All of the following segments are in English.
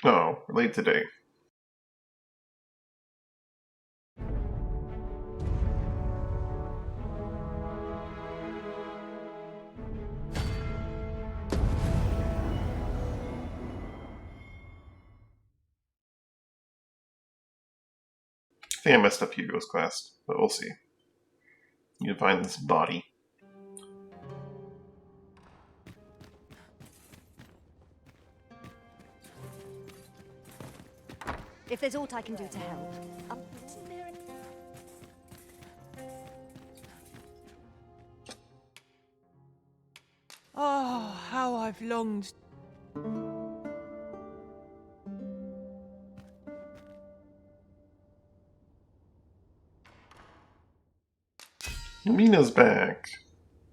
Oh, we're late today. I think I messed up Hugo's quest, but we'll see. You need to find this body. If there's aught I can do to help. Oh, how I've longed. Mina's back.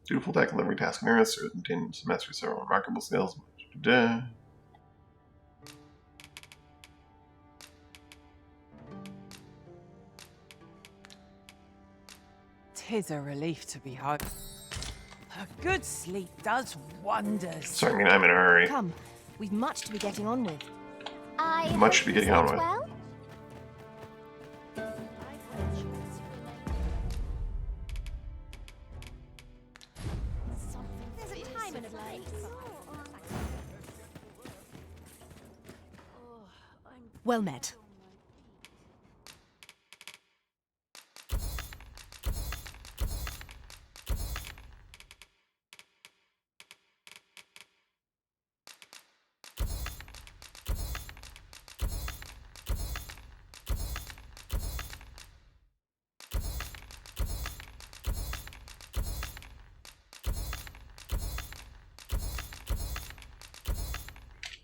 Dutiful deck delivery task and errands to contain semester several remarkable skills. Tis a relief to be home. A good sleep does wonders. Sorry, Mina, I'm in a hurry. Come, we've much to be getting on with. Much to be getting on with. Well? Well met.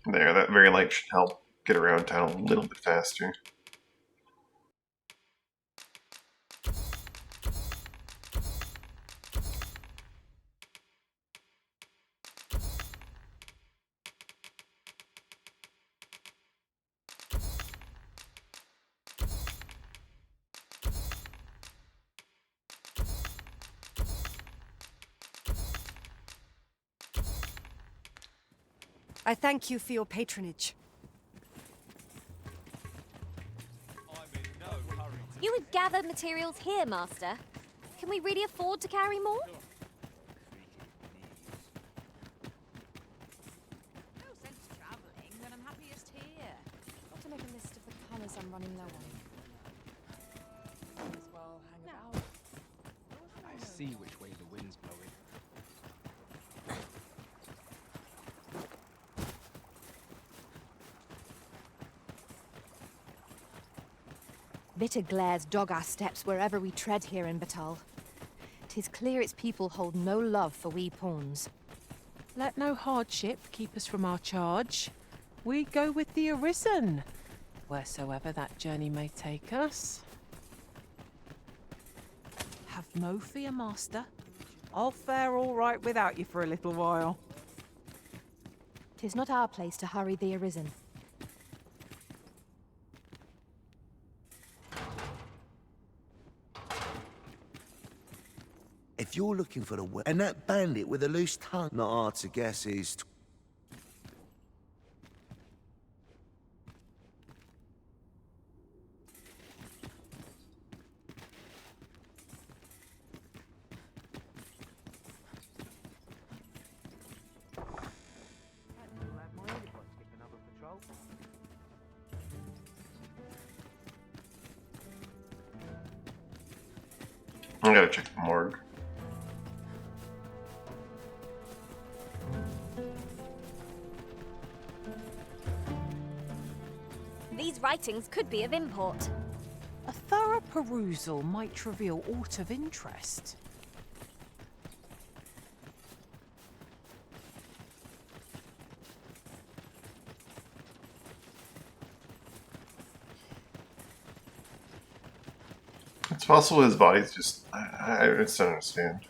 There, that very light should help get around town a little bit faster. I thank you for your patronage. You would gather materials here, Master. Can we really afford to carry more? No sense travelling when I'm happiest here. Got to make a list of the colours I'm running low on. As well hang about. I see which way the wind's blowing. Bitter glares dog our steps wherever we tread here in Batal. 'Tis clear its people hold no love for we pawns. Let no hardship keep us from our charge. We go with the Arisen, wheresoever that journey may take us. Have no fear, Master. I'll fare all right without you for a little while. 'Tis not our place to hurry the Arisen. If you're looking for the and that bandit with a loose tongue, not hard to guess is. I gotta check the morgue. These writings could be of import. A thorough perusal might reveal aught of interest. It's possible his body's just... I just don't understand.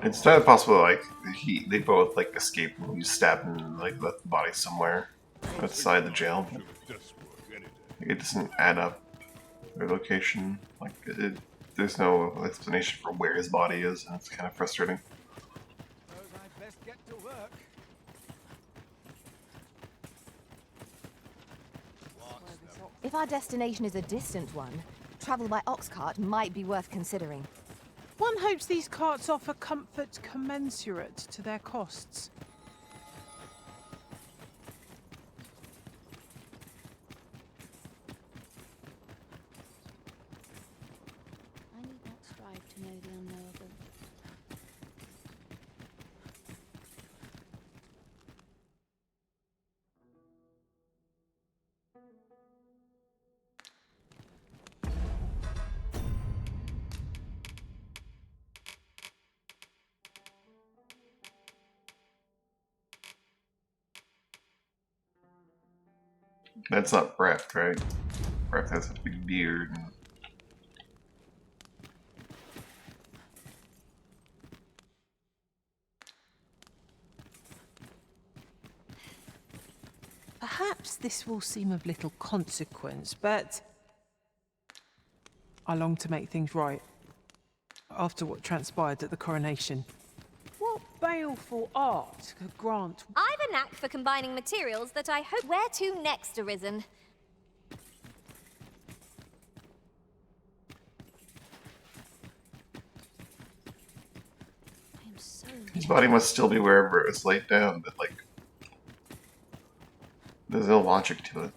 It's not possible, like, they both, like, escaped and you stabbed and, like, left the body somewhere outside the jail. Like, it doesn't add up. Their location, like, there's no explanation for where his body is, and it's kind of frustrating. Suppose I'd best get to work. If our destination is a distant one, travel by ox cart might be worth considering. One hopes these carts offer comfort commensurate to their costs. I need not strive to know the unknowable. That's not Breath, right? Breath has a big beard. And... Perhaps this will seem of little consequence, but I long to make things right after what transpired at the coronation. What baleful art could grant? I've a knack for combining materials that I hope. Where to next, Arisen? I am so His body must still be wherever it was laid down, but like, there's no logic to it.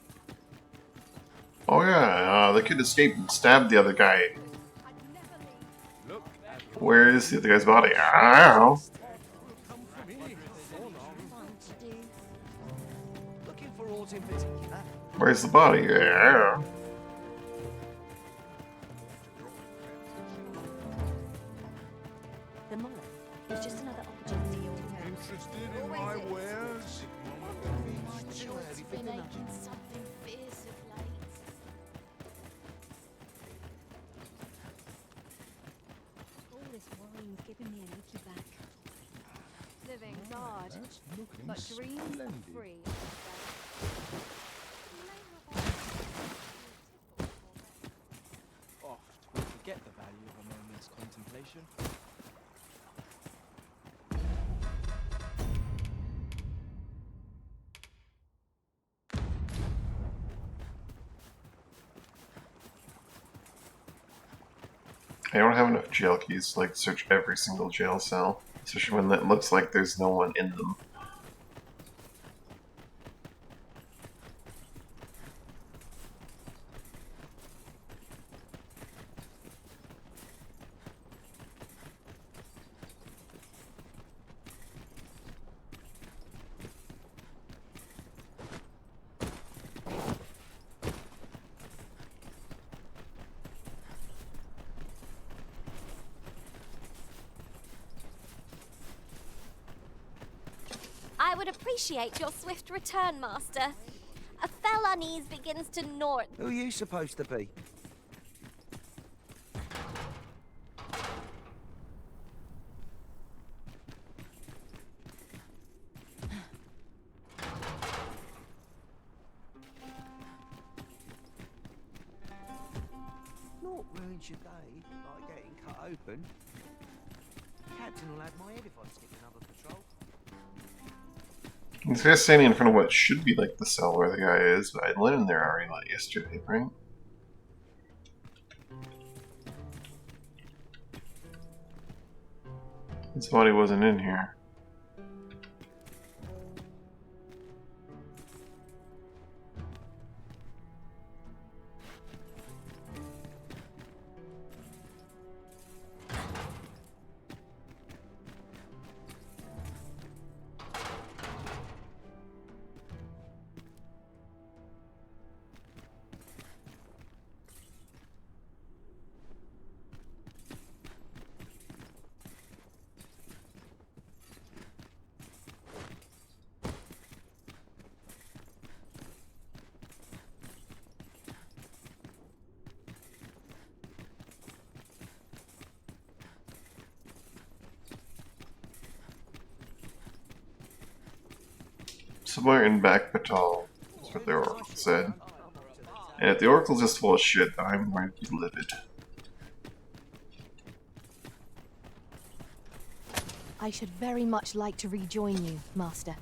Oh yeah, the kid escaped and stabbed the other guy. Look at Where is the other guy's body? I don't know. come from here so long. fun to do. Looking for aught in particular? Where's the body? Yeah. The mullet is just another opportunity to know. Interested in my wares? It's been aching something fierce of late. All this worrying's giving me an achy back. Living hard, That's looking but dreams splendid. free. Oft we forget the value of a moment's contemplation. I don't have enough jail keys to like search every single jail cell, especially when it looks like there's no one in them. I would appreciate your swift return, Master. A fell unease begins to gnaw at Who are you supposed to be? Naught ruins your day, like getting cut open. Captain will have my head if I skip another patrol. This guy's standing in front of what should be like the cell where the guy is, but I went in there already like yesterday, right? His body wasn't in here. Somewhere in Back Batal, that's what the Oracle said. And if the Oracle's just full of shit, then I'm going to be livid. I should very much like to rejoin you, Master.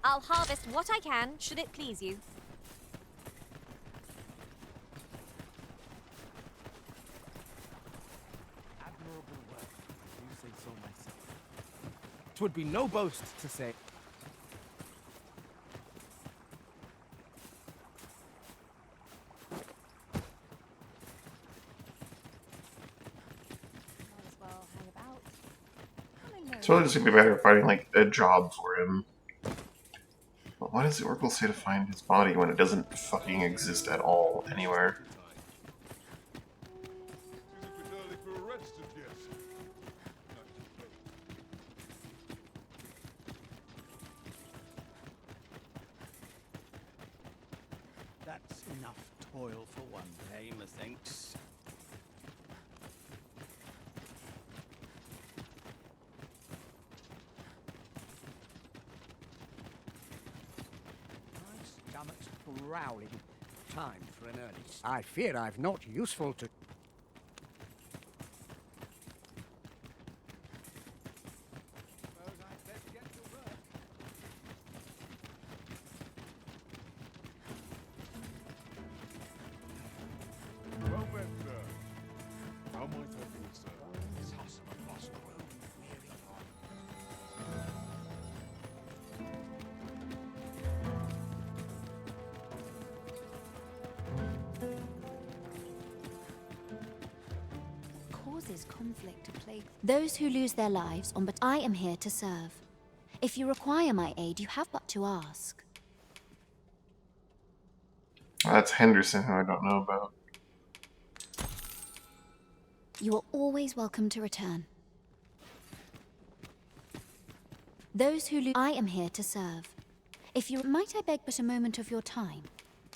I'll harvest what I can, should it please you. Admirable work. You say so myself. 'Twould be no boast to say. Might as well hang about. It's really just gonna be better finding like a job for him. But why does the Oracle say to find his body when it doesn't fucking exist at all anywhere? Is it a bit early for a rest as yet? That's enough toil for one day, methinks. My stomach's growling. Time for an early. I fear I've not useful to. Suppose I'd best get to work. Well met, sir. How might I be, sir? This hustler must grow weary heart. Causes conflict to plague those who lose their lives on, but I am here to serve. If you require my aid, you have but to ask. That's Henderson, who I don't know about. You are always welcome to return. Those who lose, I am here to serve. If you might I beg but a moment of your time,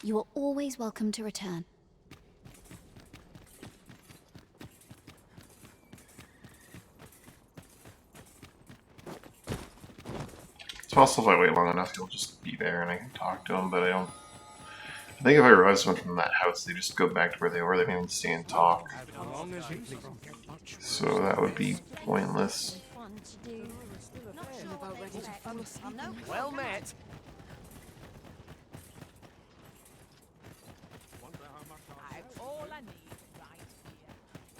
you are always welcome to return. It's possible if I wait long enough, he'll just be there and I can talk to him, but I don't. I think if I revive someone from that house, they just go back to where they were. They don't even stay and talk. As long as you please. Get much So that would be pointless. Fun to do. Not sure what they expect. well met. Wonder how much I've all I need right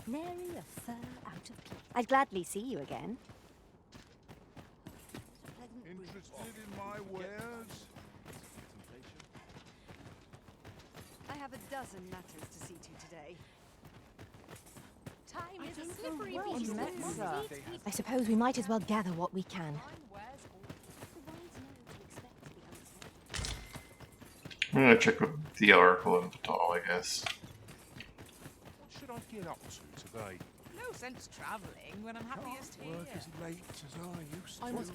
here. Nary a fur out of place. I'd gladly see you again. interested in my wares? Contemplation. I have a dozen matters to see to today. Time is a think slippery you're right, beast. Metza. I suppose we might as well gather what we can. I'm gonna check with the Oracle and Vital, I guess. What should I get up to today? No sense travelling when I'm happiest here. Work as late as I used to. I must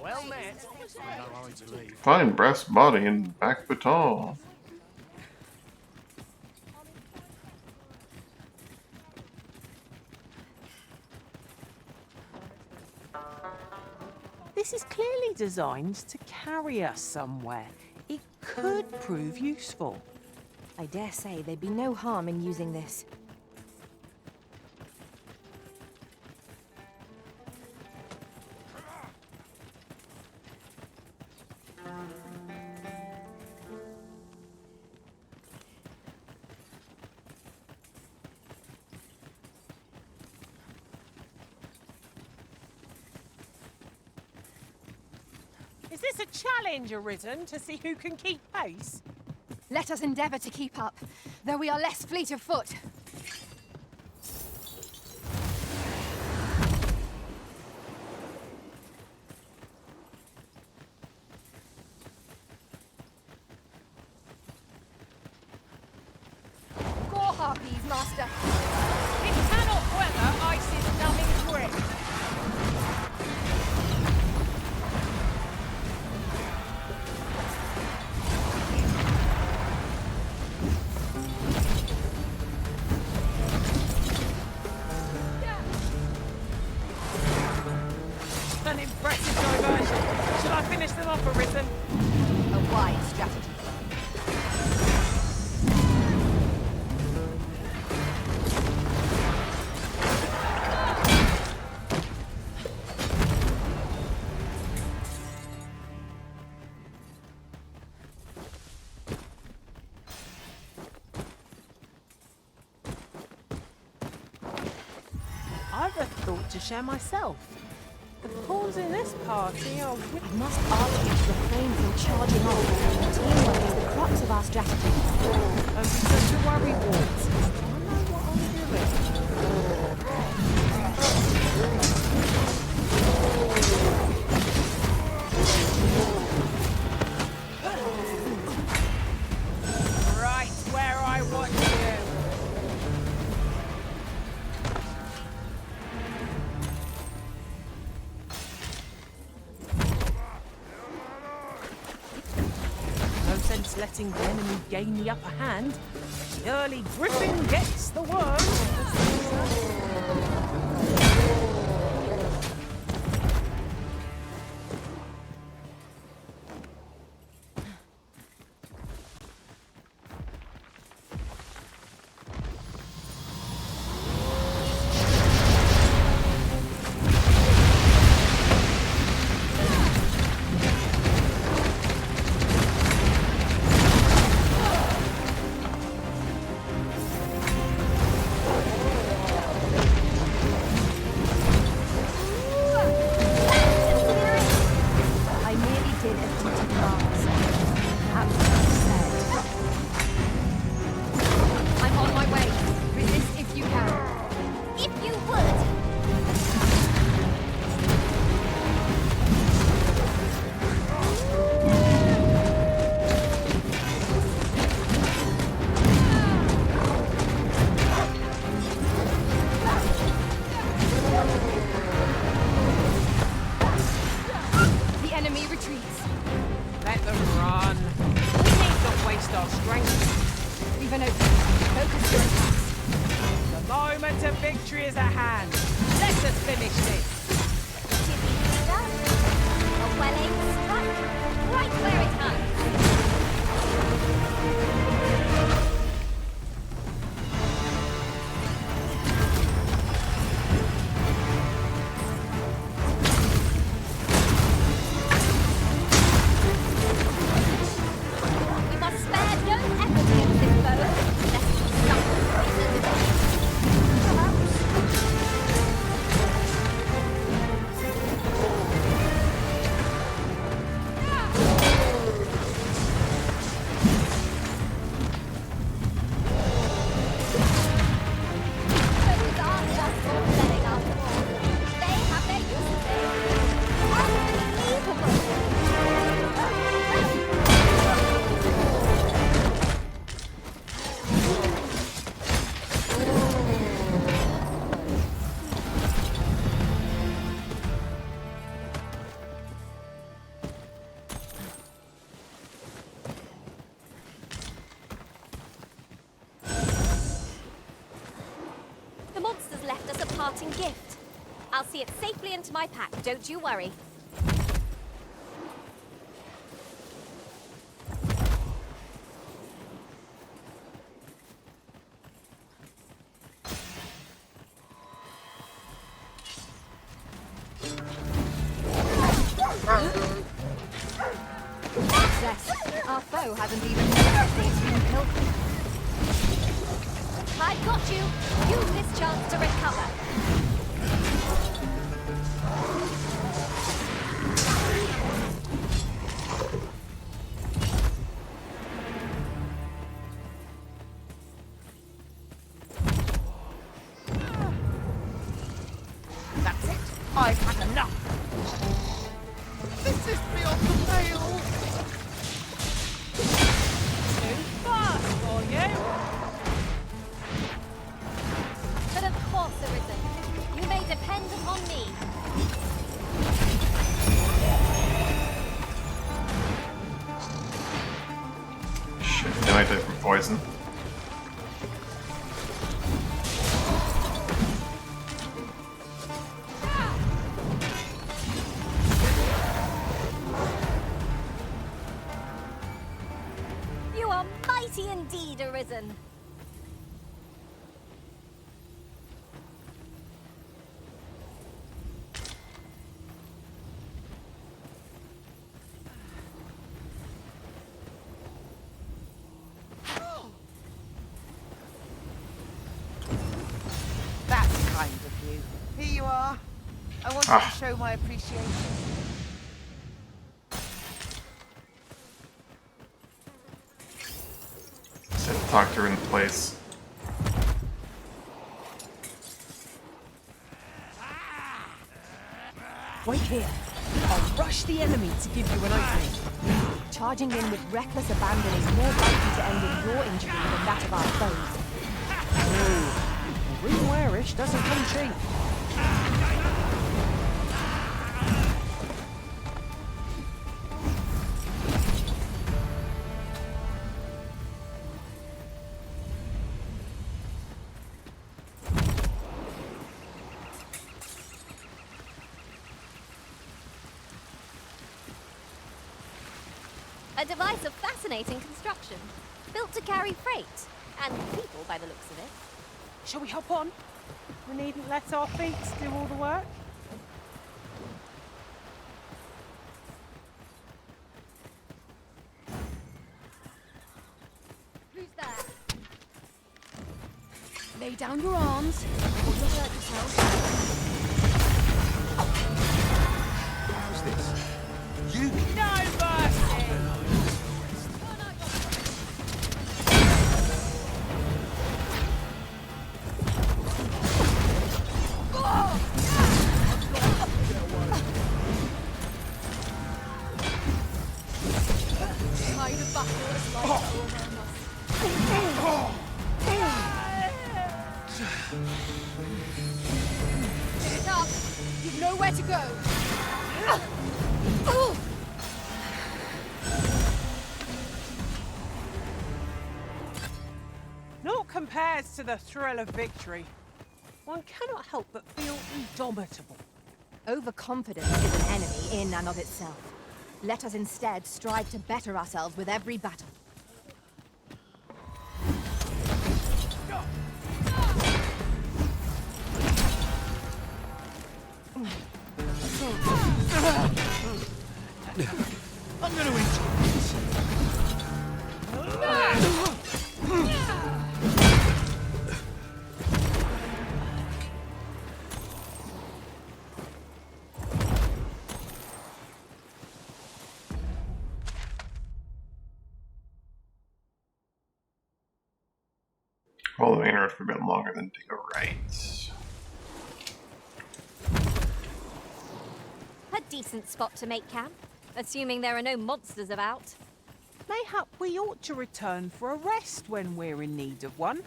Well met. No hurry to leave. Find brass body and back Vital. This is clearly designed to carry us somewhere. It could prove useful. I dare say there'd be no harm in using this. Is this a challenge arisen to see who can keep pace? Let us endeavour to keep up, though we are less fleet of foot. An impressive diversion. Should I finish them off, Arisen? A wise strategy. I've a thought to share myself. The pawns in this party are I must ask you to refrain from charging off. Teamwork is the crux of our strategy. Don't be such a worry, Walt. I know what I'm doing. Right where I want you. No sense letting the enemy gain the upper hand. The early griffin gets the worm. I nearly did a feat of Mars. Perhaps said. I'm on my way. Resist if you can. If you would. The enemy retreats. Let them run. We need not waste our strength. We've an opening. Focus your attacks. The moment of victory is at hand. Let us finish this. To be done. A well-aimed strike. Right where it hurts. We must spare no effort against this foe, lest we suffer bitter defeat. Perhaps. Foes aren't just for playing after all. They have their uses. Unbelievable. The monsters left us a parting gift. I'll see it safely into my pack, don't you worry. Success. Our foe hasn't even noticed it's been killed. I've got you. Use this chance to recover. That's it. I've had enough. This is beyond the pale. Too fast for you. But of course, Arisen. You may depend upon me. Shit, now I die from poison. Arisen. That's kind of you. Here you are. I wanted to show my appreciation. Said talk to her in place. Wait here. I'll rush the enemy to give you an opening. Charging in with reckless abandon is more likely to end in your injury than that of our foes. A real wearish doesn't come cheap. A device of fascinating construction. Built to carry freight. And people, by the looks of it. Shall we hop on? We needn't let our feet do all the work. Who's there? Lay down your arms, or you'll hurt yourself. How's this? You No mercy! Tide of battle is like around us. Get up! You've nowhere to go! Naught compares to the thrill of victory. One cannot help but feel indomitable. Overconfidence is an enemy in and of itself. Let us instead strive to better ourselves with every battle. I'm gonna enjoy this. Well, the main road for a bit longer than to go right. A decent spot to make camp. Assuming there are no monsters about. Mayhap we ought to return for a rest when we're in need of one.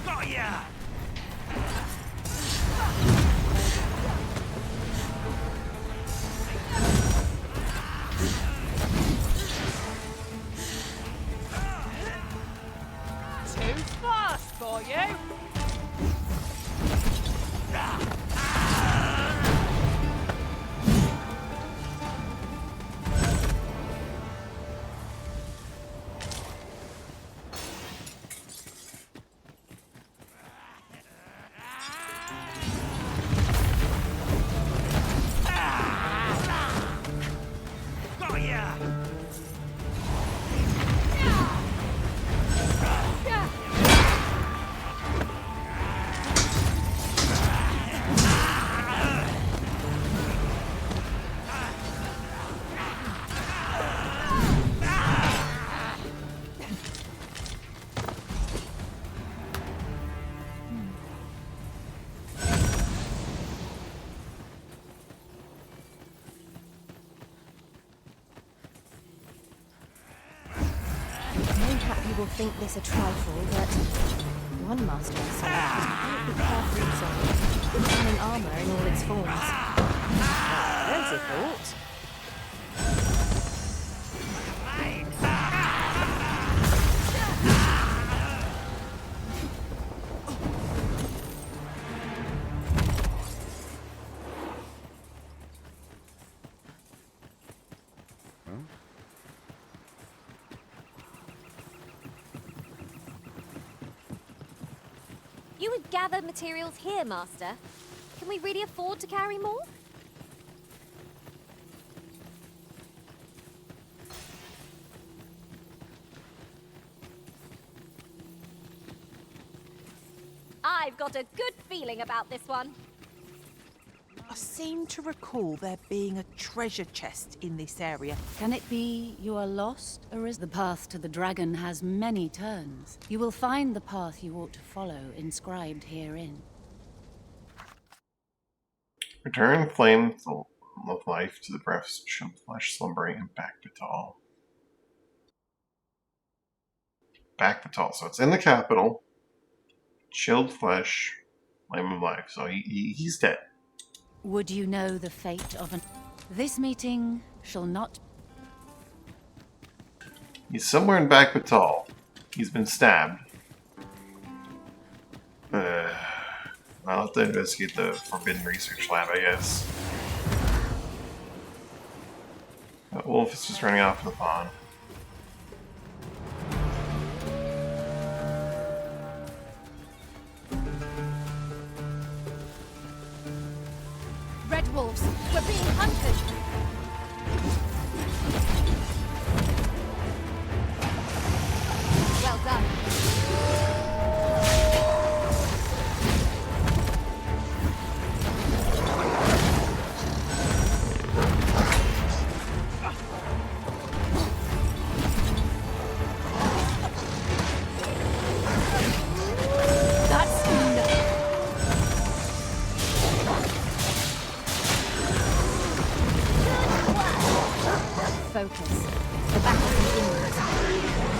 Got ya! Too fast for you. Got ya! Mayhap you will think this a trifle, but one master I select will be carefully resolved, examining armor in all its forms. There's a thought. You would gather materials here, Master. Can we really afford to carry more? I've got a good feeling about this one. I seem to recall there being a treasure chest in this area. Can it be you are lost, or is the path to the dragon has many turns? You will find the path you ought to follow inscribed herein. Return flame of life to the breaths of chilled flesh slumbering in Backbatal. Backbatal, so it's in the capital. Chilled flesh, flame of life. So he's dead. Would you know the fate of an... This meeting shall not... He's somewhere in Backbatal. He's been stabbed. I'll have to investigate the Forbidden Research Lab, I guess. That wolf is just running off to the pond. Red wolves, we're being hunted! Well done. That's enough. Focus. The battle continues.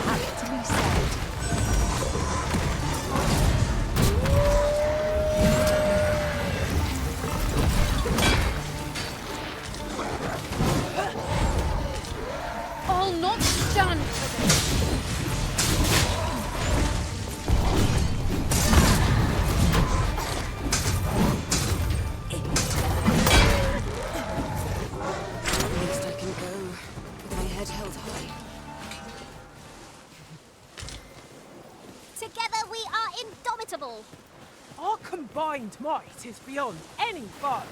Have to be said. I'll not stand for this. At least I can go with my head held high. Together we are indomitable. Our combined might is beyond any foe.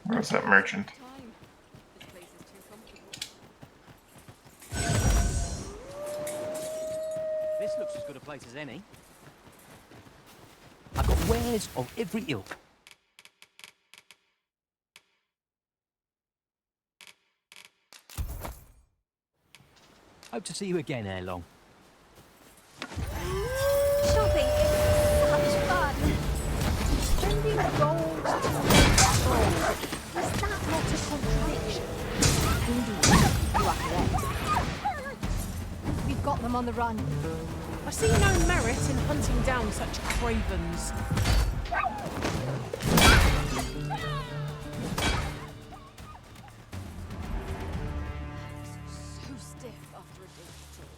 Where's that merchant? Time. This place is too comfortable. This looks as good a place as any. I've got wares of every ilk. Hope to see you again ere long. Shopping is such fun. Spending gold to make gold. Is that not a contradiction? Indeed, you are correct. We've got them on the run. I see no merit in hunting down such cravens. So stiff after a day of travel.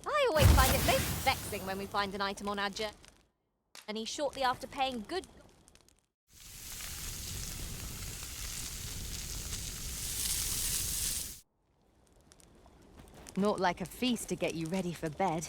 I always find it most vexing when we find an item on our journey shortly after paying good. Not like a feast to get you ready for bed.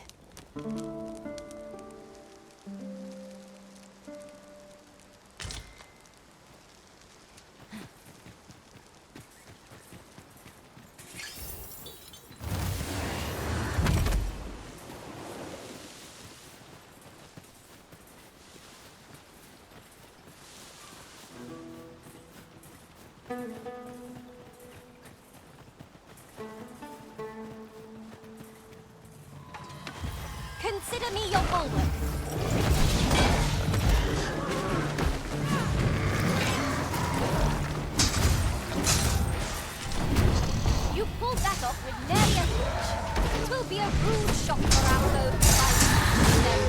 Consider me your bulwark. You pulled that off with nary a hitch. It will be a rude shock for our foes to find them.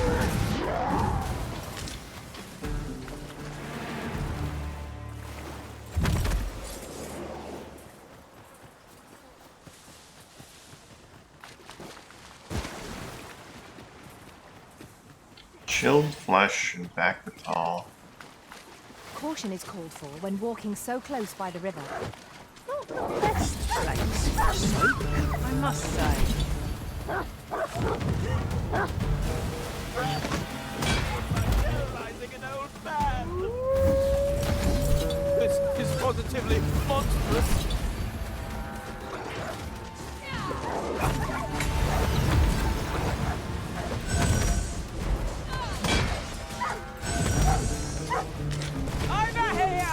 Chilled flesh and back batal. Caution is called for when walking so close by the river. Best place for soak, I must say. Terrorizing an old man! This is positively monstrous. Over here!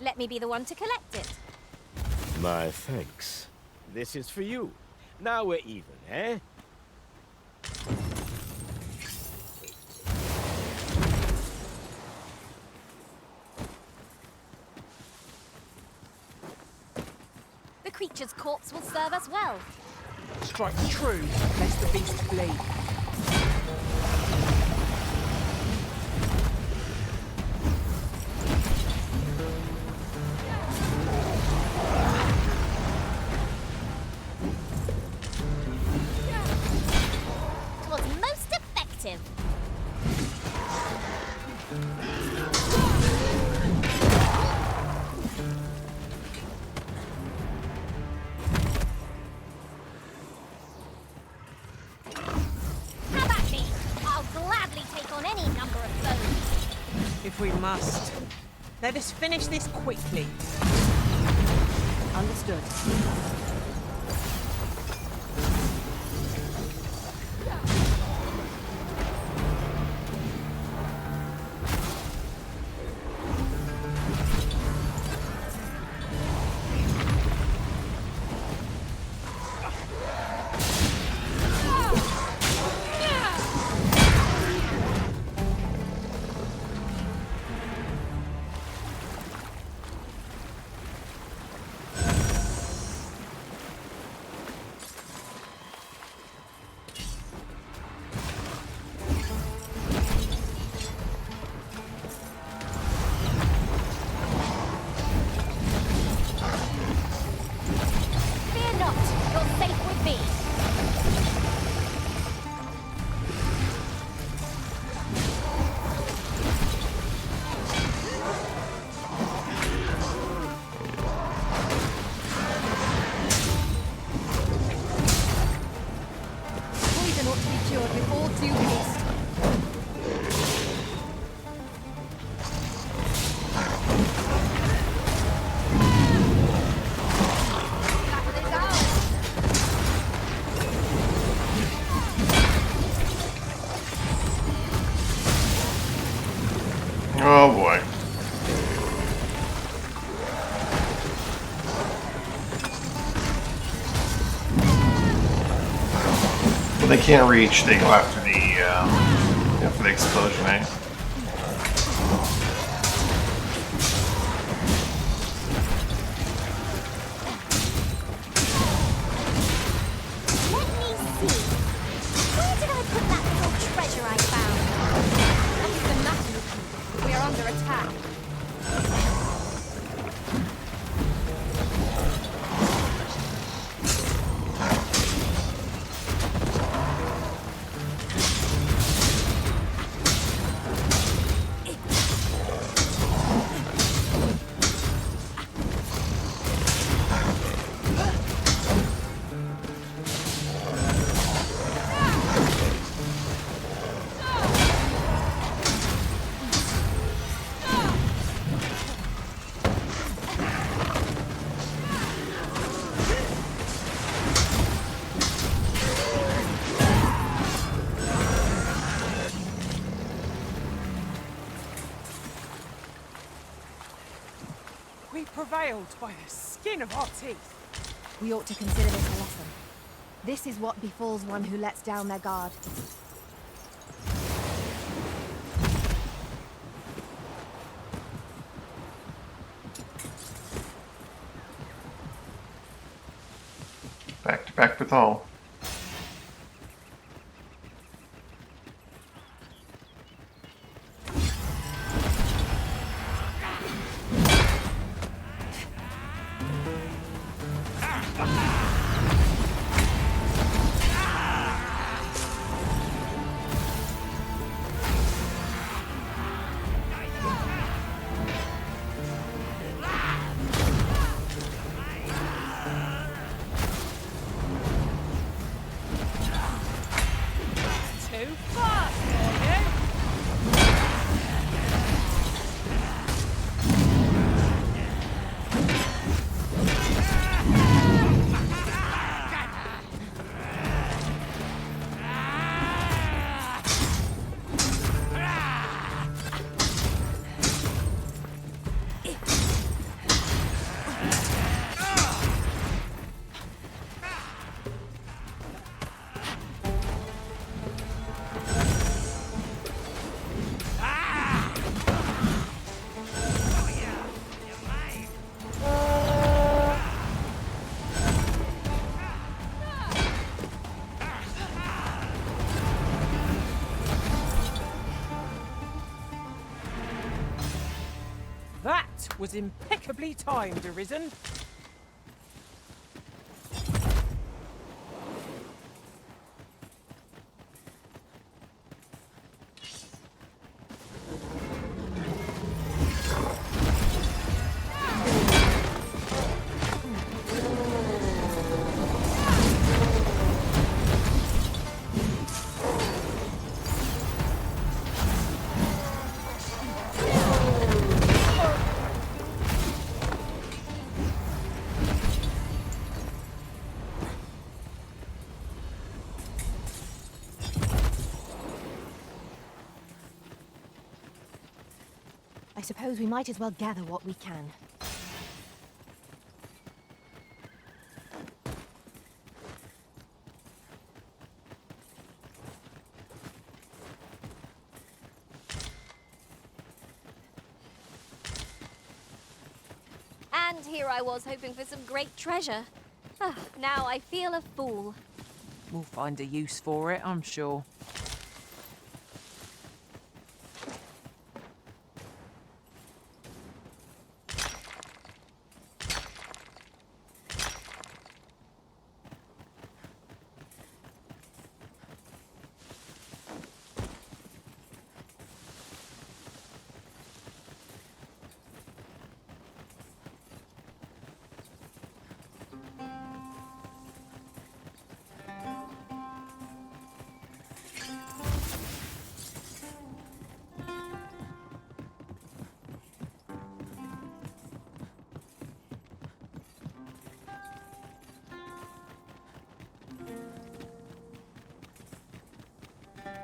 Let me be the one to collect it. My thanks. This is for you. Now we're even, eh? The creature's corpse will serve us well. Strike true, lest the beast flee. Was most effective. How about me? I'll gladly take on any number of foes. If we must. Let us finish this quickly. Understood. Fear not, you're safe with me. Poison ought to be cured with all due haste. Battle is ours. Oh boy. But they can't reach, they go after the, for the explosion, eh? Let me see. Where did I put that little treasure I found? What's the matter with you? We are under attack. We prevailed by the skin of our teeth. We ought to consider this a lesson. This is what befalls one who lets down their guard. Back to back with all. Too fast for you. That was impeccably timed, Arisen. I suppose we might as well gather what we can. And here I was hoping for some great treasure. Ah, now I feel a fool. We'll find a use for it, I'm sure.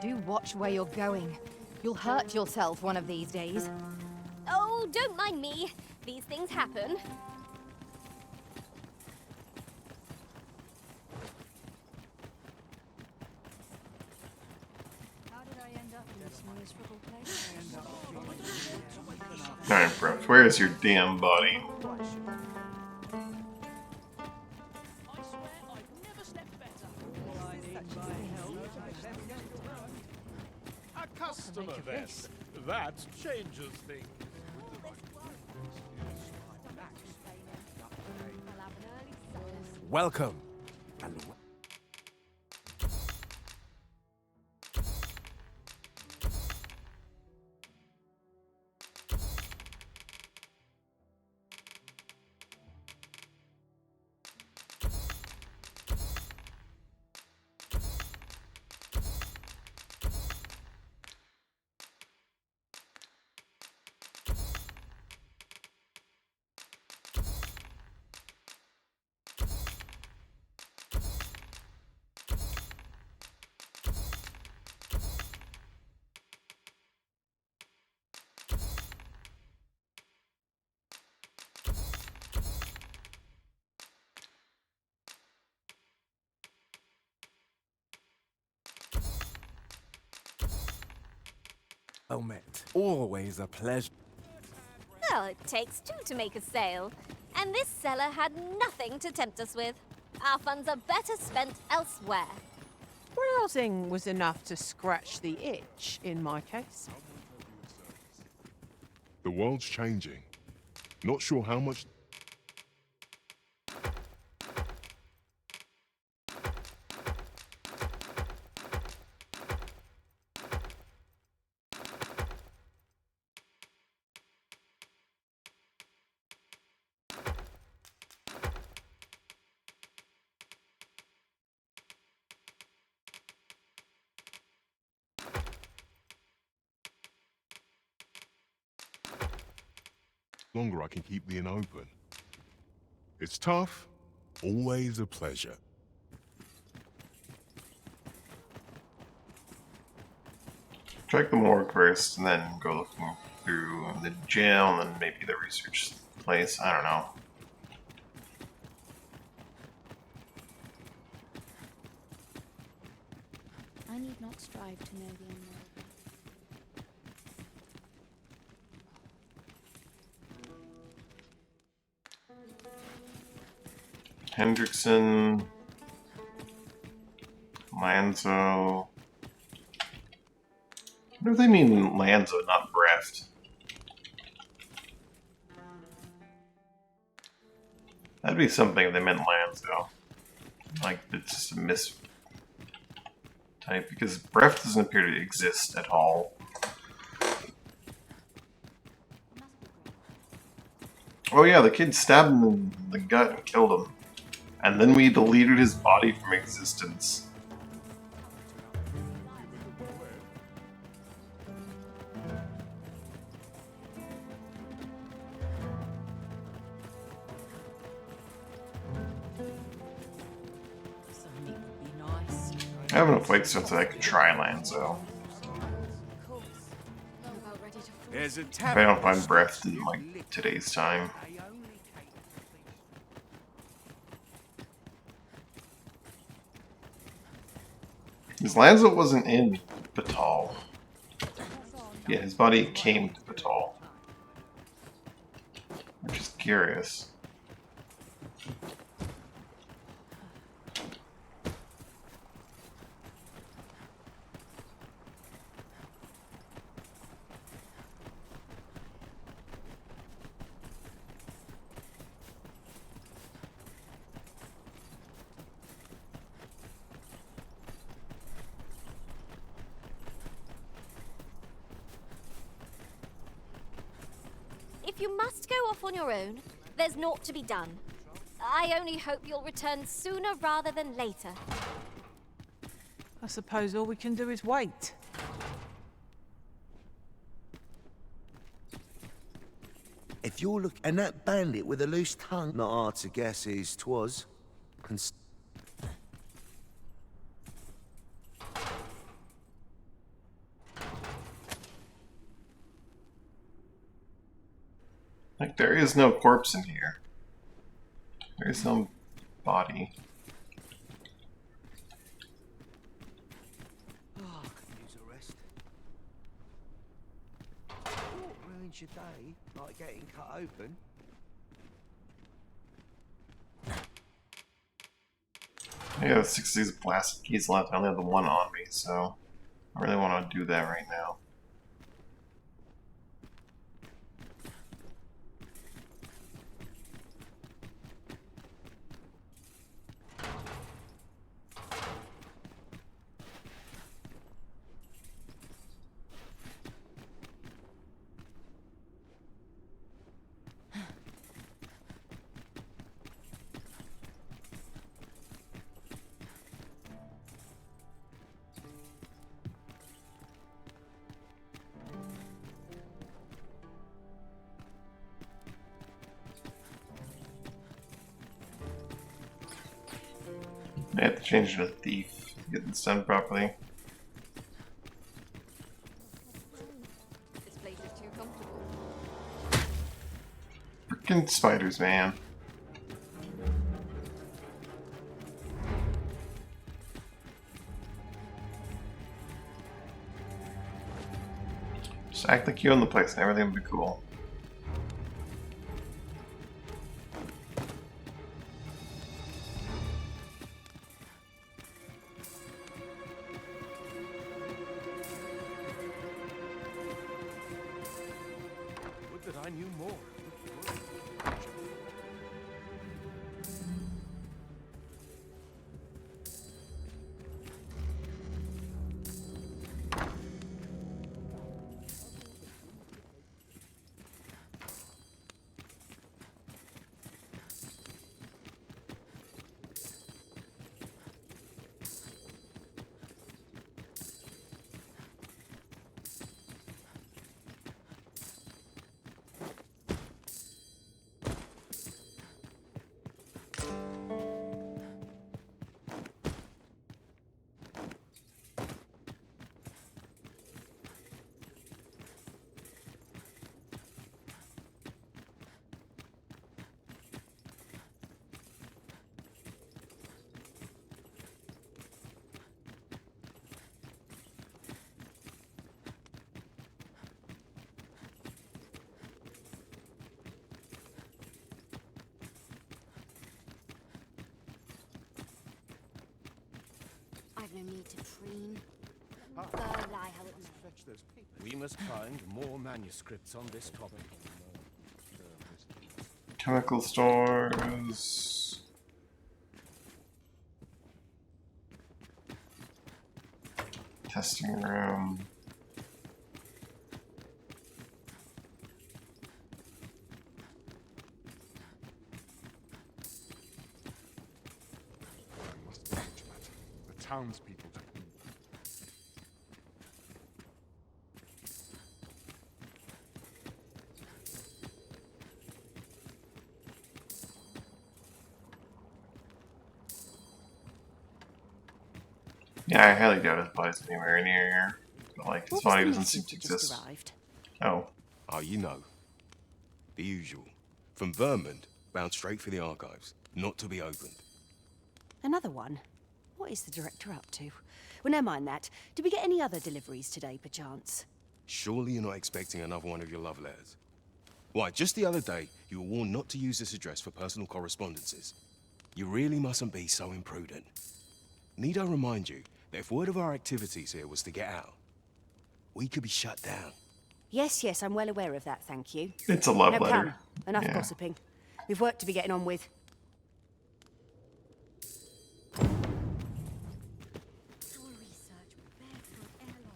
Do watch where you're going. You'll hurt yourself one of these days. Oh, don't mind me. These things happen. How did I end up in this miserable place? Alright, bro. Where is your damn body? A customer then. That changes things. Welcome. Well met. Always a pleasure. Well, it takes two to make a sale. And this seller had nothing to tempt us with. Our funds are better spent elsewhere. Browsing was enough to scratch the itch, in my case. The world's changing. Not sure how much. Longer I can keep the inn open. It's tough, always a pleasure. Check the morgue first, and then go looking through the jail, and then maybe the research place. I don't know. I need not strive to know the unknowable. Hendrickson, Lanzo. What do they mean Lanzo, not Breft? That'd be something if they meant Lanzo. Like, it's just a mistype, because Breft doesn't appear to exist at all. Oh yeah, the kid stabbed him in the gut and killed him. And then we deleted his body from existence. Something would be nice. I have enough weight so that I can try Lanzo. There's a If I don't find Breath in like today's time. Because Lanzo wasn't in Batal. Yeah, his body came to Batal. Which is curious. If you must go off on your own, there's naught to be done. I only hope you'll return sooner rather than later. I suppose all we can do is wait. If you're looking... And that bandit with a loose tongue... Not hard to guess is 'twas. Like, there is no corpse in here. There is no body. Oh, I could use a rest. What ruins your day, like getting cut open? I got 60 plastic keys left. I only have the one on me, so I really want to do that right now. I have to change it to thief to get this done properly. This place is too comfortable. Freaking spiders, man. Just act like you own the place and everything will be cool. I knew more. I've no need to preen. Ah, Lie how it let's may. fetch those papers. We must find more manuscripts on this topic. Chemical stores. Testing room. I must manage that. The townspeople don't. Yeah, I highly doubt his body's anywhere near here. But, like, his body doesn't seem to exist. Oh. Oh, you know. The usual. From Vermont, bound straight for the archives. Not to be opened. Another one? What is the director up to? Well, never mind that. Did we get any other deliveries today, perchance? Surely you're not expecting another one of your love letters. Why, just the other day, you were warned not to use this address for personal correspondences. You really mustn't be so imprudent. Need I remind you that if word of our activities here was to get out, we could be shut down. Yes, yes, I'm well aware of that, thank you. It's a love now letter. Come, enough Yeah. gossiping. We've work to be getting on with. Our research prepared for an airlock.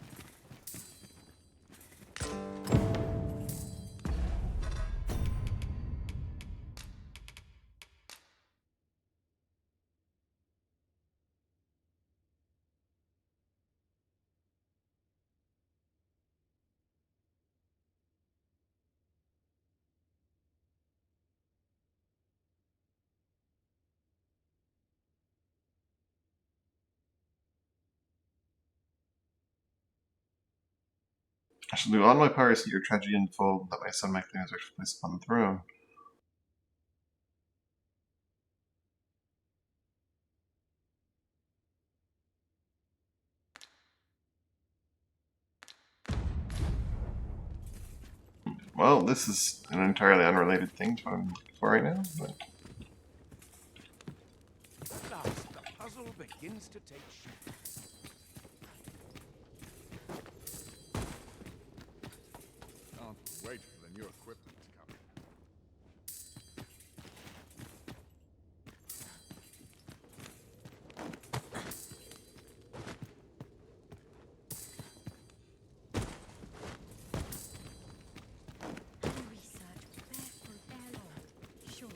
I shall do all my powers to your tragedy unfold, that my son might claim his rightful place upon the throne. Well, this is an entirely unrelated thing to what I'm looking for right now, but... At last, the puzzle begins to take shape. Can't wait for the new equipment to come in. Our research prepared for an airlock. Surely.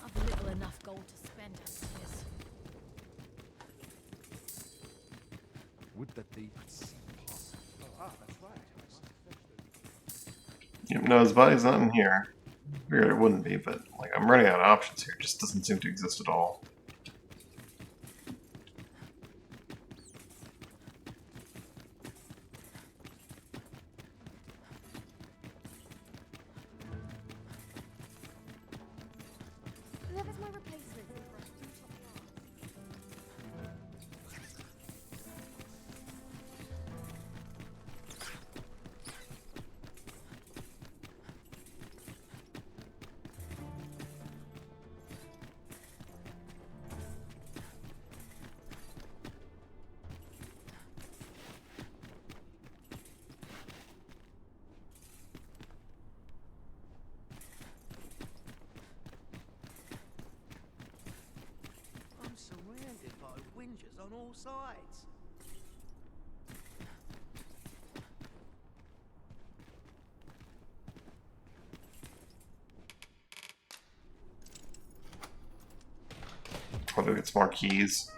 I've little enough gold to spend as it is. Would that they could see past. Oh, that's right. I must fetch those. Yep, no, his body's not in here. Figured it wouldn't be, but like I'm running out of options here. It just doesn't seem to exist at all. Where's my replacement? I'm surrounded by whingers on all sides. Probably gets more keys.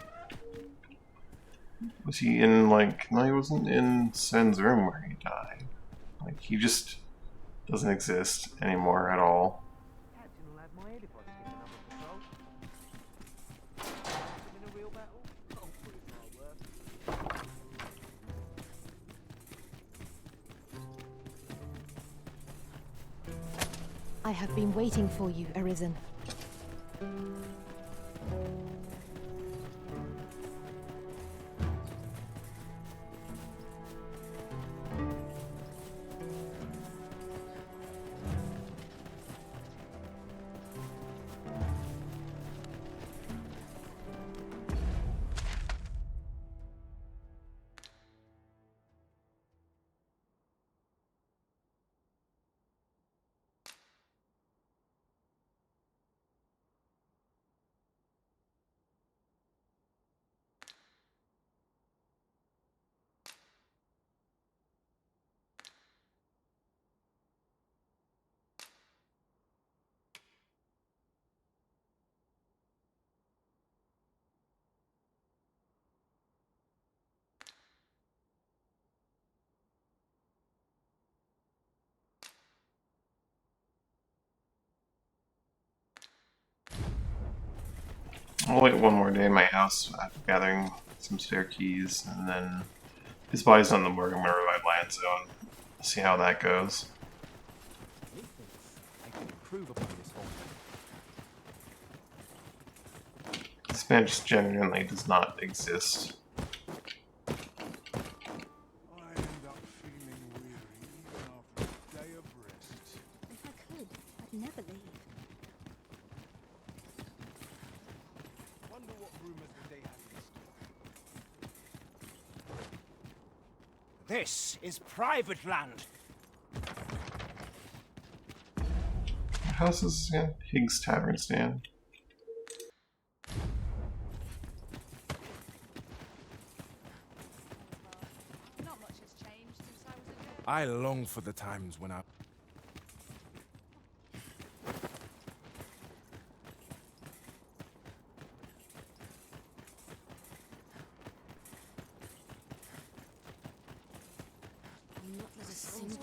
Was he in, like... No, he wasn't in Sen's room where he died. Like, he just doesn't exist anymore at all. Captain will have my head if I skip another patrol. In a real battle? Oh, put it my work. I have been waiting for you, Arisen. I'll wait one more day in my house after gathering some spare keys, and then his body's on the morgue. I'm gonna revive Land Zone. See how that goes. I can improve upon this whole This man just genuinely does not exist. I end up feeling weary even after a day of rest. If I could, I'd never leave. Wonder what rumors the day has in store. This is private land. What house is this again? Higgs Tavern Stand. Not much has changed since I was a girl. I long for the times when I...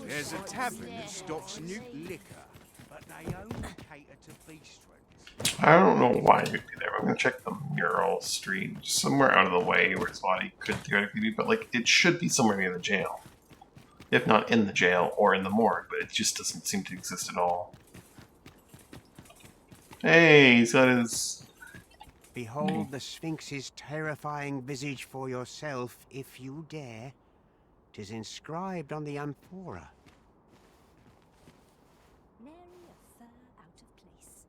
There's a tavern that stocks new liquor, but they only cater to bistros. I don't know why he'd be there. I'm gonna check the mural street, just somewhere out of the way where his body could theoretically be, but like it should be somewhere near the jail. If not in the jail or in the morgue, but it just doesn't seem to exist at all. Hey, he's got his... Behold the Sphinx's terrifying visage for yourself, if you dare. 'Tis inscribed on the amphora. Nary a fur out of place.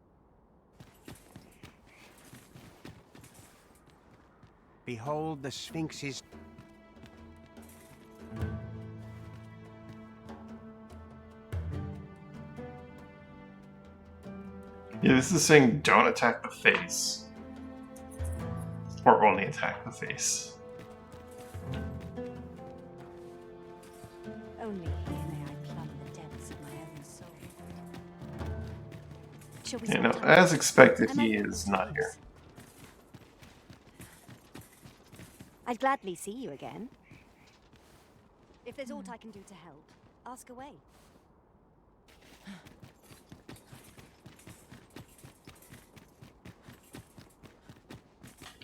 Behold the Sphinx's... Yeah, this is saying don't attack the face. Or only attack the face. Only here may I plumb the depths of my own soul. Shall we You know, spend as time- expected, Am I he able is to not use? here. I'd gladly see you again. If there's aught I can do to help, ask away.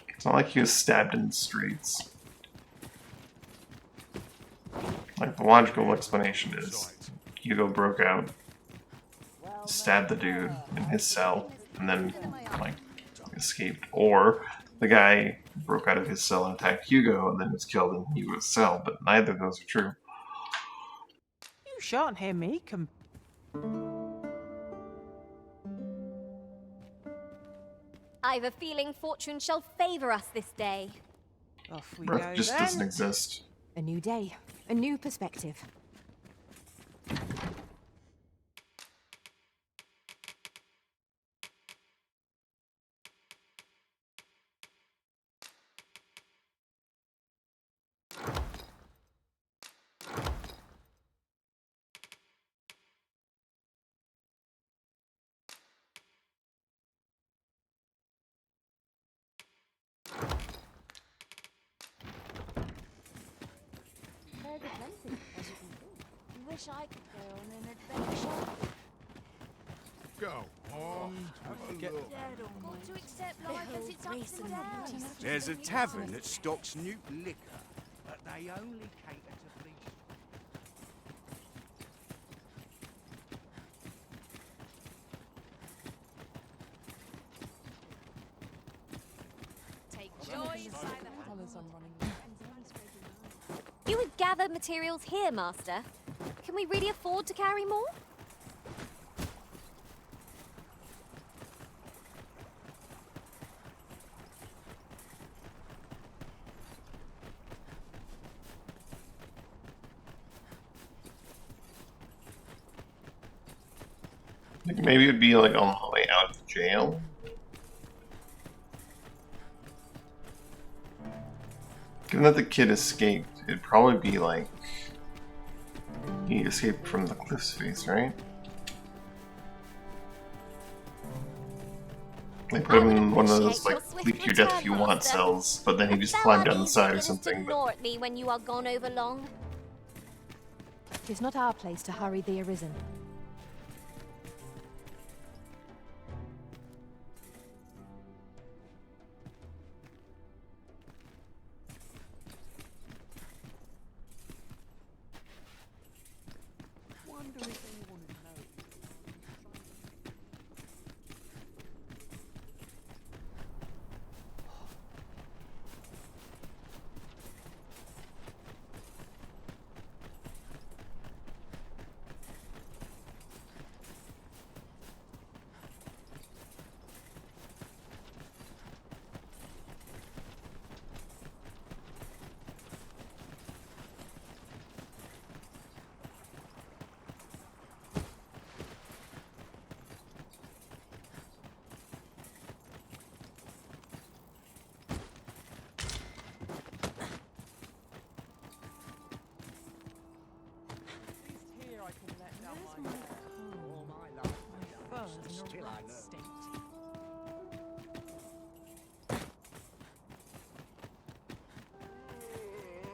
It's not like he was stabbed in the streets. Like, the logical explanation is Hugo broke out, stabbed the dude in his cell, and then, like, escaped, or the guy broke out of his cell and attacked Hugo and then was killed in Hugo's cell, but neither of those are true. You shan't hear me I've a feeling fortune shall favor us this day. Off we Breath go just then. doesn't exist. A new day, a new perspective. There's a plenty, as you can see. Wish I could go on an adventure. Go on, have a look. Got to accept life as it's ups and downs. There's a tavern that stocks new liquor, but they only cater to police. Take joy inside the You would gather materials here, Master. Can we really afford to carry more? Like maybe it'd be like on the way out of jail. Given that the kid escaped, it'd probably be like he escaped from the cliff's face, right? They put him in one of those like bleed to your death if you want cells, but then he just climbed down the side or something. But Ignore at me when you are gone over long. Tis not our place to hurry the Arisen.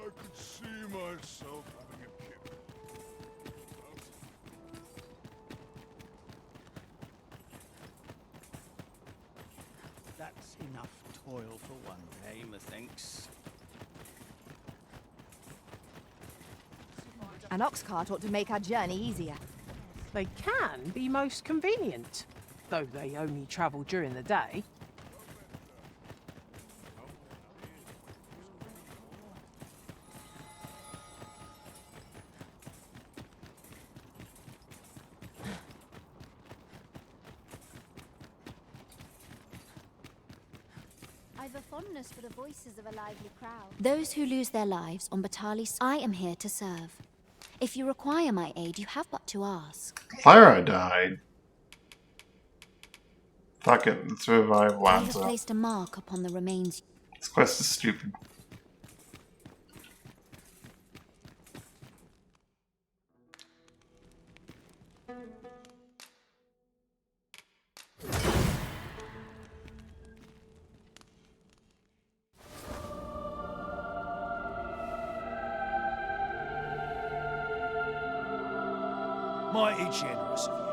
I could see myself having a kip. That's enough toil for one day, methinks. An ox cart ought to make our journey easier. They can be most convenient, though they only travel during the day. I've a fondness for the voices of a lively crowd. Those who lose their lives on Batali's, I am here to serve. If you require my aid, you have but to ask. Clara died. Fuck it, let's revive I have Lanza. placed a mark upon the remains. This quest is stupid. Mighty generous of you.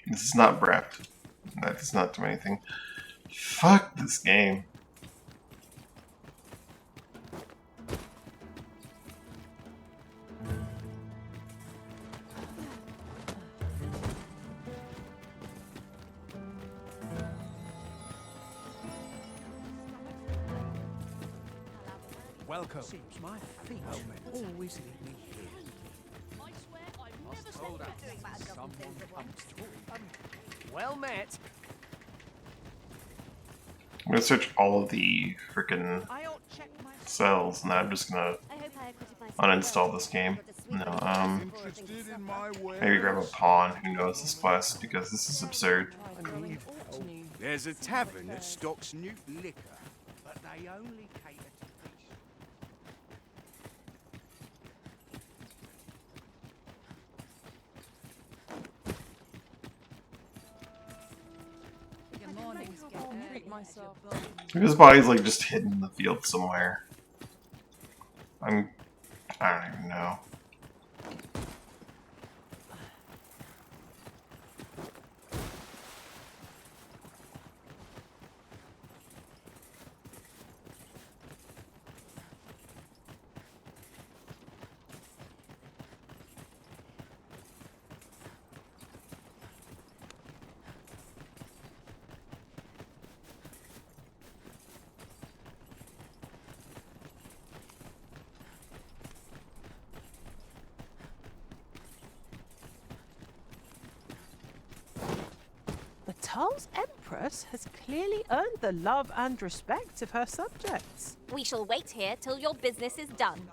This is not breath. That does not do anything. Fuck this game. Welcome. Seems my feet always lead me here. I swear I've never Told said us that. someone comes to well met. I'm gonna search all of the freaking I'll check my cells, and then I'm just gonna I hope I acquitted myself uninstall well. this game. Got to sweep No, the house before things Interested in suffer. my wares? maybe grab a pawn who knows this quest, because this is absurd. There's a tavern that stocks new liquor, but they only cater to priests. Your mornings get treat myself. His body's like just hidden in the field somewhere. I don't even know. Batal's Empress has clearly earned the love and respect of her subjects. We shall wait here till your business is done.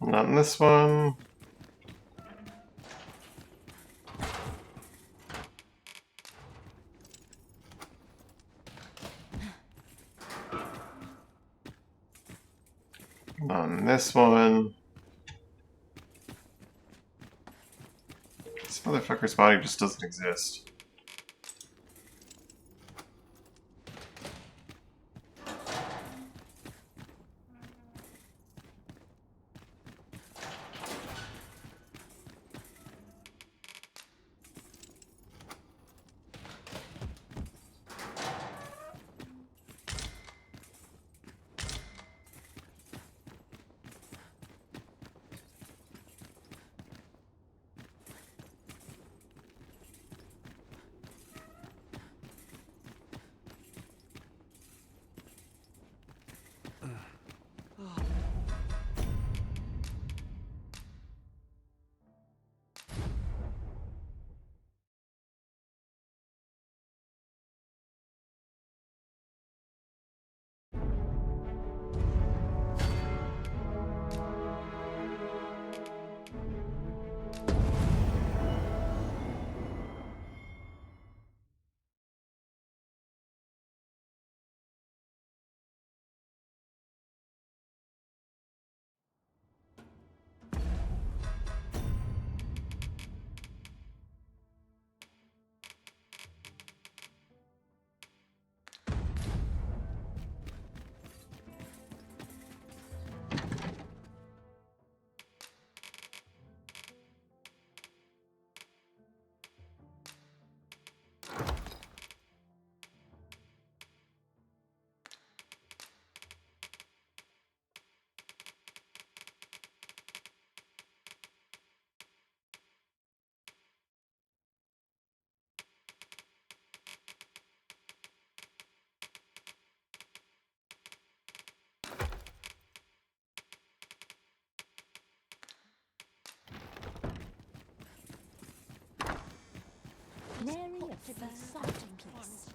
Not in this one. Not in this one. This motherfucker's body just doesn't exist. Nary a exciting place.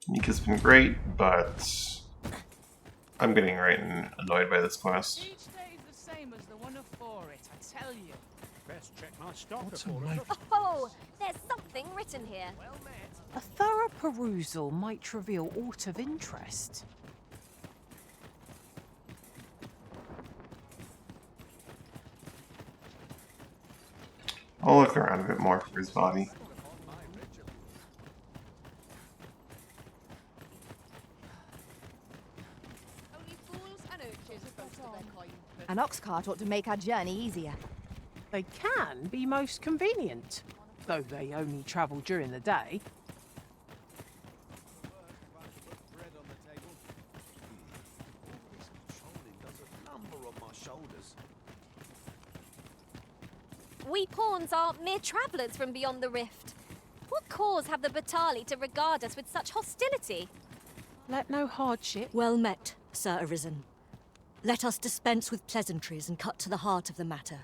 Nika's been great, but I'm getting right and annoyed by this quest. Each day is the same as the one before it, I tell you. Best check my stock What's before a I knife? Oh, there's something written here. Well met. A thorough perusal might reveal aught of interest. I'll look around a bit more for his body. Only fools and urchins boast of their kind. An ox cart ought to make our journey easier. They can be most convenient, though they only travel during the day. We pawns are mere travellers from beyond the rift. What cause have the Batali to regard us with such hostility? Let no hardship. Well met, Sir Arisen. Let us dispense with pleasantries and cut to the heart of the matter.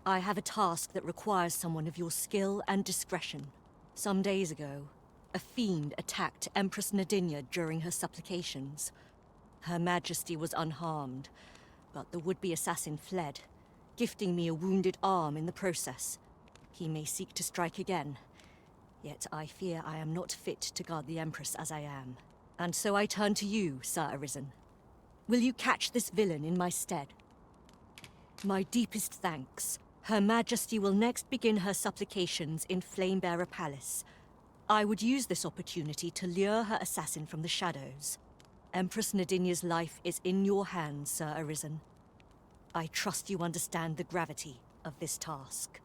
I have a task that requires someone of your skill and discretion. Some days ago, a fiend attacked Empress Nadinia during her supplications. Her Majesty was unharmed, but the would-be assassin fled, gifting me a wounded arm in the process. He may seek to strike again, yet I fear I am not fit to guard the Empress as I am. And so I turn to you, Sir Arisen. Will you catch this villain in my stead? My deepest thanks. Her Majesty will next begin her supplications in Flamebearer Palace. I would use this opportunity to lure her assassin from the shadows. Empress Nadinia's life is in your hands, Sir Arisen. I trust you understand the gravity of this task.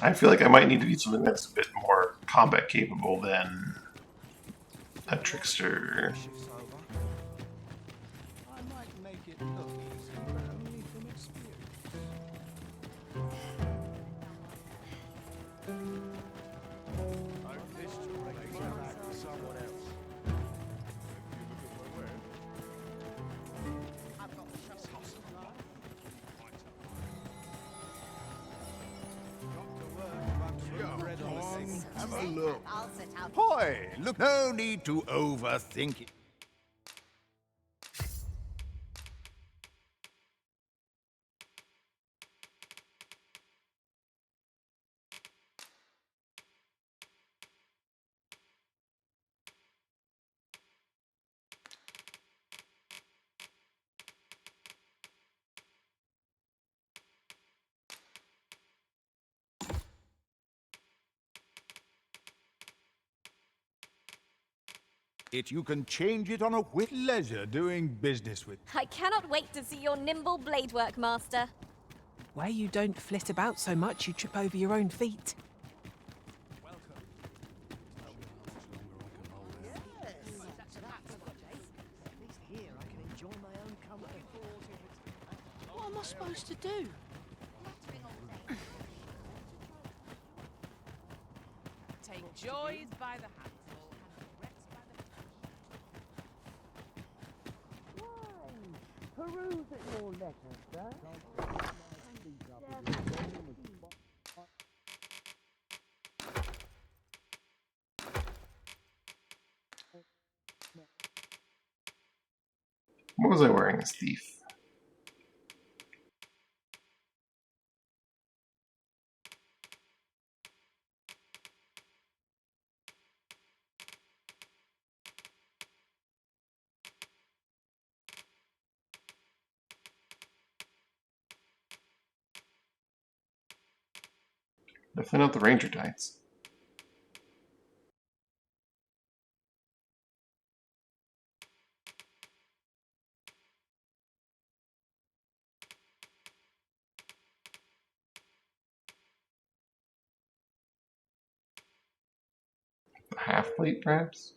I feel like I might need to do something that's a bit more combat capable than a trickster. I might make it look easy, but only from experience. Hope this makes you back to someone else. I've got the Have a look. Boy, look, no need to overthink it. You can change it on a whit leisure doing business with. I cannot wait to see your nimble blade work, Master. Where you don't flit about so much, you trip over your own feet. What am I supposed to do? Take joys by the handful and regrets by the Peruse at your letters, sir. What was I wearing as thief? Definitely not the ranger tights. The half plate, perhaps?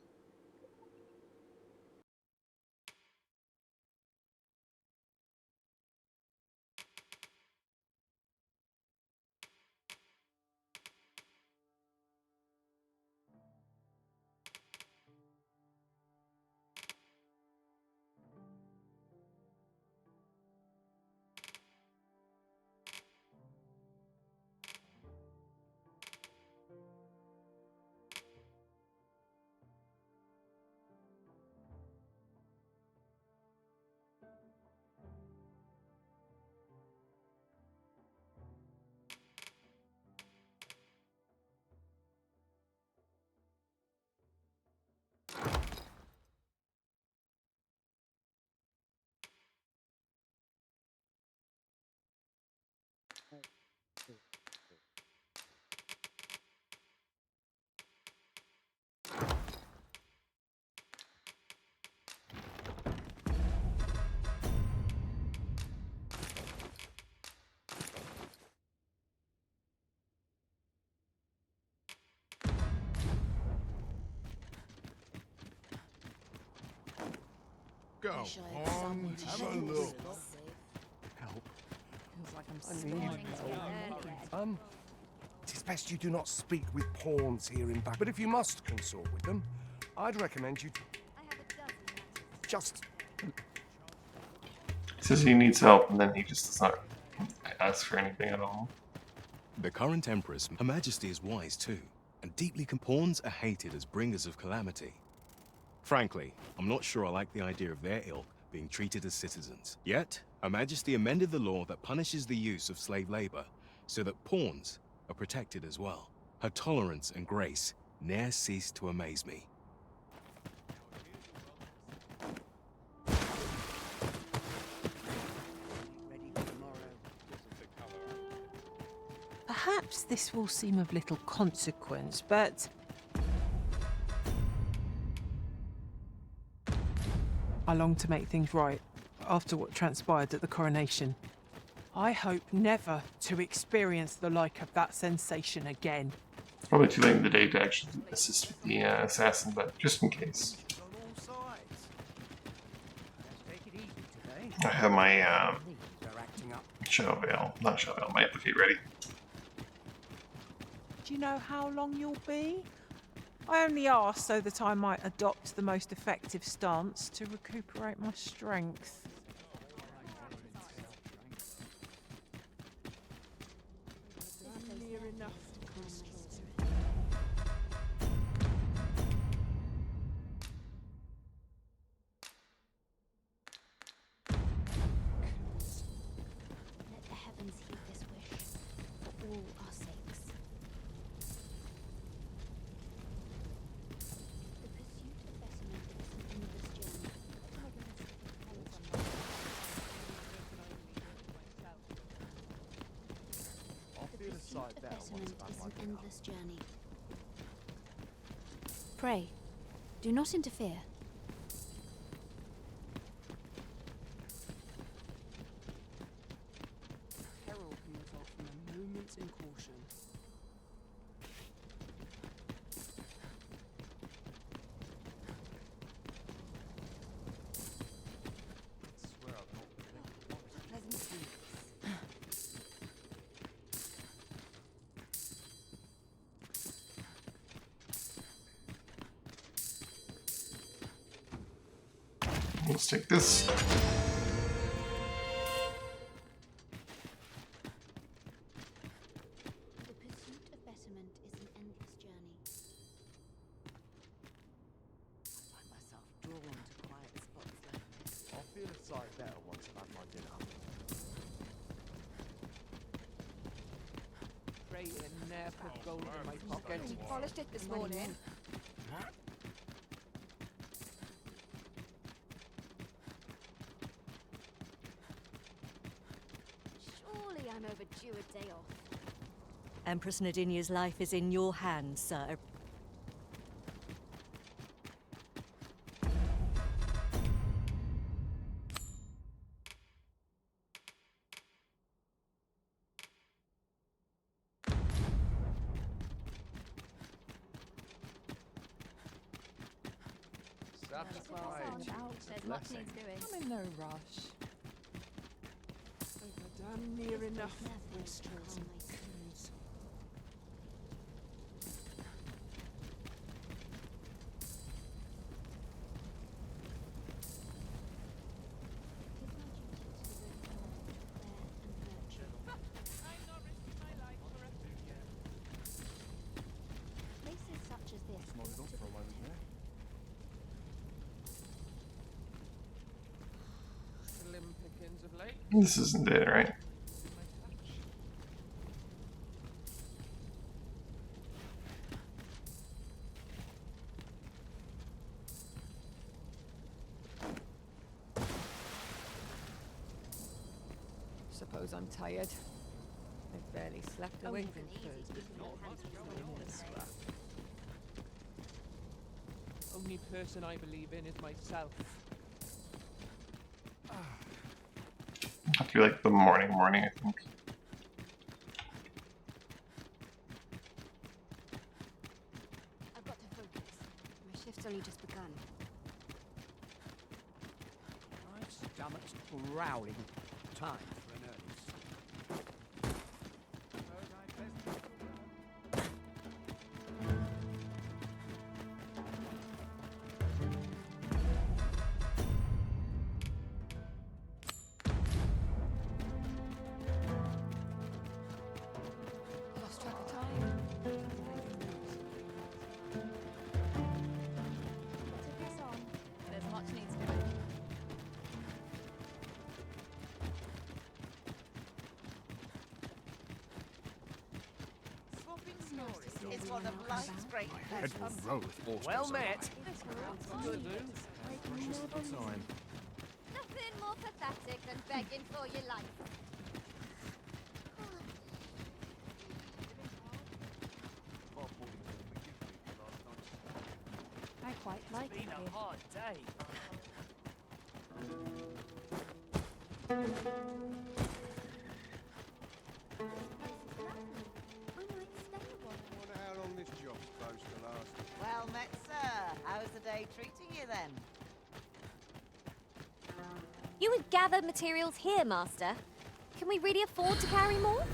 Go Wish I had on, someone to have share a this look. with. Help. Feels like I'm I need slipping. help. Tis best you do not speak with pawns here in back. But if you must consort with them, I'd recommend you just. He says he needs help, and then he just does not ask for anything at all. The current Empress, Her Majesty, is wise too, and deeply pawns are hated as bringers of calamity. Frankly, I'm not sure I like the idea of their ilk being treated as citizens. Yet, Her Majesty amended the law that punishes the use of slave labor, so that pawns are protected as well. Her tolerance and grace ne'er cease to amaze me. Perhaps this will seem of little consequence, but I long to make things right after what transpired at the coronation. I hope never to experience the like of that sensation again. Probably too late in the day to actually assist with the assassin, but just in case. I have my my applicate ready. Do you know how long you'll be? I only asked so that I might adopt the most effective stance to recuperate my strength. Near enough to concentrate. Let the heavens heed this wish, for all our sakes. The pursuit of betterment is an endless journey. The pursuit of betterment is an endless journey. Pray, do not interfere. Peril can result from a moment's incaution. Let's take this. The pursuit of betterment is an endless journey. I find myself drawn to quiet spots like this. I'll feel a sight better once I've had my dinner. Pray and ne'er put gold in my pocket. Polished it this morning. Surely I'm overdue a day off. Empress Nadinia's life is in your hands, sir. There's much needs doing. I'm in no rush. I'm near enough. Places such as this ought to be protected. Slim pickings of late. This isn't it, right? Suppose I'm tired. I've barely slept awake from Thursday. Only person I believe in is myself. Have to be like the morning, I think. I've got to focus. My shift's only just begun. stomach's growling. Time for an early sleep. Lost track of time. There's much needs to be done. It's one of life's great Head will roll with water. Well met. Nothing more pathetic than begging for your life. I quite like it Been here. a hard day. Wonder how long this job's supposed to last. Well met, sir. How's the day treating you then? You would gather materials here, Master. Can we really afford to carry more?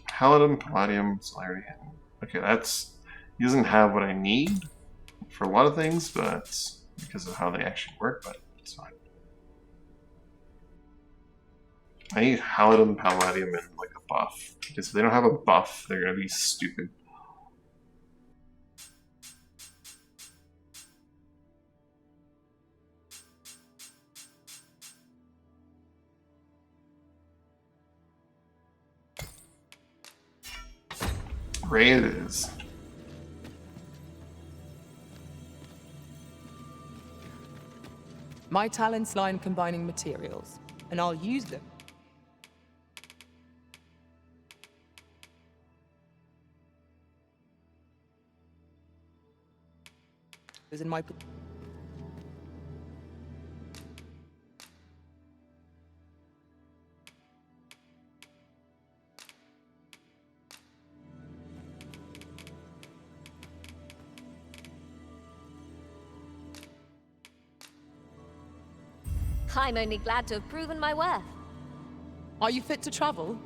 Paladin, Palladium, Celerity. Okay, that's... He doesn't have what I need for a lot of things, but because of how they actually work, but it's fine. I need Paladin, Palladium, and like a buff. Because if they don't have a buff, they're gonna be stupid. Ray it is. My talents lie in combining materials, and I'll use them. In my I'm only glad to have proven my worth. Are you fit to travel?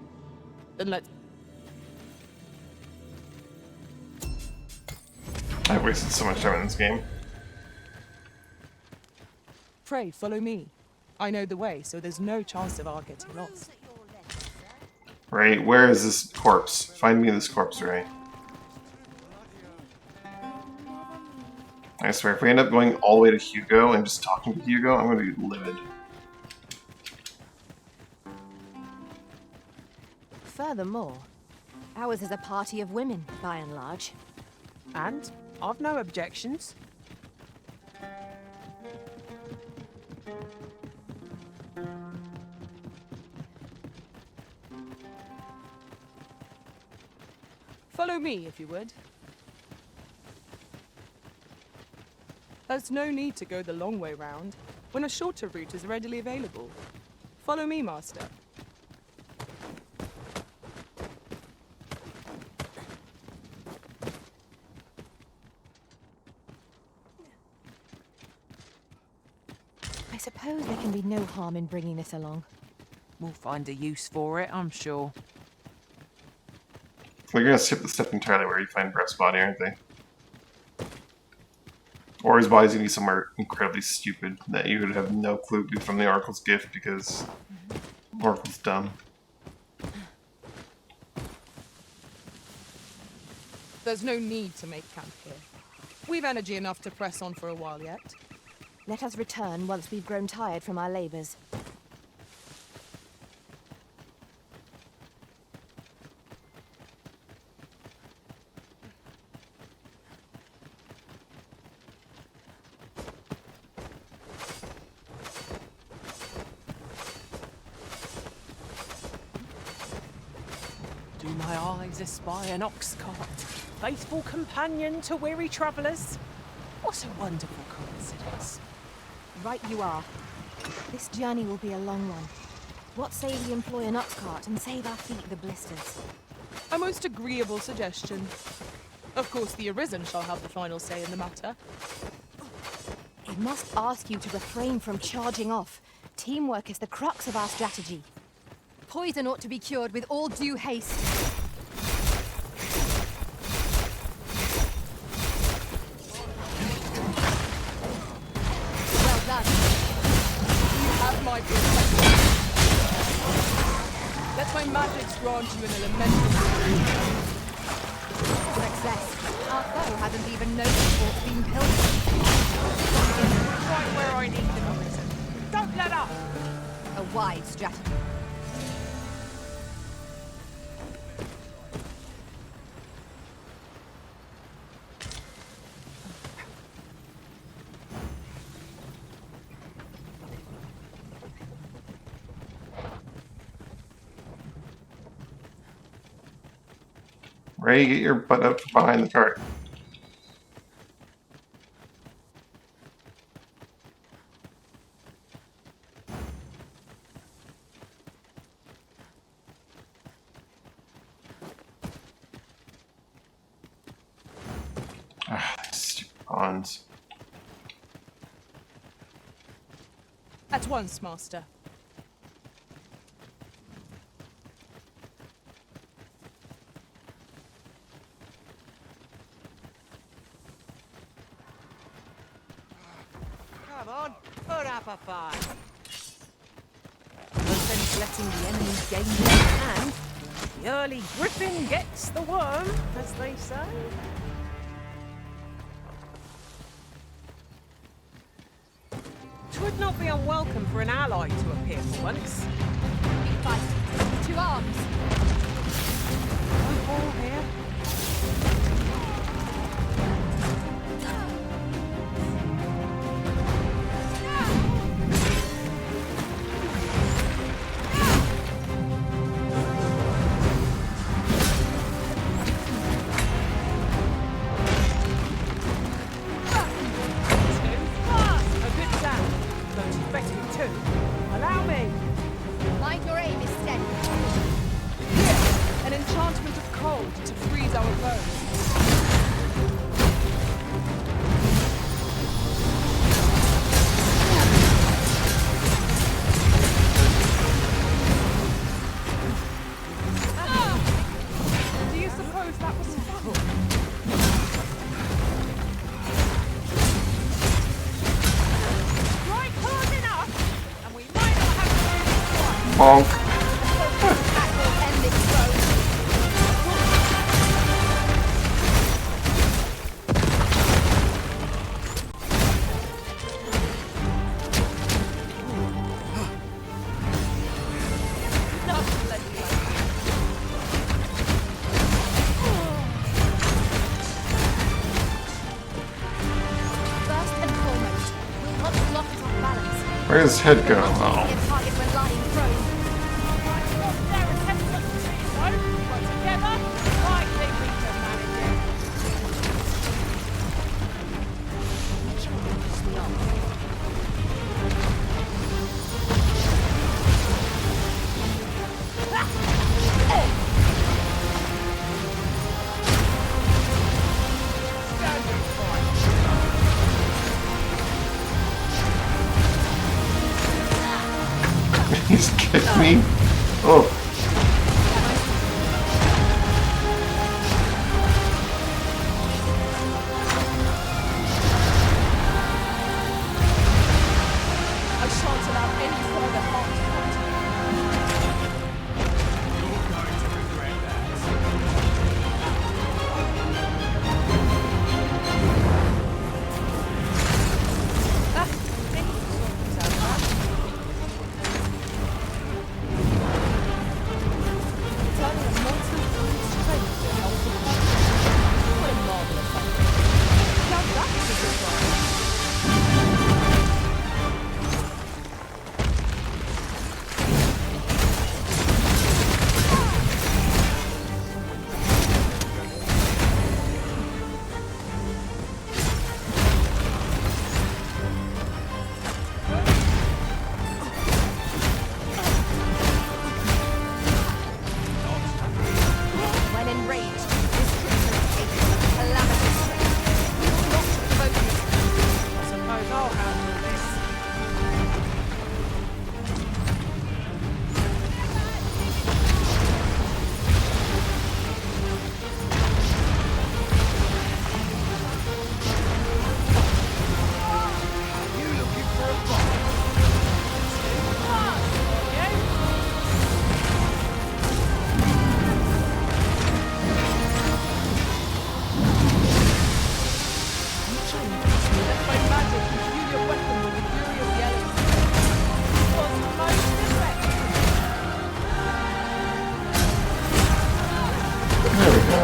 Then let's... I've wasted so much time in this game. Pray, follow me. I know the way, so there's no chance of our getting lost. Ray, where is this corpse? Find me this corpse, Ray. I swear, if we end up going all the way to Hugo and just talking to Hugo, I'm gonna be livid. Furthermore, ours is a party of women, by and large. And I've no objections. Follow me, if you would. There's no need to go the long way round, when a shorter route is readily available. Follow me, Master. I suppose there can be no harm in bringing this along. We'll find a use for it, I'm sure. They're gonna skip the step entirely where you find Brett's body, aren't they? Or his body's gonna be somewhere incredibly stupid that you would have no clue from the Oracle's gift because Oracle's dumb. There's no need to make camp here. We've energy enough to press on for a while yet. Let us return once we've grown tired from our labors. Do my eyes espy an ox cart, faithful companion to weary travellers? What a wonderful coincidence. Right you are. This journey will be a long one. What say we employ an ox cart and save our feet the blisters? A most agreeable suggestion. Of course, the Arisen shall have the final say in the matter. I must ask you to refrain from charging off. Teamwork is the crux of our strategy. Poison ought to be cured with all due haste. Well done. You have my protection. Let my magics grant you an elemental success. Our foe hasn't even noticed what's been pilfered. Right where I need them, Arisen. Don't let up! A wise strategy. Ray, get your butt up behind the cart. Stupid pawns. At once, Master. Come on, put up a fight. No sense letting the enemy gain the hand. The early griffin gets the worm, as they say. Twould not be unwelcome for an ally to appear for once. We fight. To arms. No ball here. Mind your aim is steady. Here, an enchantment of cold to freeze our foes. Do you suppose that was fun? Right close enough, and we might not have to Bonk. First and foremost, we'll want to lock it off balance. Where does his head go? Not Oh. hitting a target when lying prone.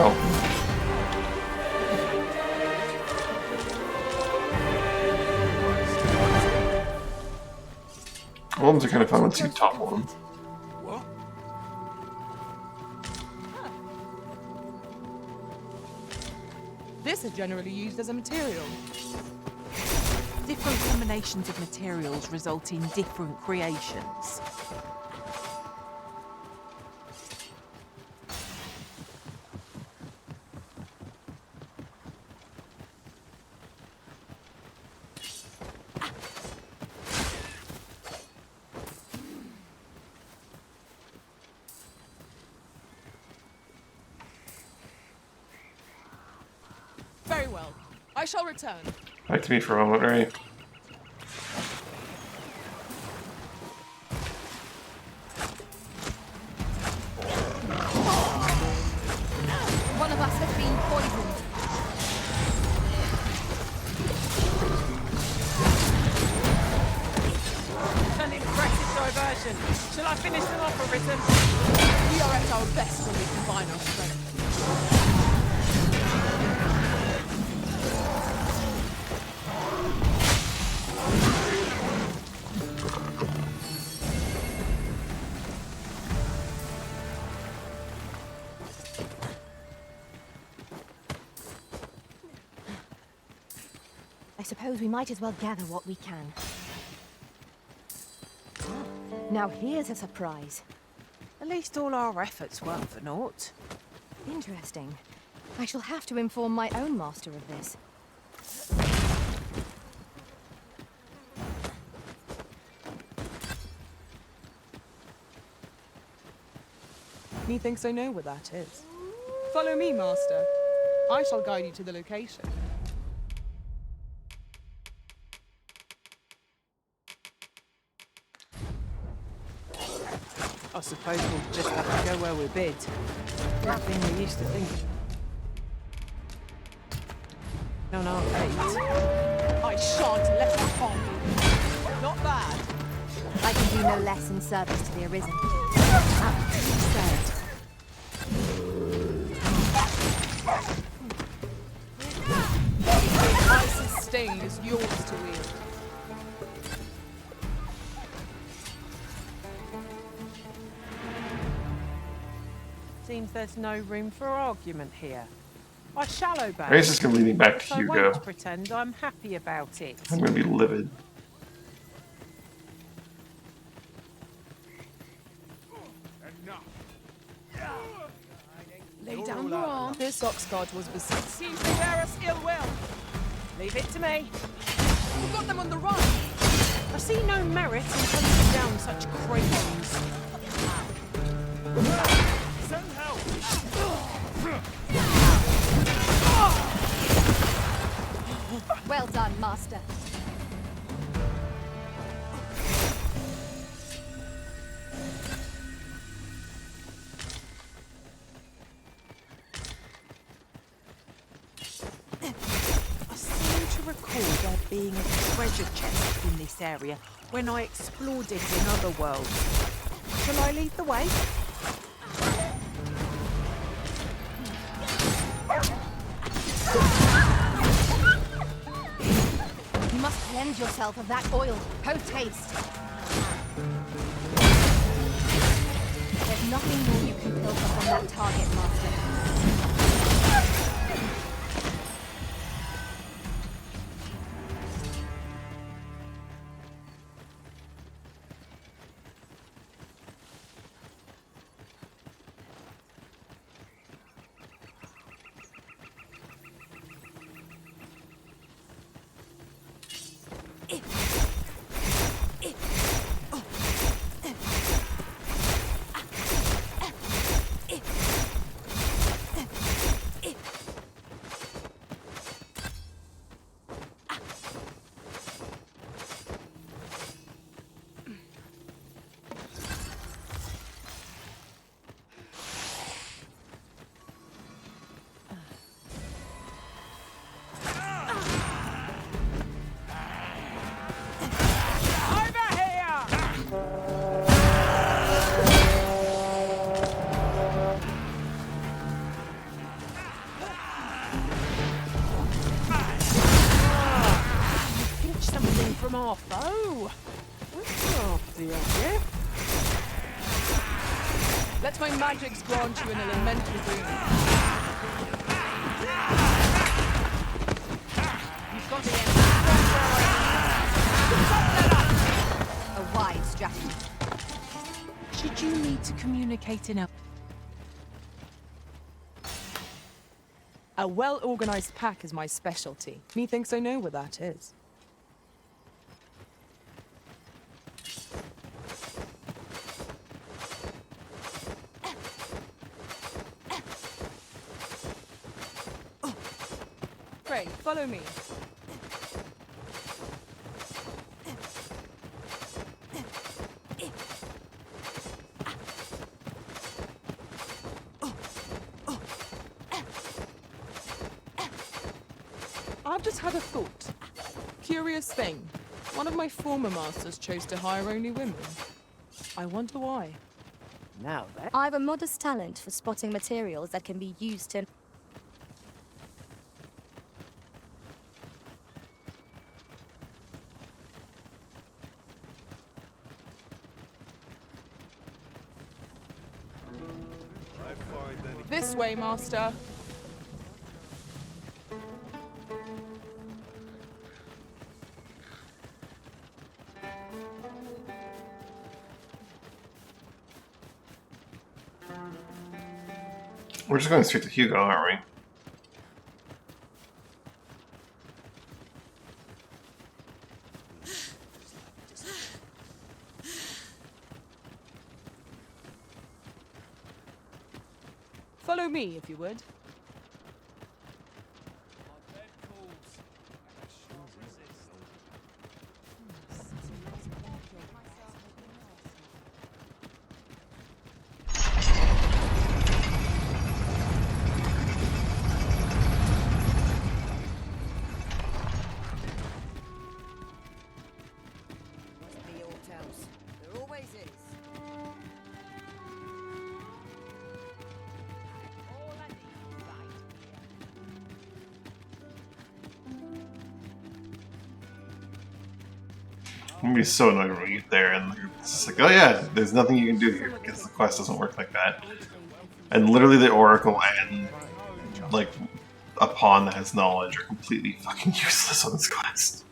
Ow. Worms are kind of fun once you topple them. What? This is generally used as a material. Different combinations of materials result in different creations. Very well. I shall return. Back to me for a moment, right? One of us has been poisoned. An impressive diversion. Shall I finish them off, Arisen? We are at our best when we combine our strength. I suppose we might as well gather what we can. Now here's a surprise. At least all our efforts weren't for naught. Interesting. I shall have to inform my own master of this. Methinks I know where that is. Follow me, Master. I shall guide you to the location. I suppose we'll just have to go where we're bid. That thing we used to think. On our fate. I shan't let you harm me. Not bad. I can do no less in service to the Arisen. Said. Ice's sting is yours to wield. Seems there's no room for argument here. I shall obey. Race is going to lead me back to I Hugo. won't pretend I'm happy about it. I'm going to be livid. Lay down your arm. This oxguard was beset. Seems to bear us ill will. Leave it to me. You've got them on the run. I see no merit in hunting down such cravens. Send help! Well done, Master. I seem to recall there being a treasure chest in this area when I explored it in other worlds. Shall I lead the way? You must cleanse yourself of that oil. Post-haste. There's nothing more you can pilfer from that target, Master. Let my magics grant you an elemental boon. You've got the end. A wise strategy. Should you need to communicate in A well-organized pack is my specialty. Methinks I know where that is. Pray, follow me. I've just had a thought. Curious thing. One of my former masters chose to hire only women. I wonder why. Now that... I've a modest talent for spotting materials that can be used to... This way, master. We're just going straight to Hugo, aren't we? Follow me, if you would. There always is. I'm gonna be so annoyed when we get there and it's just like, oh yeah, there's nothing you can do here because the quest doesn't work like that. And literally the Oracle and like a pawn that has knowledge are completely fucking useless on this quest.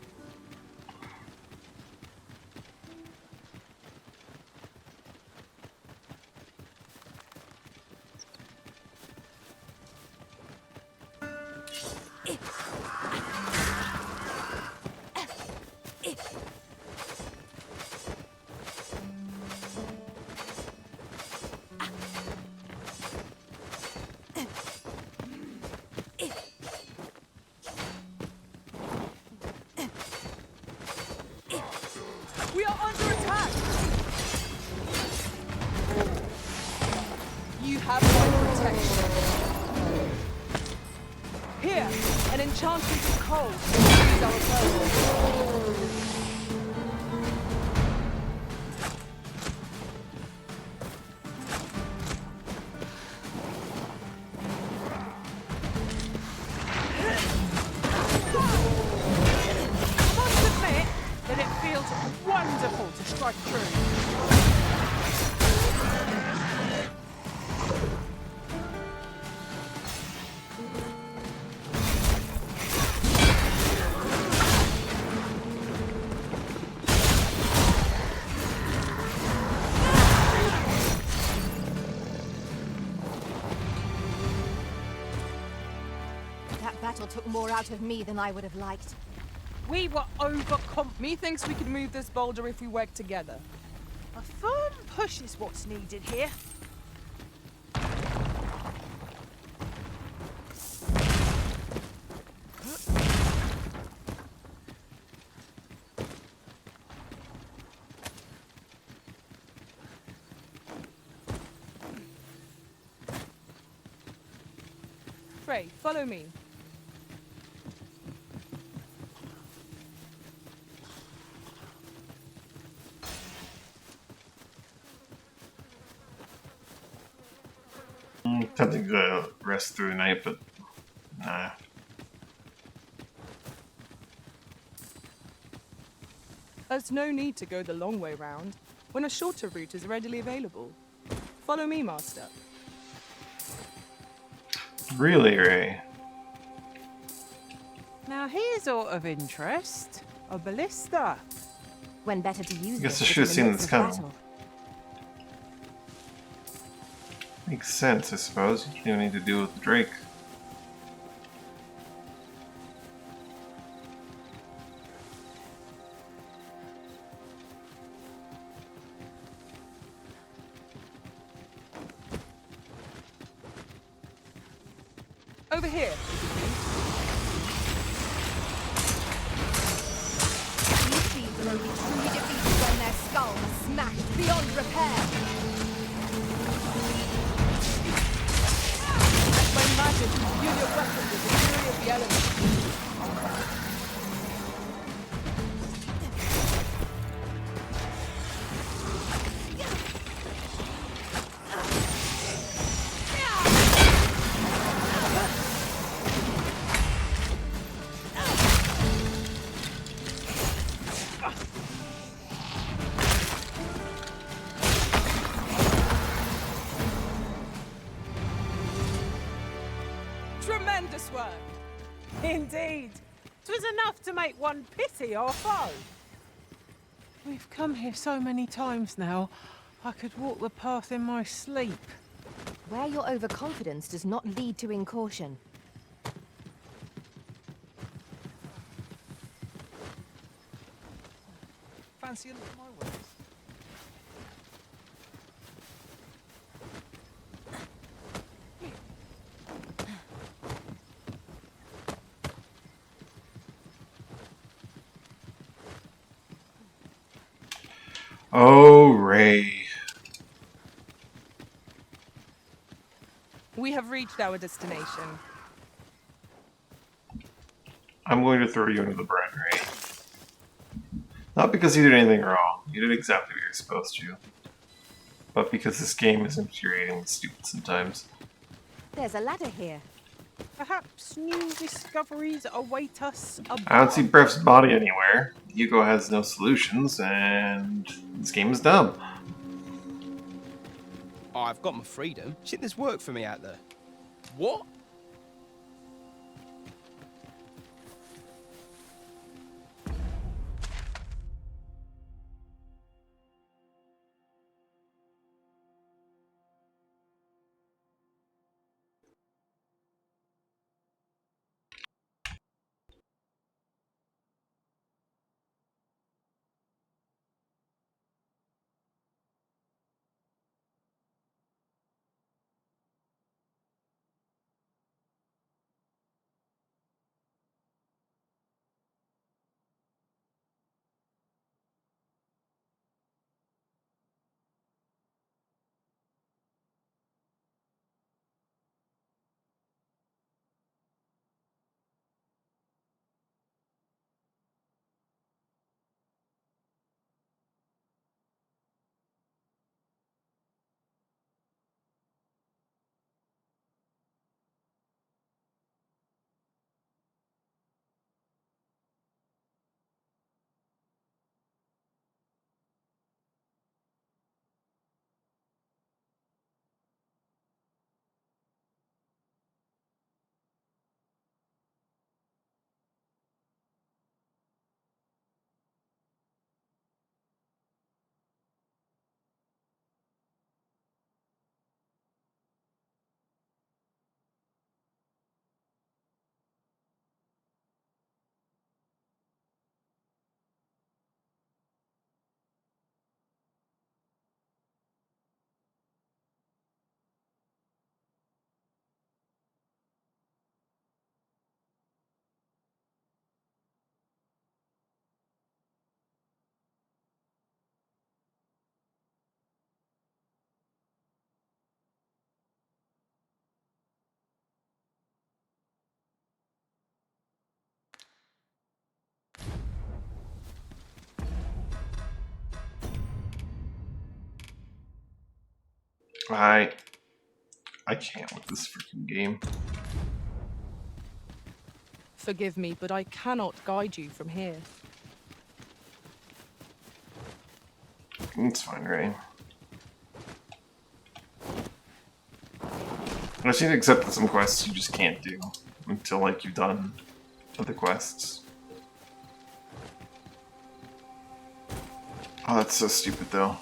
We are under attack! You have my protection. Here, an enchantment of cold is our foe. Wonderful to strike through. That battle took more out of me than I would have liked. We were overcome. Methinks we could move this boulder if we work together. A firm push is what's needed here. Frey, follow me. Tempting to rest through the night, but nah. There's no need to go the long way round when a shorter route is readily available. Follow me, Master. Really, Ray? Now here's aught of interest. A ballista. When better to use I guess this I if should in have the seen midst this of coming. battle. Makes sense, I suppose. You don't need to deal with the Drake. Over here. These thieves are only truly defeated when their skulls are smashed beyond repair. By magic, use your weapon with the fury of the elements. Tremendous work! Indeed. 'Twas enough to make one pity our foe. We've come here so many times now, I could walk the path in my sleep. Where your overconfidence does not lead to incaution. Fancy a look at my wares? Oh, Ray. We have reached our destination. I'm going to throw you under the bus, Ray. Not because you did anything wrong. You did exactly what you're supposed to. But because this game is infuriatingly stupid sometimes. There's a ladder here. Perhaps new discoveries await us above. I don't see Bref's body anywhere. Hugo has no solutions, and this game is dumb. Oh, I've got my freedom. Shit, there's work for me out there. What? I can't with this freaking game. Forgive me, but I cannot guide you from here. It's fine, Ray. I've seen except that some quests you just can't do until like you've done other quests. Oh, that's so stupid though.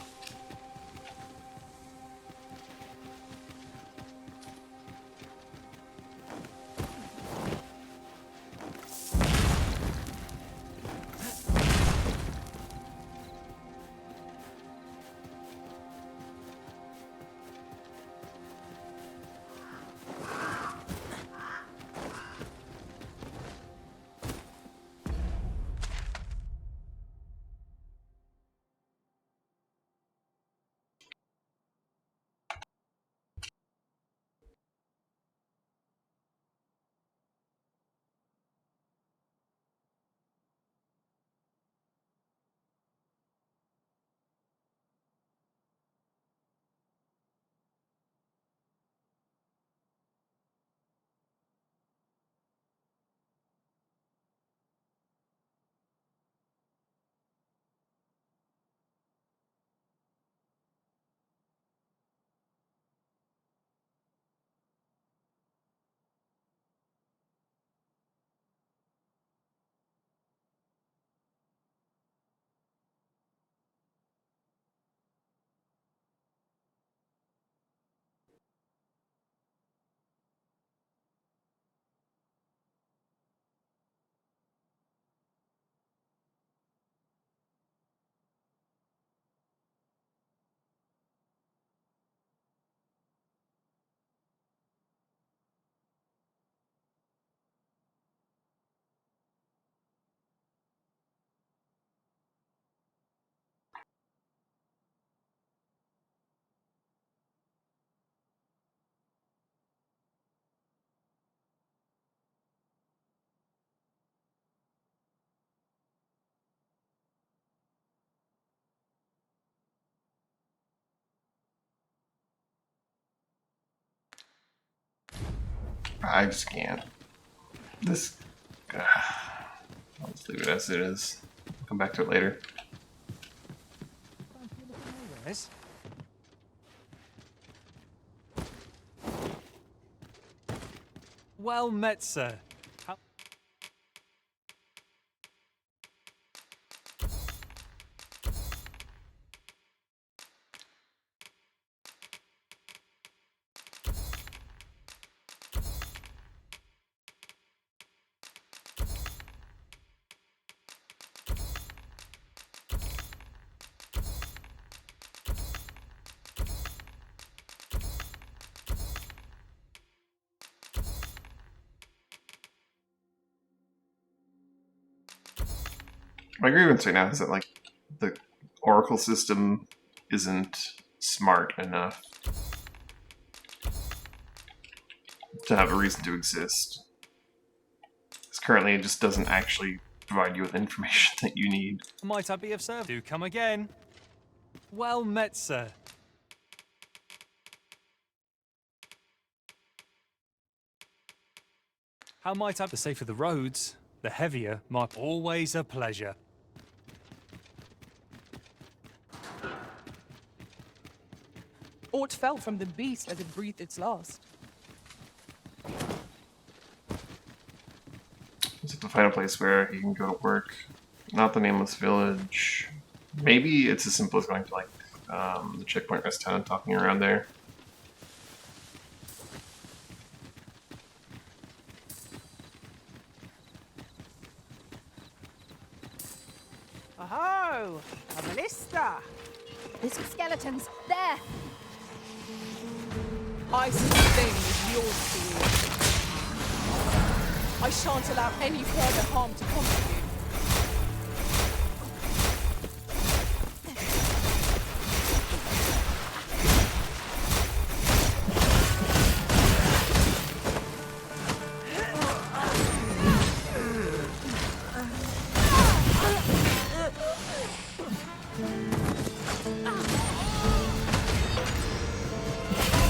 I just can't. This. I'll just leave it as it is. Come back to it later. Yes. Well met, sir. My grievance right now is that like the Oracle system isn't smart enough to have a reason to exist. Because currently it just doesn't actually provide you with information that you need. Might I be of service? Do come again. Well met, sir. How might I? The safer the roads, the heavier my... Always a pleasure. Aught fell from the beast as it breathed its last. Just have to find a place where you can go to work. Not the Nameless Village. Maybe it's as simple as going to like the checkpoint rest town and talking around there. Oh, a ballista. There's skeletons. There! I see the thing is yours to you. I shan't allow any further harm to come to you.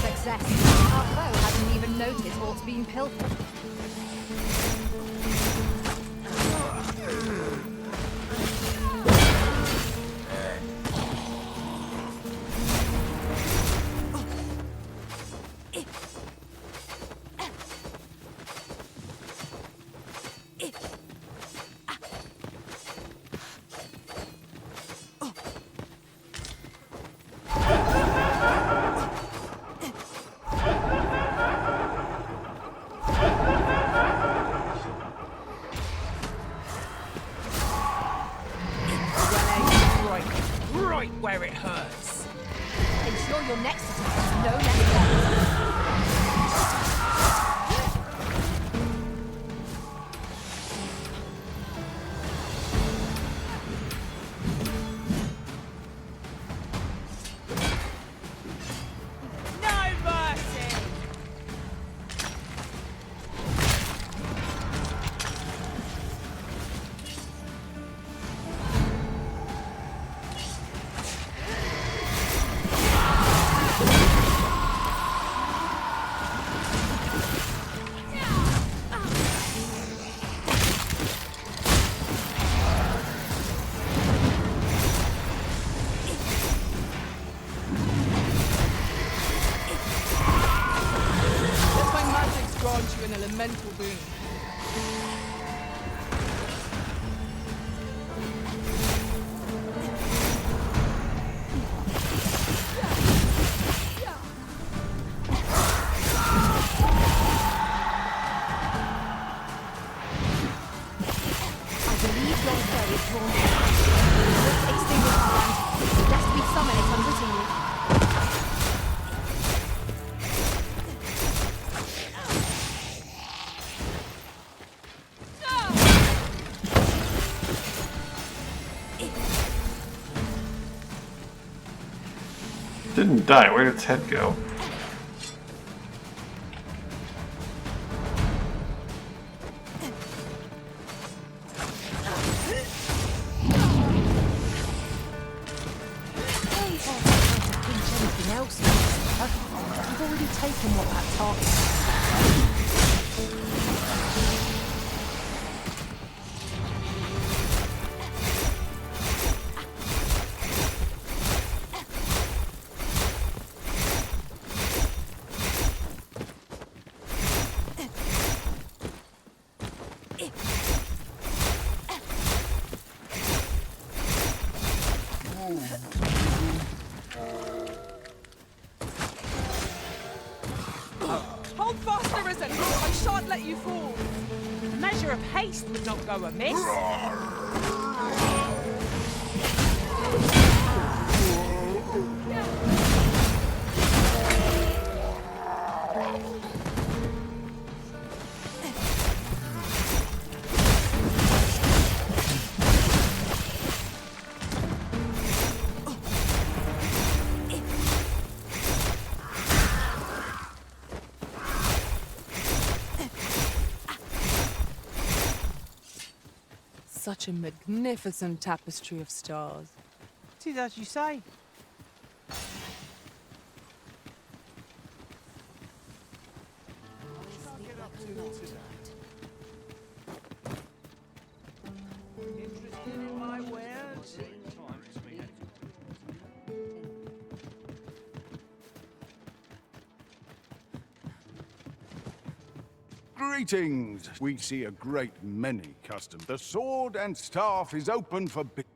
Success. Our foe hasn't even noticed what's been pilfered. grant you an elemental boon. Didn't die. Where did its head go? Anything else? I've already taken what that target. Hold fast, Arisen! I shan't let you fall! A measure of haste would not go amiss. Such a magnificent tapestry of stars. It is as you say. Greetings! We see a great many customs. The sword and staff is open for business.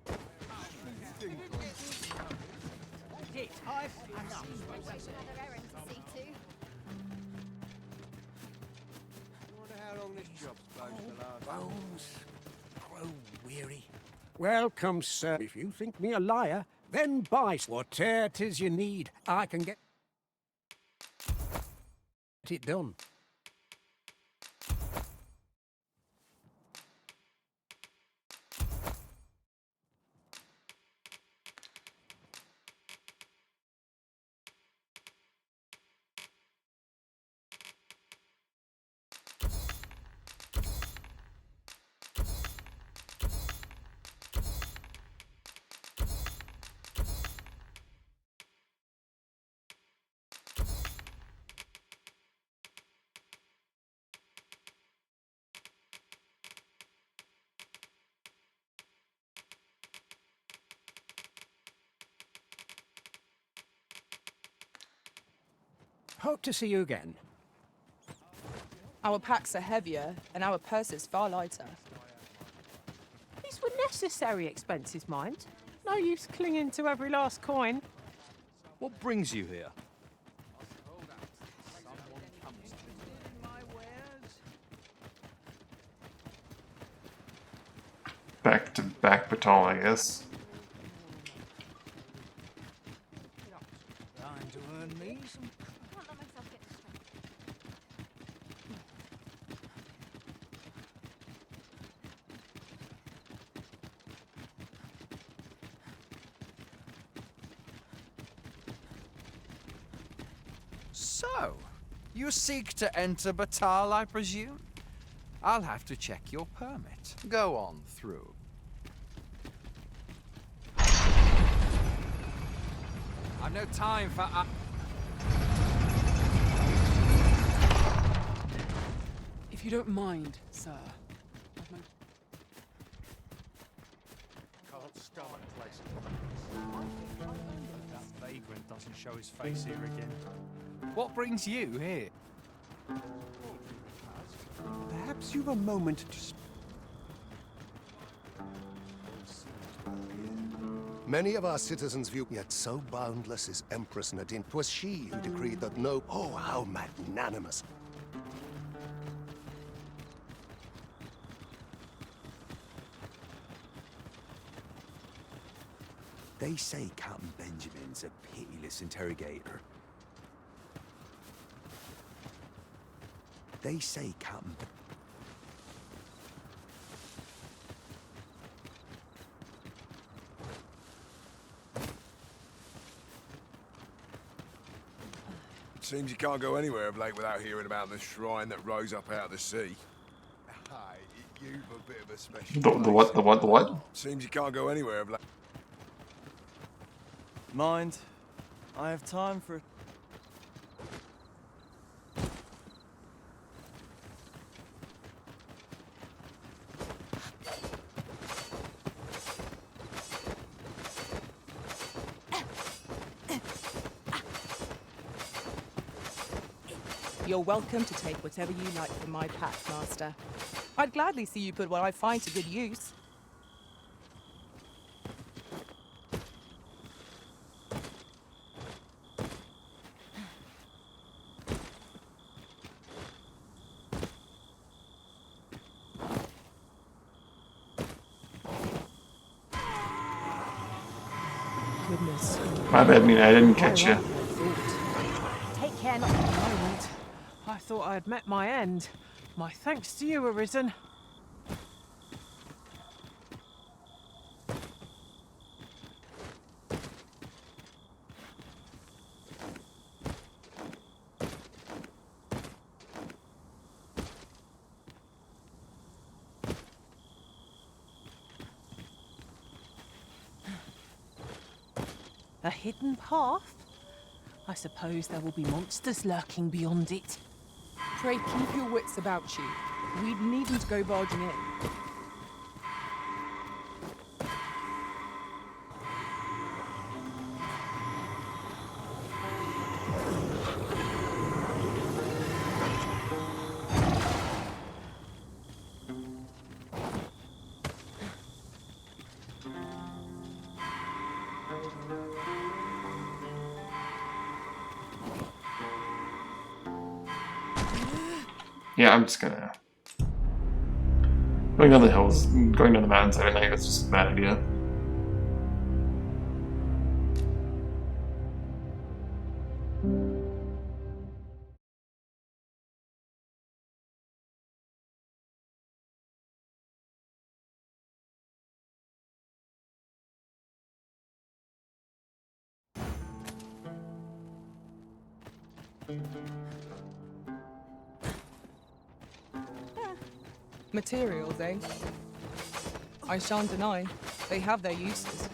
Bones grow weary. Welcome, sir. If you think me a liar, then buy whatever 'tis you need. I can get it done. Hope to see you again. Our packs are heavier, and our purses far lighter. These were necessary expenses, mind. No use clinging to every last coin. What brings you here? Back to back baton, I guess. Time to earn me some. So, you seek to enter Batal, I presume? I'll have to check your permit. Go on through. I've no time for... If you don't mind, sir. I've no... Can't stomach places. That vagrant doesn't show his face here again. What brings you here? Perhaps you've a moment to Many of our citizens view yet so boundless is Empress Nadine. 'Twas she who decreed that no... Oh, how magnanimous. They say Captain Benjamin's a pitiless interrogator. They say Captain... Seems you can't go anywhere of late without hearing about the shrine that rose up out of the sea. Aye, you've a bit of a special... The what? The what? The what? Seems you can't go anywhere of late... Mind, I have time for... You're welcome to take whatever you like from my pack, Master. I'd gladly see you put what I find to good use. Goodness. My bad, Mina. I didn't catch you. Take care not to the moment. I thought I had met my end. My thanks to you, Arisen. A hidden path? I suppose there will be monsters lurking beyond it. Pray keep your wits about you. We needn't go barging in. Yeah, I'm just gonna... Going down the hills, going down the mountainside at night, that's just a bad idea. Materials, eh? I shan't deny, they have their uses.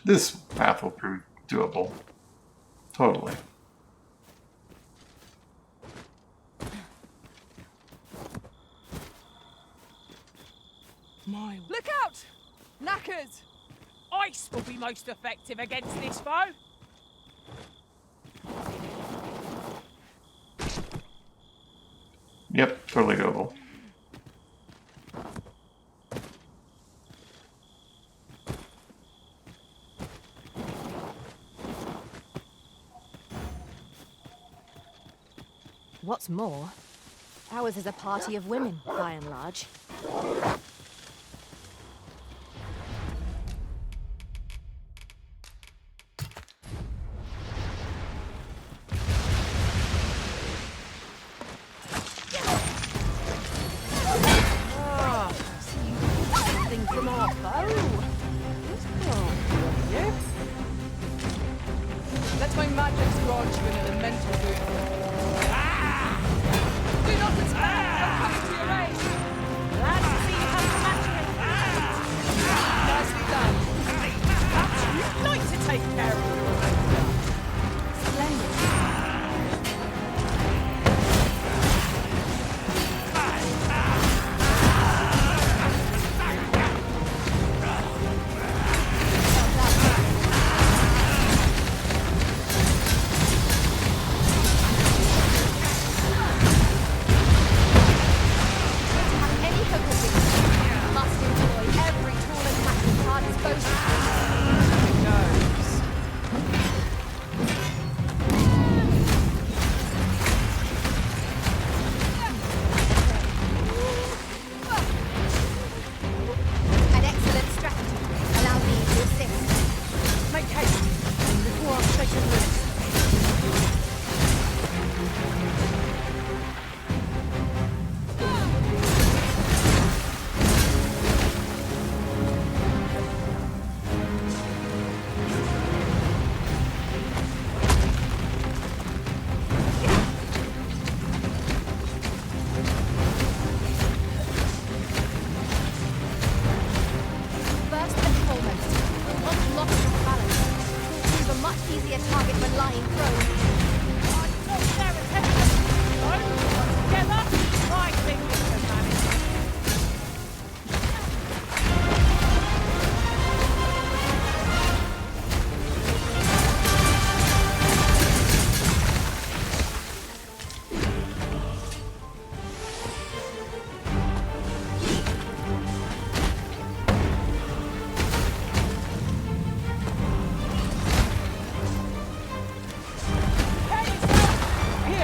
This path will prove doable. Totally. My... Look out! Knackers! Ice will be most effective against this foe. Yep, totally doable. What's more, ours is a party of women, by and large. Ah, see you got something from our foe. This can't be you. Let my magic grant you an elemental boon. Ah! Do not attack!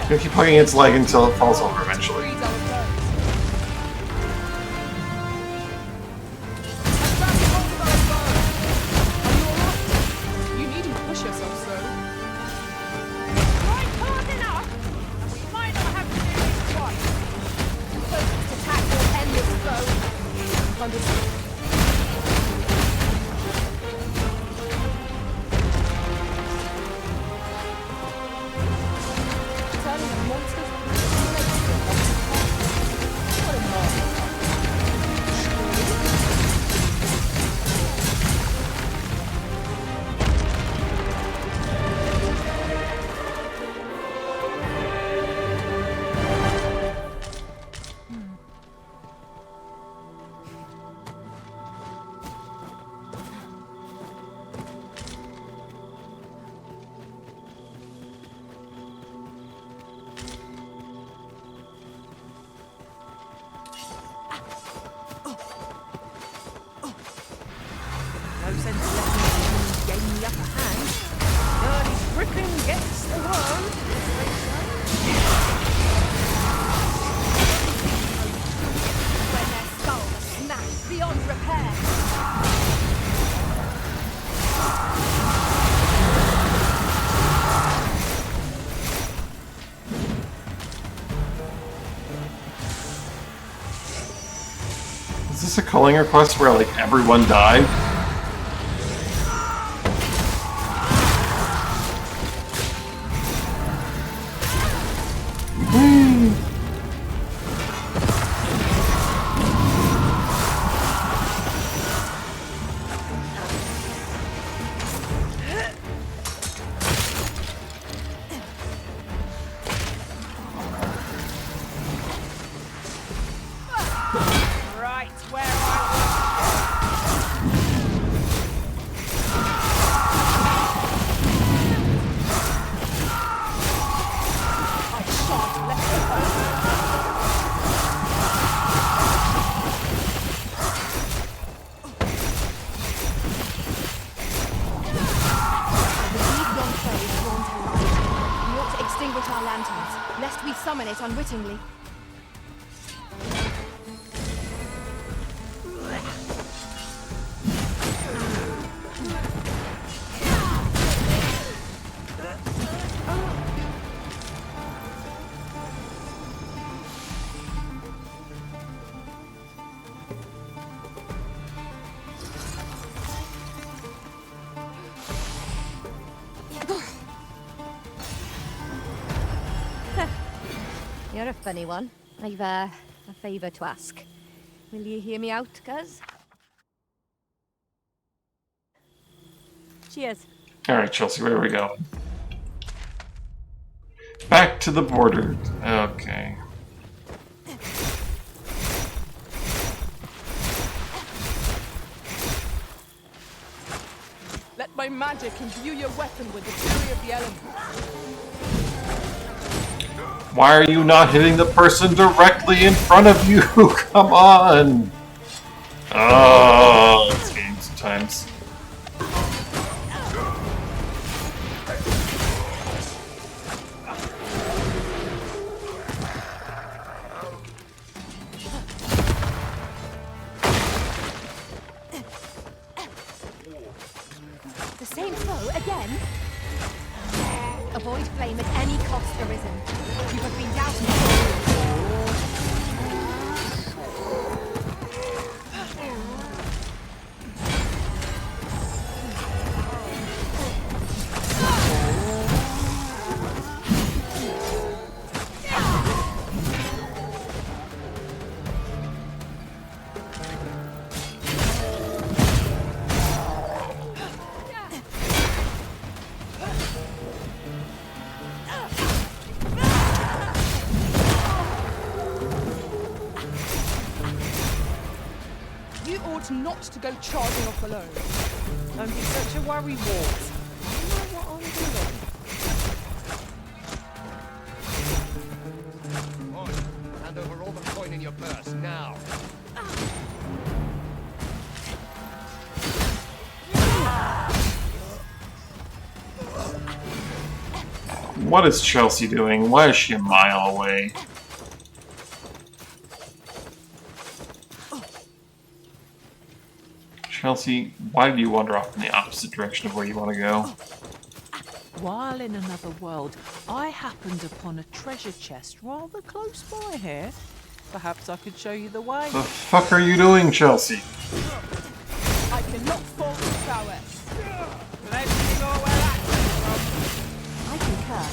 Gonna keep hugging its leg until it falls over eventually. You needn't push yourself so. Right hard enough, and we might not have to do this twice. Focus attack will end this foe. Understood. Turning a monster's what a marvel. No sense letting the gain the upper hand. Early gripping gets the worm. When their skulls are smashed beyond repair. Is this a culling request where like everyone died? Right where I We ought to extinguish our lanterns, lest we summon it unwittingly. You're a funny one. I've a favour to ask. Will you hear me out, cuz? Cheers. Alright, Chelsea, where are we going? Back to the border. Okay. Let my magic imbue your weapon with the fury of the elements. Why are you not hitting the person directly in front of you? Come on! Oh, this game sometimes. The same foe again? Avoid flame at any cost, Arisen. You have been doubting. You ought not to go charging off alone. Don't be such a worry wart. I know what I'm doing. Oi, hand over all the coin in your purse, now. What is Chelsea doing? Why is she a mile away? Chelsea, why did you wander off in the opposite direction of where you want to go? While in another world, I happened upon a treasure chest rather close by here. Perhaps I could show you the way. The fuck are you doing, Chelsea? I cannot fault the prowess. Let me know where that came from. I concur.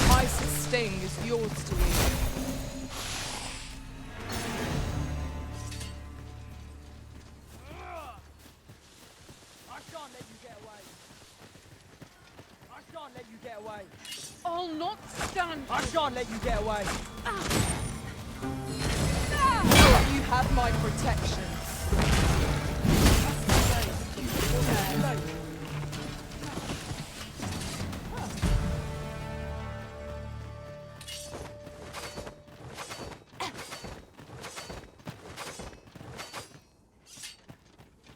My sustain is yours to wield. I'll not stand. I shan't let you get away. You have my protection.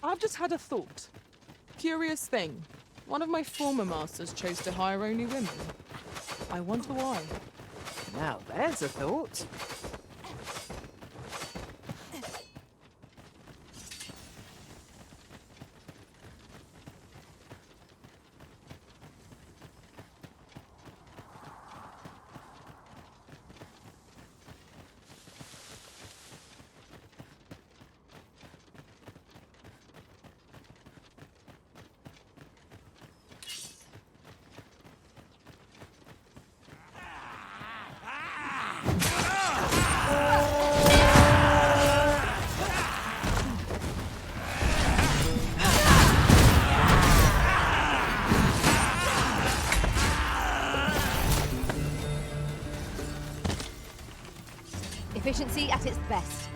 I've just had a thought. Curious thing. One of my former masters chose to hire only women. I wonder why. Now there's a thought. Efficiency at its best.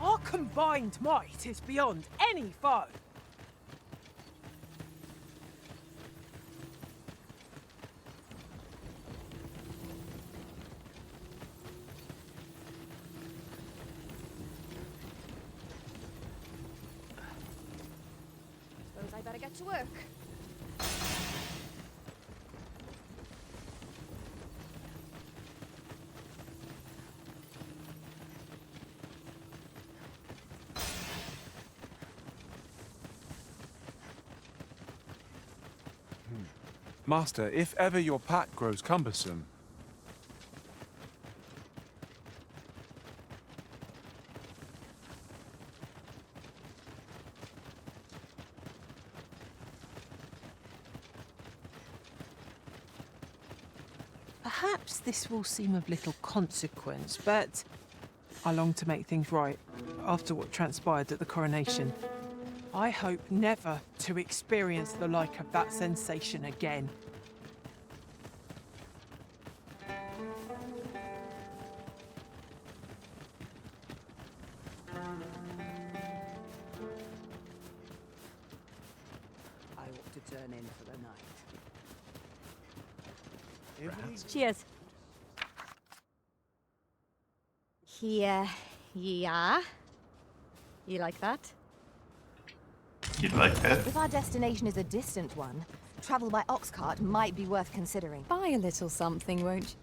Our combined might is beyond any foe. Suppose I better get to work. Master, if ever your pack grows cumbersome, Perhaps this will seem of little consequence, but I long to make things right after what transpired at the coronation. I hope never to experience the like of that sensation again. I ought to turn in for the night. Cheers. Here, yeah. You like that? You'd like that? If our destination is a distant one, travel by ox cart might be worth considering. Buy a little something, won't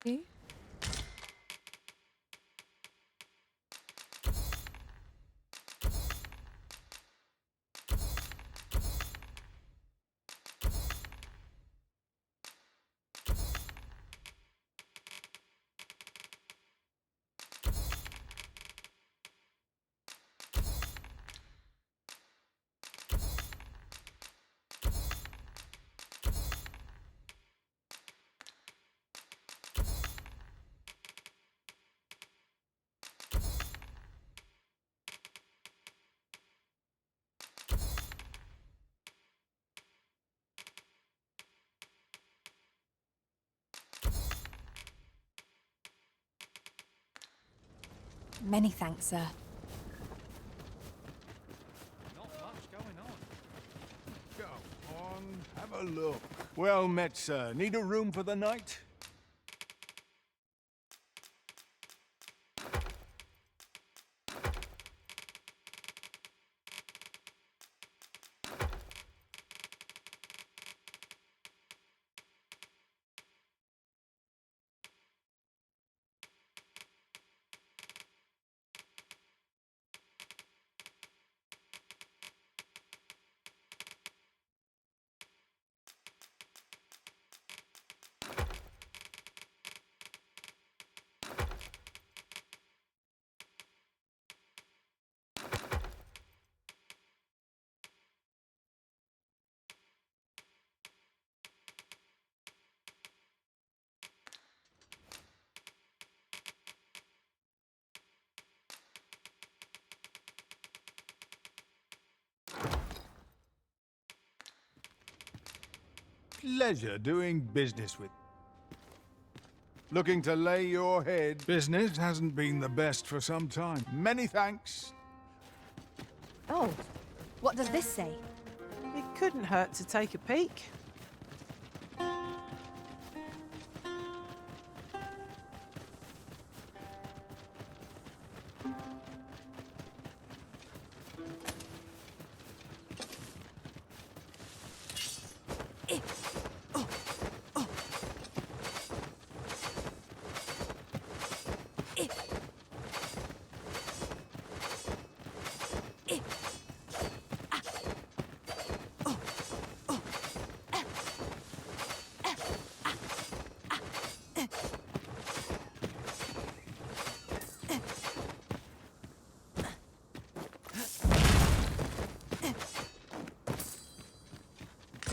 you? Many thanks, sir. Go on, have a look. Well met, sir. Need a room for the night? pleasure doing business with. Looking to lay your head? Business hasn't been the best for some time. Many thanks. Oh, what does this say? It couldn't hurt to take a peek.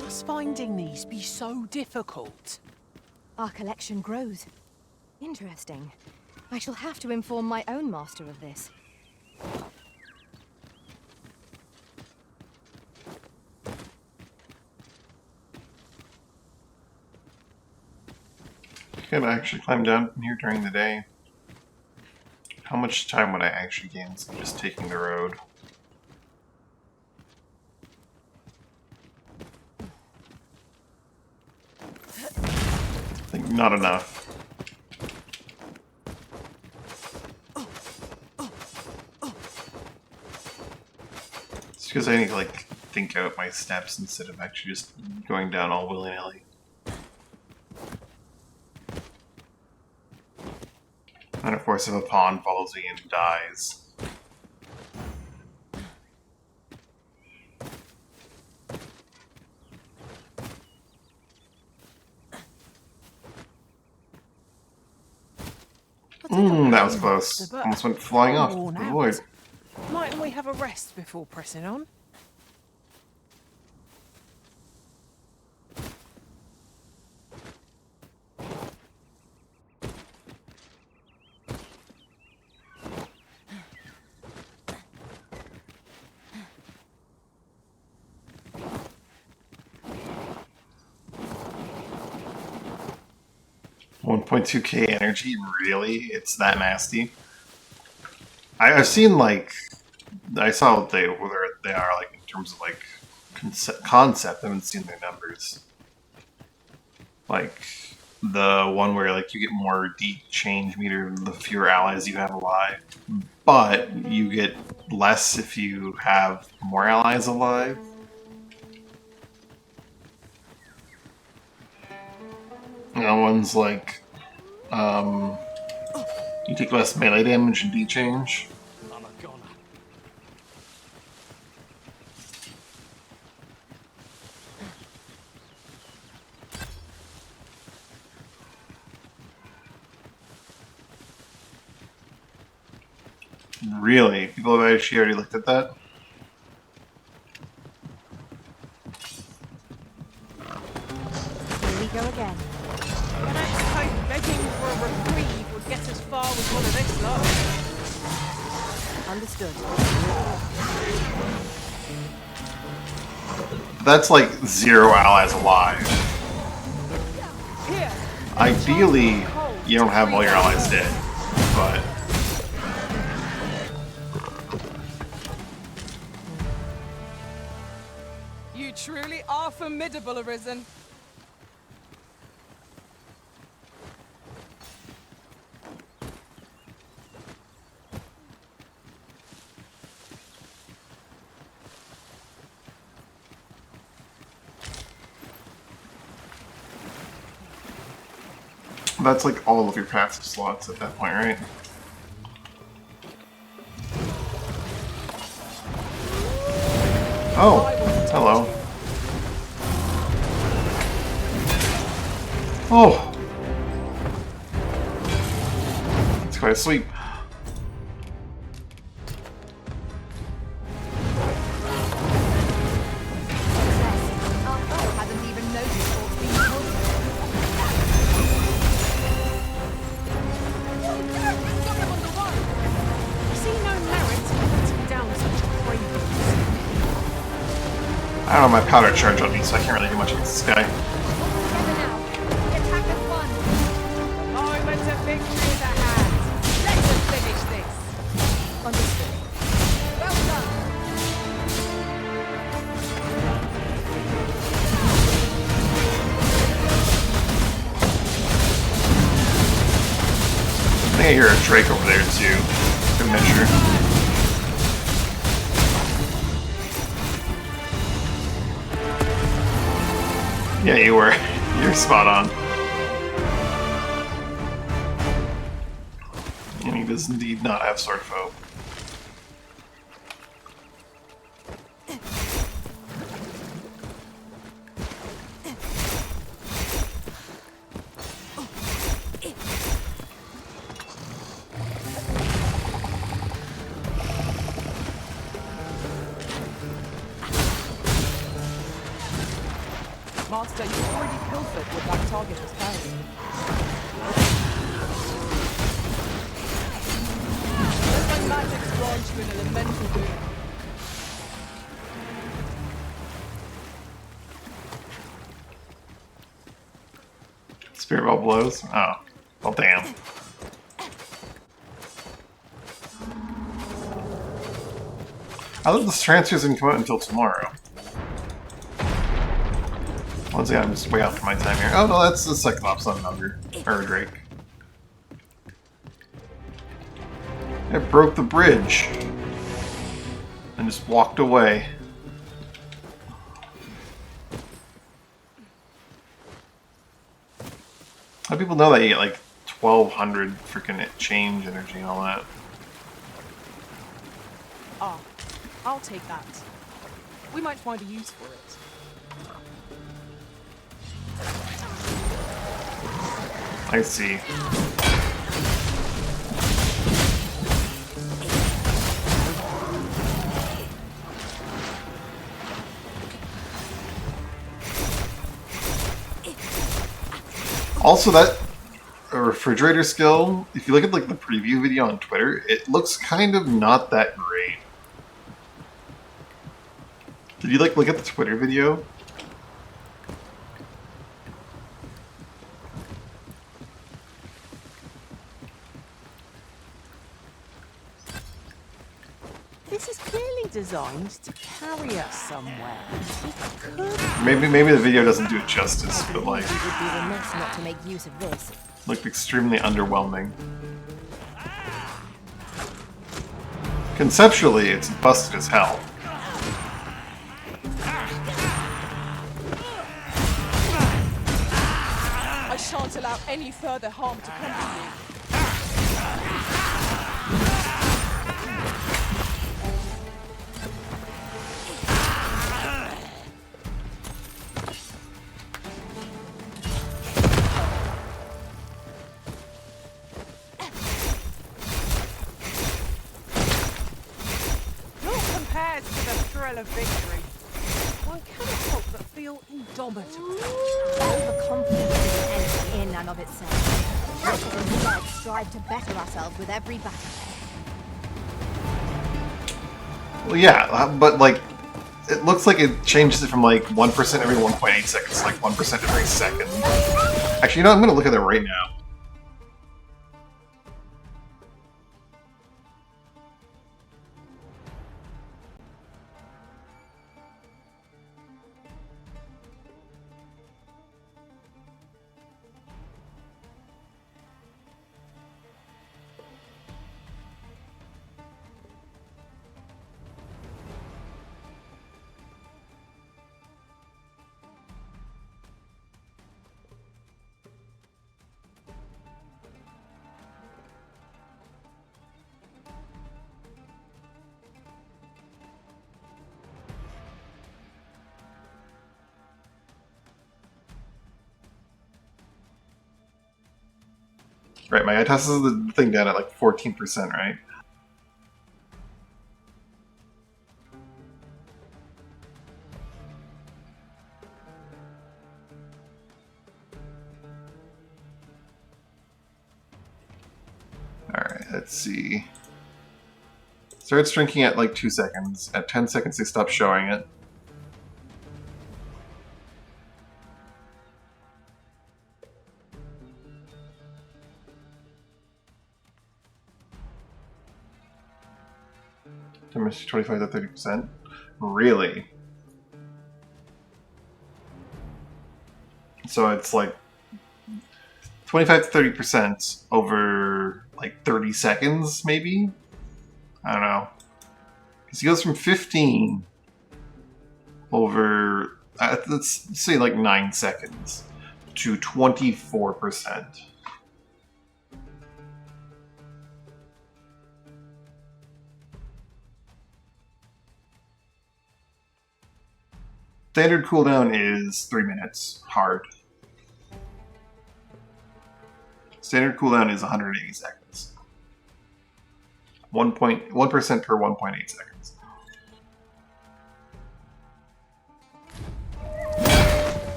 Must finding these be so difficult? Our collection grows. Interesting. I shall have to inform my own master of this. Could I actually climb down from here during the day? How much time would I actually gain just taking the road? I think not enough. It's because I need to like think out my steps instead of actually just going down all willy-nilly. And of course, if a pawn follows me and dies. That was close. Almost went flying off the void. Mightn't we have a rest before pressing on? $1.2k energy, really? It's that nasty? I've seen like I saw what they are like in terms of like concept. I haven't seen their numbers. Like the one where like you get more D change meter the fewer allies you have alive, but you get less if you have more allies alive. That one's like you take less melee damage and D change. I'm a goner. Really? People have actually already looked at that? Here we go again. When I hope begging for a reprieve would get as far with one of this lot. Understood. That's like 0 allies alive. Here. Ideally, you don't have all your allies dead, but... You truly are formidable, Arisen. That's like all of your passive slots at that point, right? Oh, hello. Oh! It's quite a sweep. I don't have my powder charge on me, so I can't really do much against this guy. I hear a Drake over there too. Good measure. Yeah, you were. You're spot on. And he does indeed not have sword foe. Master, you've already pilfered what that target was carrying. Let my magic grant you an elemental boon. Spirit ball blows? Oh. Well, damn. I thought this transfers didn't come out until tomorrow. Once again, I'm just way out for my time here. Oh no, that's the Cyclops on another. Or a Drake. It broke the bridge. And just walked away. How do people know that you get like 1200 freaking change energy and all that? Ah, I'll take that. We might find a use for it. I see. Also, that refrigerator skill, if you look at like the preview video on Twitter, it looks kind of not that great. Did you like look at the Twitter video? This is clearly designed to carry us somewhere. It could... Maybe the video doesn't do it justice, but like, You would be remiss not to make use of this. looked extremely underwhelming. Conceptually, it's busted as hell. I shan't allow any further harm to come to you. Compared to the thrill of victory, one cannot help but feel indomitable. Overconfidence is an end in and of itself. Let us instead strive to better ourselves with every battle. Well, yeah, but like, it looks like it changes it from like 1% every 1.8 seconds to like 1% every second. Actually, you know, I'm gonna look at it right now. Right, my ITAS is the thing down at like 14%, right? Alright, let's see. Starts drinking at like 2 seconds. At 10 seconds they stop showing it. Damage 25 to 30%. Really? So it's like 25 to 30% over like 30 seconds, maybe? I don't know. Because he goes from 15 over, let's say like 9 seconds, to 24%. Standard cooldown is 3 minutes, hard. Standard cooldown is 180 seconds. 1% per 1.8 seconds.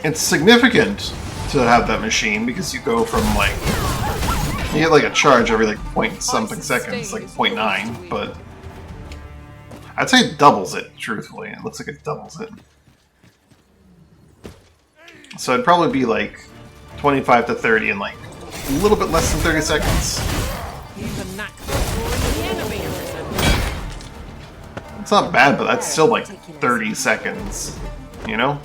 It's significant to have that machine because you go from like, you get like a charge every like point something seconds, like 0.9, but I'd say it doubles it, truthfully. It looks like it doubles it. So it'd probably be like 25 to 30 in like a little bit less than 30 seconds. It's not bad, but that's still like 30 seconds, you know?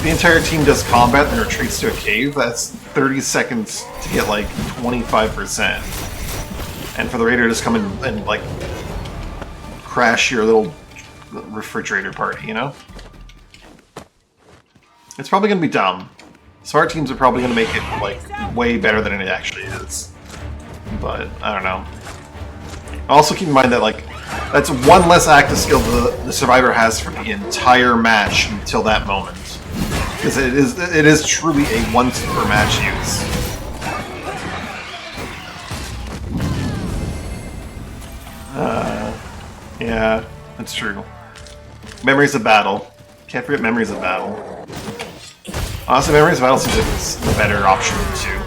The entire team does combat and retreats to a cave, that's 30 seconds to get like 25%. And for the raider to just come in and like crash your little refrigerator party, you know? It's probably going to be dumb. Smart teams are probably going to make it like way better than it actually is. But, I don't know. Also keep in mind that like, that's one less active skill the survivor has for the entire match until that moment. Because it is truly a once per match use. Yeah, that's true. Memories of Battle. Can't forget Memories of Battle. Honestly, Memories of Battle seems like it's the better option of the two.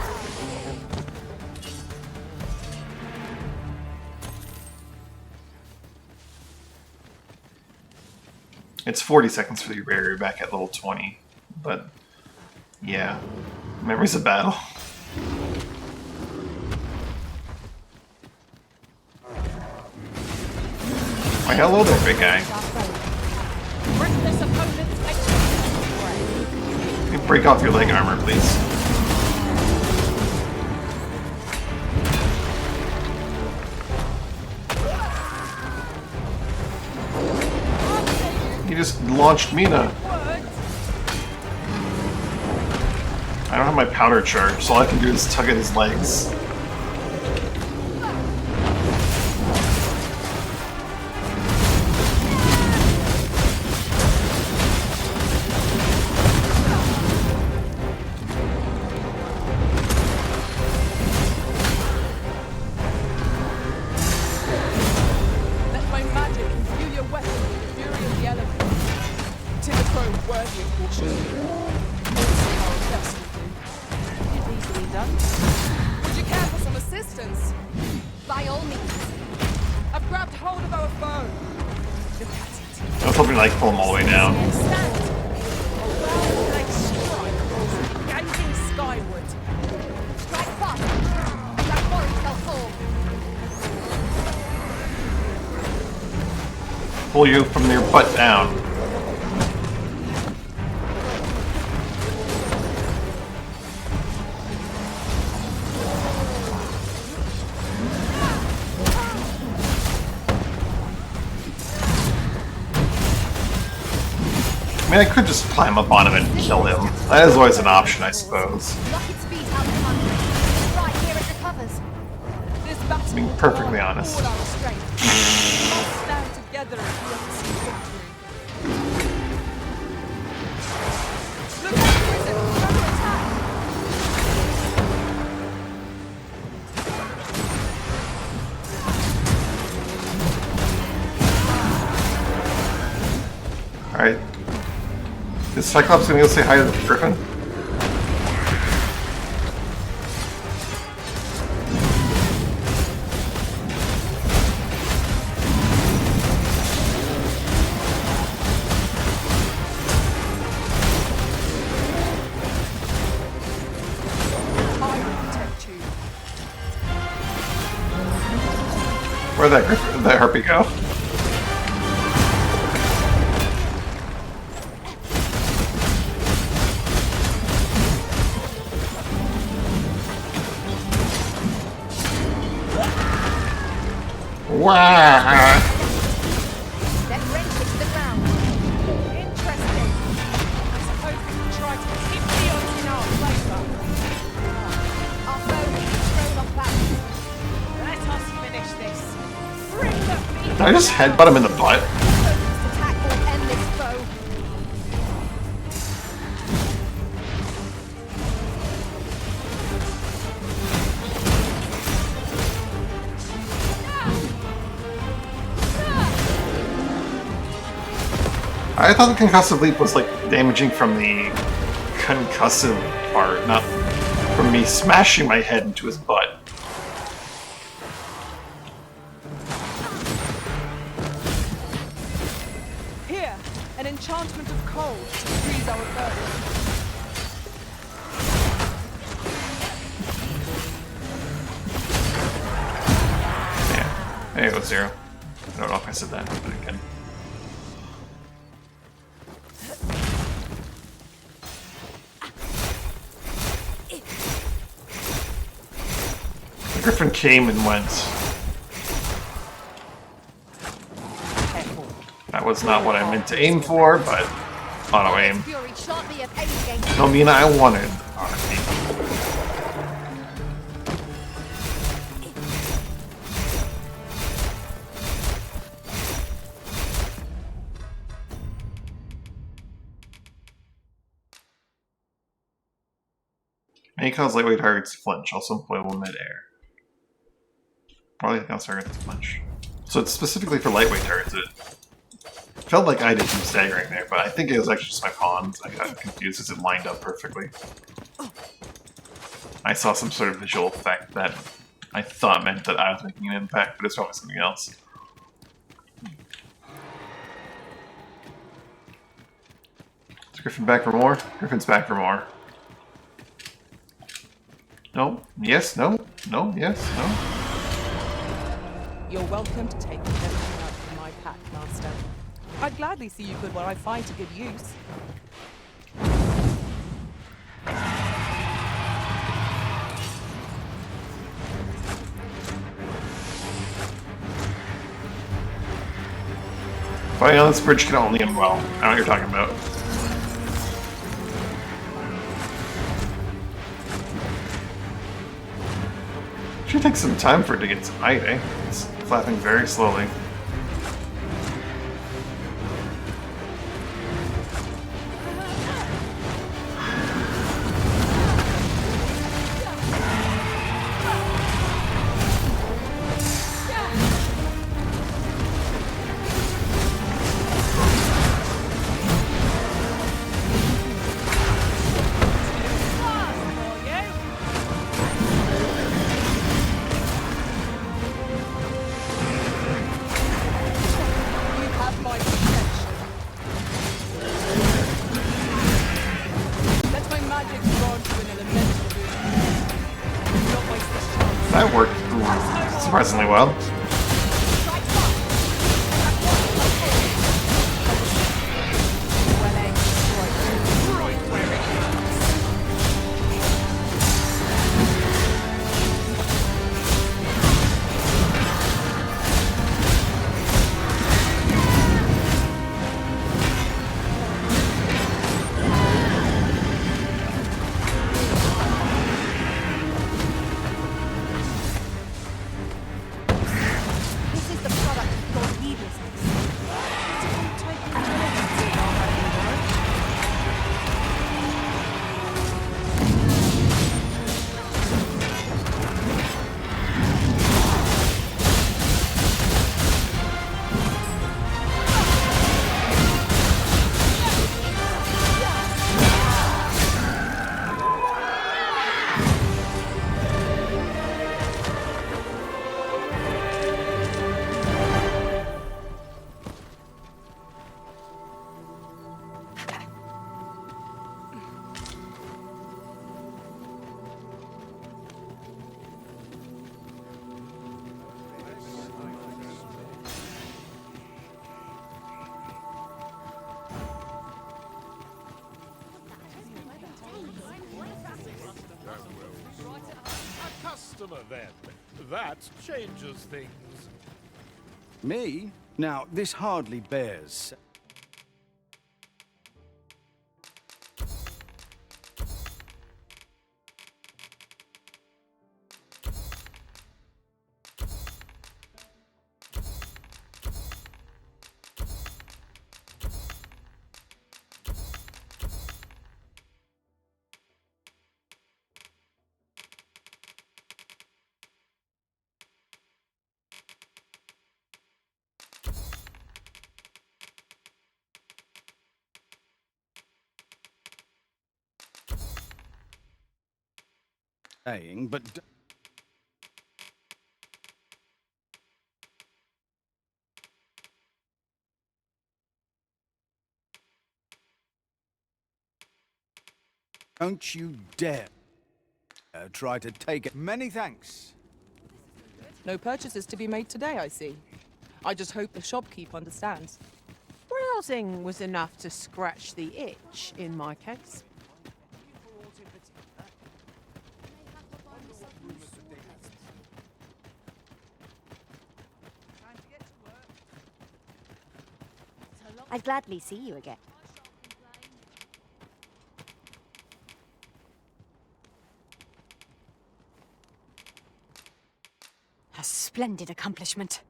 It's 40 seconds for the barrier back at level 20, but yeah, Memories of Battle. Why, hello there, big guy. Can you break off your leg armor, please? He just launched Mina. I don't have my powder charge, so all I can do is tug at his legs. I was hoping to like pull him all the way down. Pull you from your butt down. I mean, I could just climb up on him and kill him. That is always an option, I suppose. Being perfectly honest. Alright. Is Cyclops gonna go say hi to the Griffin? Where'd that harpy go? Wow. Then wrench it to the ground. Interesting. I suppose we can try to tip the odds in our favour. Our foe has been thrown off balance. Let us finish this. Bring the beast. Did I just headbutt him in the butt? Focused attack will end this foe. I thought the concussive leap was like damaging from the concussive part, not from me smashing my head into his butt. Here, an enchantment of cold to freeze our burden. Yeah, there you go, Zero. I don't know if I said that, but again. The Griffin came and went. That was not what I meant to aim for, but auto aim. Fury shan't be of aid against Don't mean I wanted. May cause lightweight targets to flinch, also employable mid-air. Probably cause targets to flinch. So it's specifically for lightweight targets. It felt like I did some staggering there, but I think it was actually just my pawns. I got confused as it lined up perfectly. I saw some sort of visual effect that I thought meant that I was making an impact, but it's probably something else. Is Griffin back for more? Griffin's back for more. No, yes, no, no, yes, no. You're welcome to take everything out from my pack, Master. I'd gladly see you put what I find to good use. Fighting on this bridge can only end well. I know what you're talking about. Should take some time for it to get to height, eh? It's flapping very slowly. That worked surprisingly well. A customer, then. That changes things. Me? Now, this hardly bears. Saying, but don't you dare try to take it. Many thanks. No purchases to be made today, I see. I just hope the shopkeep understands. Browsing was enough to scratch the itch, in my case. I'd gladly see you again. A splendid accomplishment.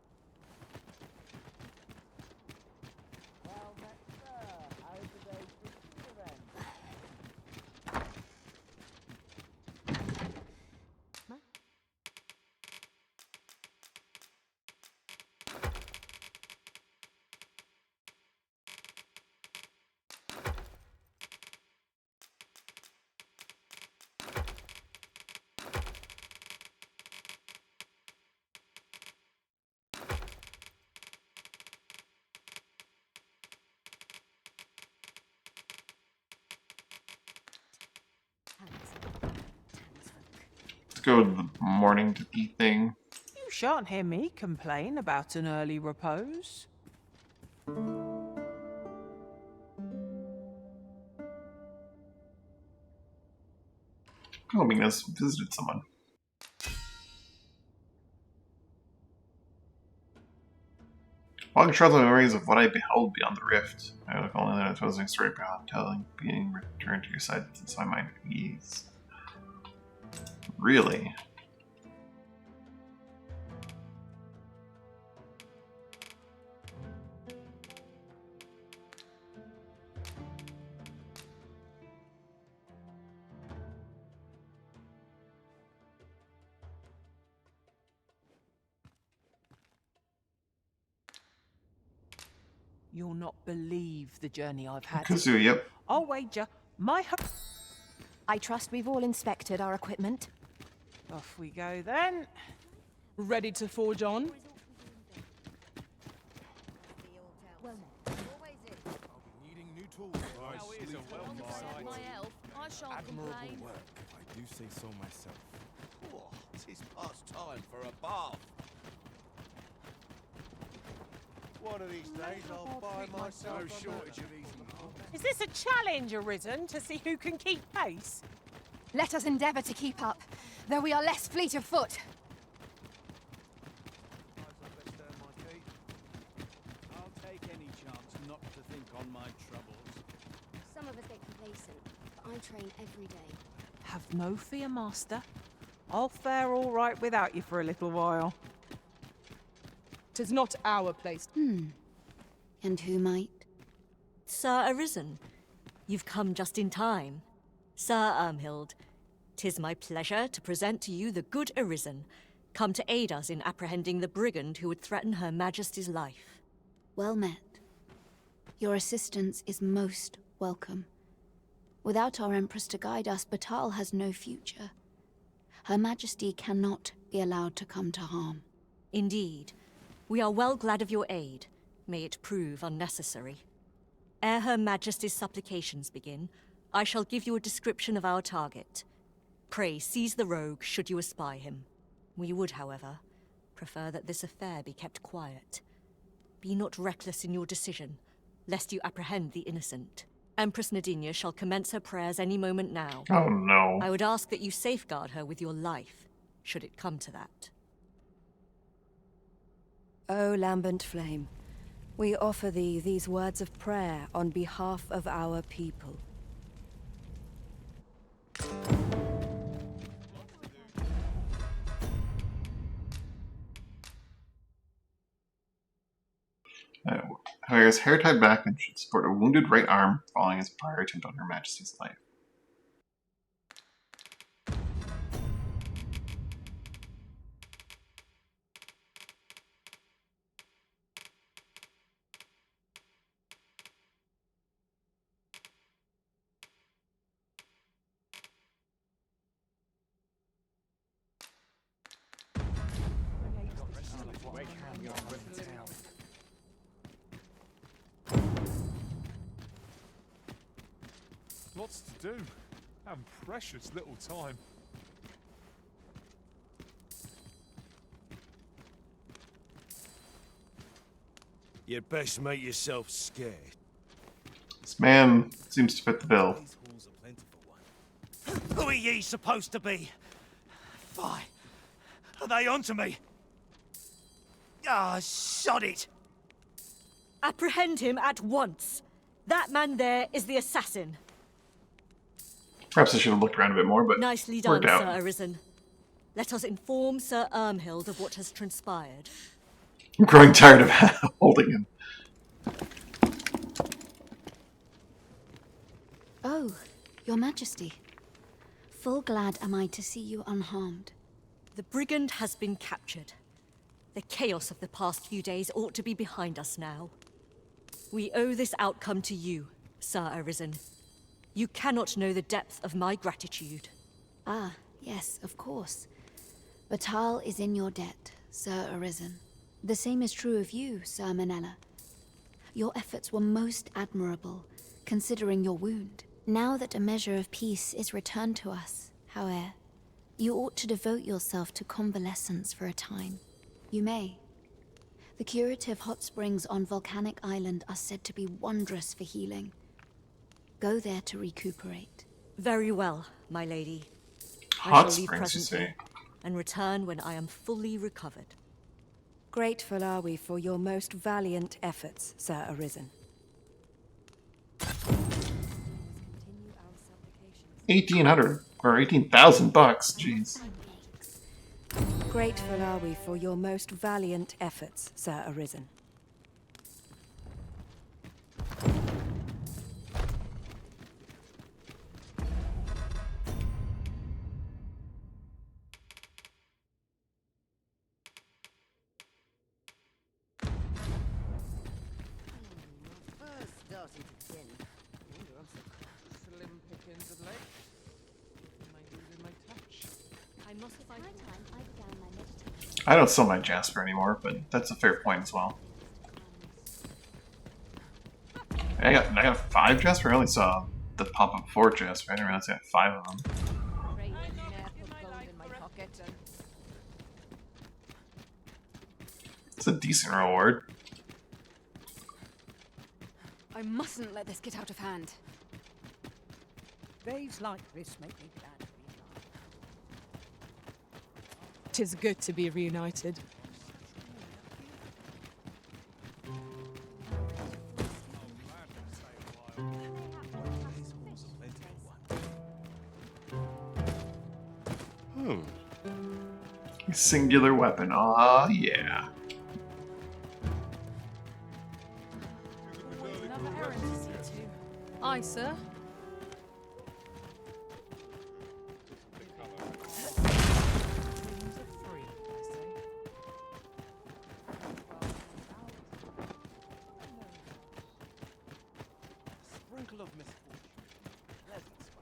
Let's go to the morning to tea thing. You shan't hear me complain about an early repose. Oh, Minas visited someone. Long trails of memories of what I beheld beyond the rift. I look only that it was a story beyond telling, being returned to your side since my mind at ease. Really? You'll not believe the journey I've had. Kazoo, yep. I'll wager my... I trust we've all inspected our equipment. Off we go then. Ready to forge on? Needing new tools. Admirable work, if I do say so myself. Oh, 'tis past time for a bath. One of these days I'll buy myself No shortage of easy. Is this a challenge arisen to see who can keep pace? Let us endeavour to keep up, though we are less fleet of foot. I'll take any chance not to think on my troubles. Some of us get complacent, but I train every day. Have no fear, Master. I'll fare all right without you for a little while. 'Tis not our place. And who might? Sir Arisen, you've come just in time. Sir Ermhild, 'tis my pleasure to present to you the good Arisen, come to aid us in apprehending the brigand who would threaten Her Majesty's life. Well met. Your assistance is most welcome. Without our Empress to guide us, Batal has no future. Her Majesty cannot be allowed to come to harm. Indeed. We are well glad of your aid. May it prove unnecessary. Ere Her Majesty's supplications begin, I shall give you a description of our target. Pray seize the rogue should you espy him. We would, however, prefer that this affair be kept quiet. Be not reckless in your decision, lest you apprehend the innocent. Empress Nadinia shall commence her prayers any moment now. Oh no. I would ask that you safeguard her with your life, should it come to that. O lambent flame, we offer thee these words of prayer on behalf of our people. His hair tied back and should support a wounded right arm following his prior attempt on Her Majesty's life. Lots to do, and precious little time. You'd best make yourself scared. This man seems to fit the bill. Who are ye supposed to be? Why? Are they onto me? Ah, sod it! Apprehend him at once. That man there is the assassin. Perhaps I should have looked around a bit more, but Nicely done, worked out. Sir Arisen. Let us inform Sir Ermhild of what has transpired. I'm growing tired of holding him. Oh, Your Majesty. Full glad am I to see you unharmed. The brigand has been captured. The chaos of the past few days ought to be behind us now. We owe this outcome to you, Sir Arisen. You cannot know the depth of my gratitude. Ah, yes, of course. Batal is in your debt, Sir Arisen. The same is true of you, Sir Manella. Your efforts were most admirable, considering your wound. Now that a measure of peace is returned to us, however, you ought to devote yourself to convalescence for a time. You may. The curative hot springs on Volcanic Island are said to be wondrous for healing. Go there to recuperate. Very well, my lady. I Hot shall leave springs, you presently say? and return when I am fully recovered. Grateful are we for your most valiant efforts, Sir Arisen. 1,800 or 18,000 bucks. Jeez. Grateful are we for your most valiant efforts, Sir Arisen. Slim pickings of late. Maybe with my touch. I must find I don't sell my Jasper anymore, but that's a fair point as well. I got 5 Jasper. I only saw the pop-up 4 Jasper. I didn't realize I had 5 of them. It's a decent reward. I mustn't let this get out of hand. Days like this make me glad to be alive. 'Tis good to be reunited. Singular weapon. Aw, yeah. Another errand to see to. Aye, sir. Sprinkle of misfortune. Pleasant spice.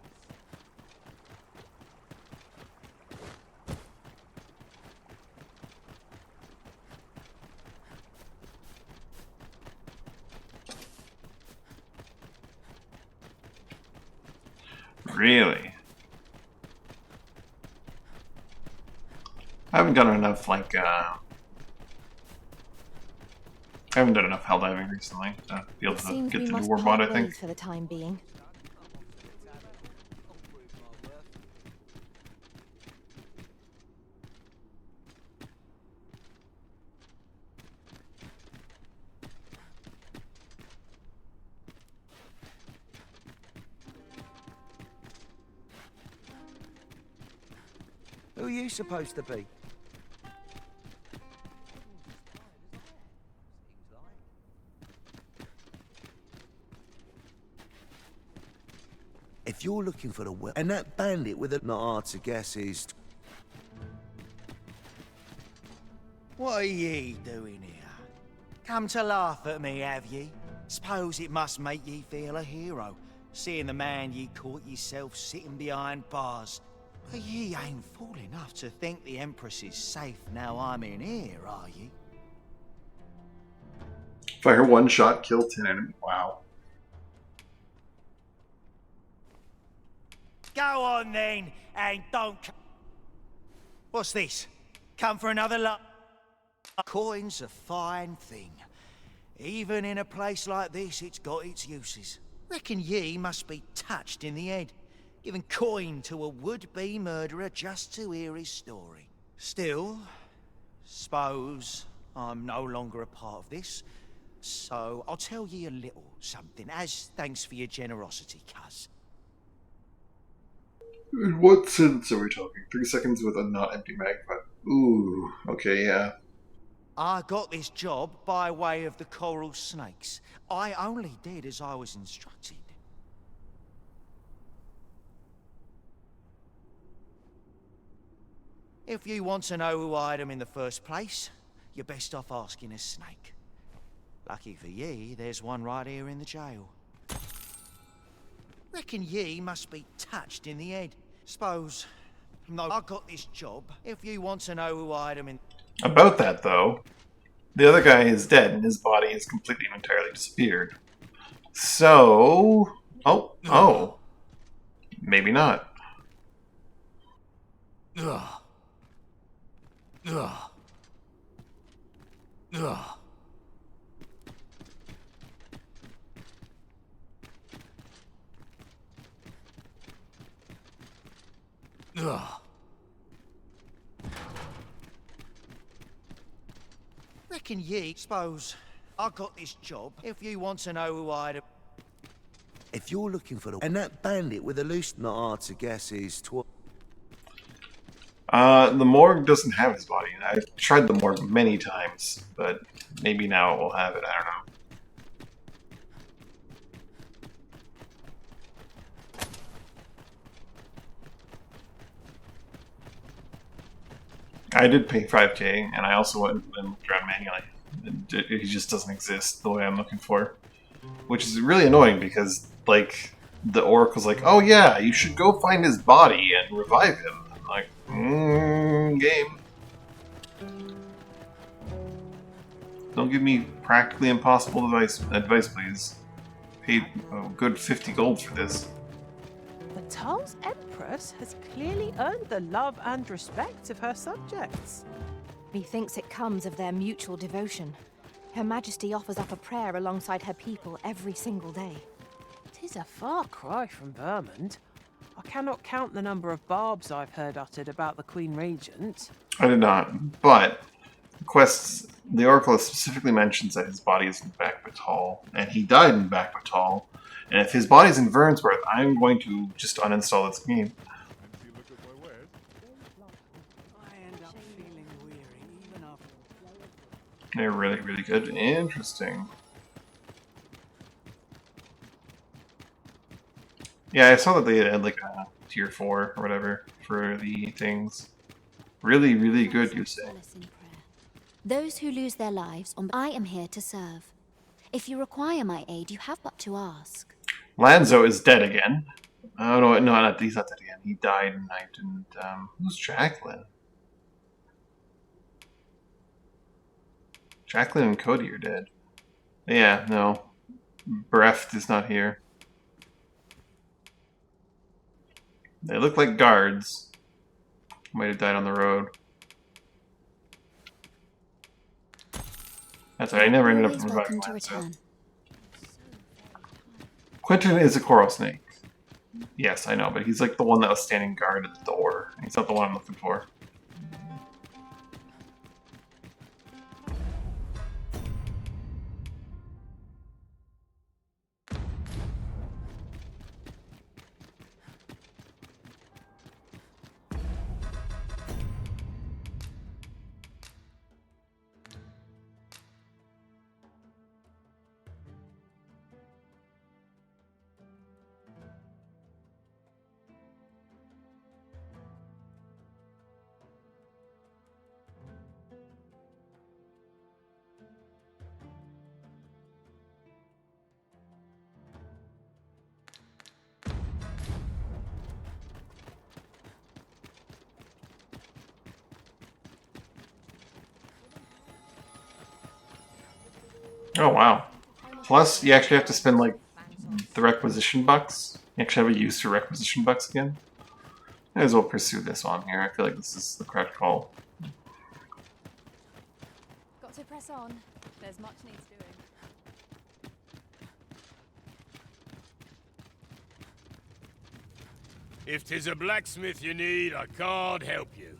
Really? I haven't done enough, like, I haven't done enough hell diving recently to be able It to seems get we to the must warbot, part I think. ways for the time being. Who are you supposed to be? If you're looking for the well, and that bandit with a not hard to guess is. What are ye doing here? Come to laugh at me, have ye? Suppose it must make ye feel a hero, seeing the man ye caught yourself sitting behind bars. But ye ain't fool enough to think the Empress is safe now I'm in here, are ye? Fire one shot, kill 10 enemies. Wow. Go on then, and don't. What's this? Come for another lot? Coin's a fine thing. Even in a place like this, it's got its uses. Reckon ye must be touched in the head, giving coin to a would-be murderer just to hear his story. Still, suppose I'm no longer a part of this, so I'll tell ye a little something as thanks for your generosity, cuz. In what sense are we talking? 3 seconds with a not empty mag, but ooh, okay, yeah. I got this job by way of the coral snakes. I only did as I was instructed. If you want to know who hired them in the first place, you're best off asking a snake. Lucky for ye, there's one right here in the jail. Reckon ye must be touched in the head. Suppose. No, I got this job. If you want to know who hired them in. About that, though, the other guy is dead and his body is completely and entirely disappeared. So. Oh. Maybe not. Ugh. Ugh. Ugh. Ugh. Reckon ye, suppose, I got this job. If you want to know who hired. If you're looking for the. And that bandit with a loose not hard to guess is. The morgue doesn't have his body. I've tried the morgue many times, but maybe now it will have it. I don't know. I did pay 5K, and I also went and looked around manually. He just doesn't exist the way I'm looking for. Which is really annoying because, like, the Oracle's like, oh yeah, you should go find his body and revive him. I'm like, game. Don't give me practically impossible advice, please. Paid a good 50 gold for this. Batal's Empress has clearly earned the love and respect of her subjects. Methinks it comes of their mutual devotion. Her Majesty offers up a prayer alongside her people every single day. 'Tis a far cry from Vermund. I cannot count the number of barbs I've heard uttered about the Queen Regent. I did not, but the Oracle specifically mentions that his body is in Backbatal, and he died in Backbatal. And if his body's in Vernsworth, I'm going to just uninstall this game. They're really, really good. Interesting. Yeah, I saw that they had like a tier 4 or whatever for the things. Really, really good, you say. Those who lose their lives I am here to serve. If you require my aid, you have but to ask. Lanzo is dead again. Oh no, he's not dead again. He died and I didn't. Who's Jacqueline? Jacqueline and Cody are dead. Yeah, no. Breft is not here. They look like guards. Might have died on the road. That's right, I never ended up reviving Lanzo. Quentin is a coral snake. Yes, I know, but he's like the one that was standing guard at the door. He's not the one I'm looking for. Oh wow. Plus, you actually have to spend like the requisition bucks. You actually have a use for requisition bucks again. Might as well pursue this one here. I feel like this is the correct call. Got to press on. There's much needs doing. If 'tis a blacksmith you need, I can't help you.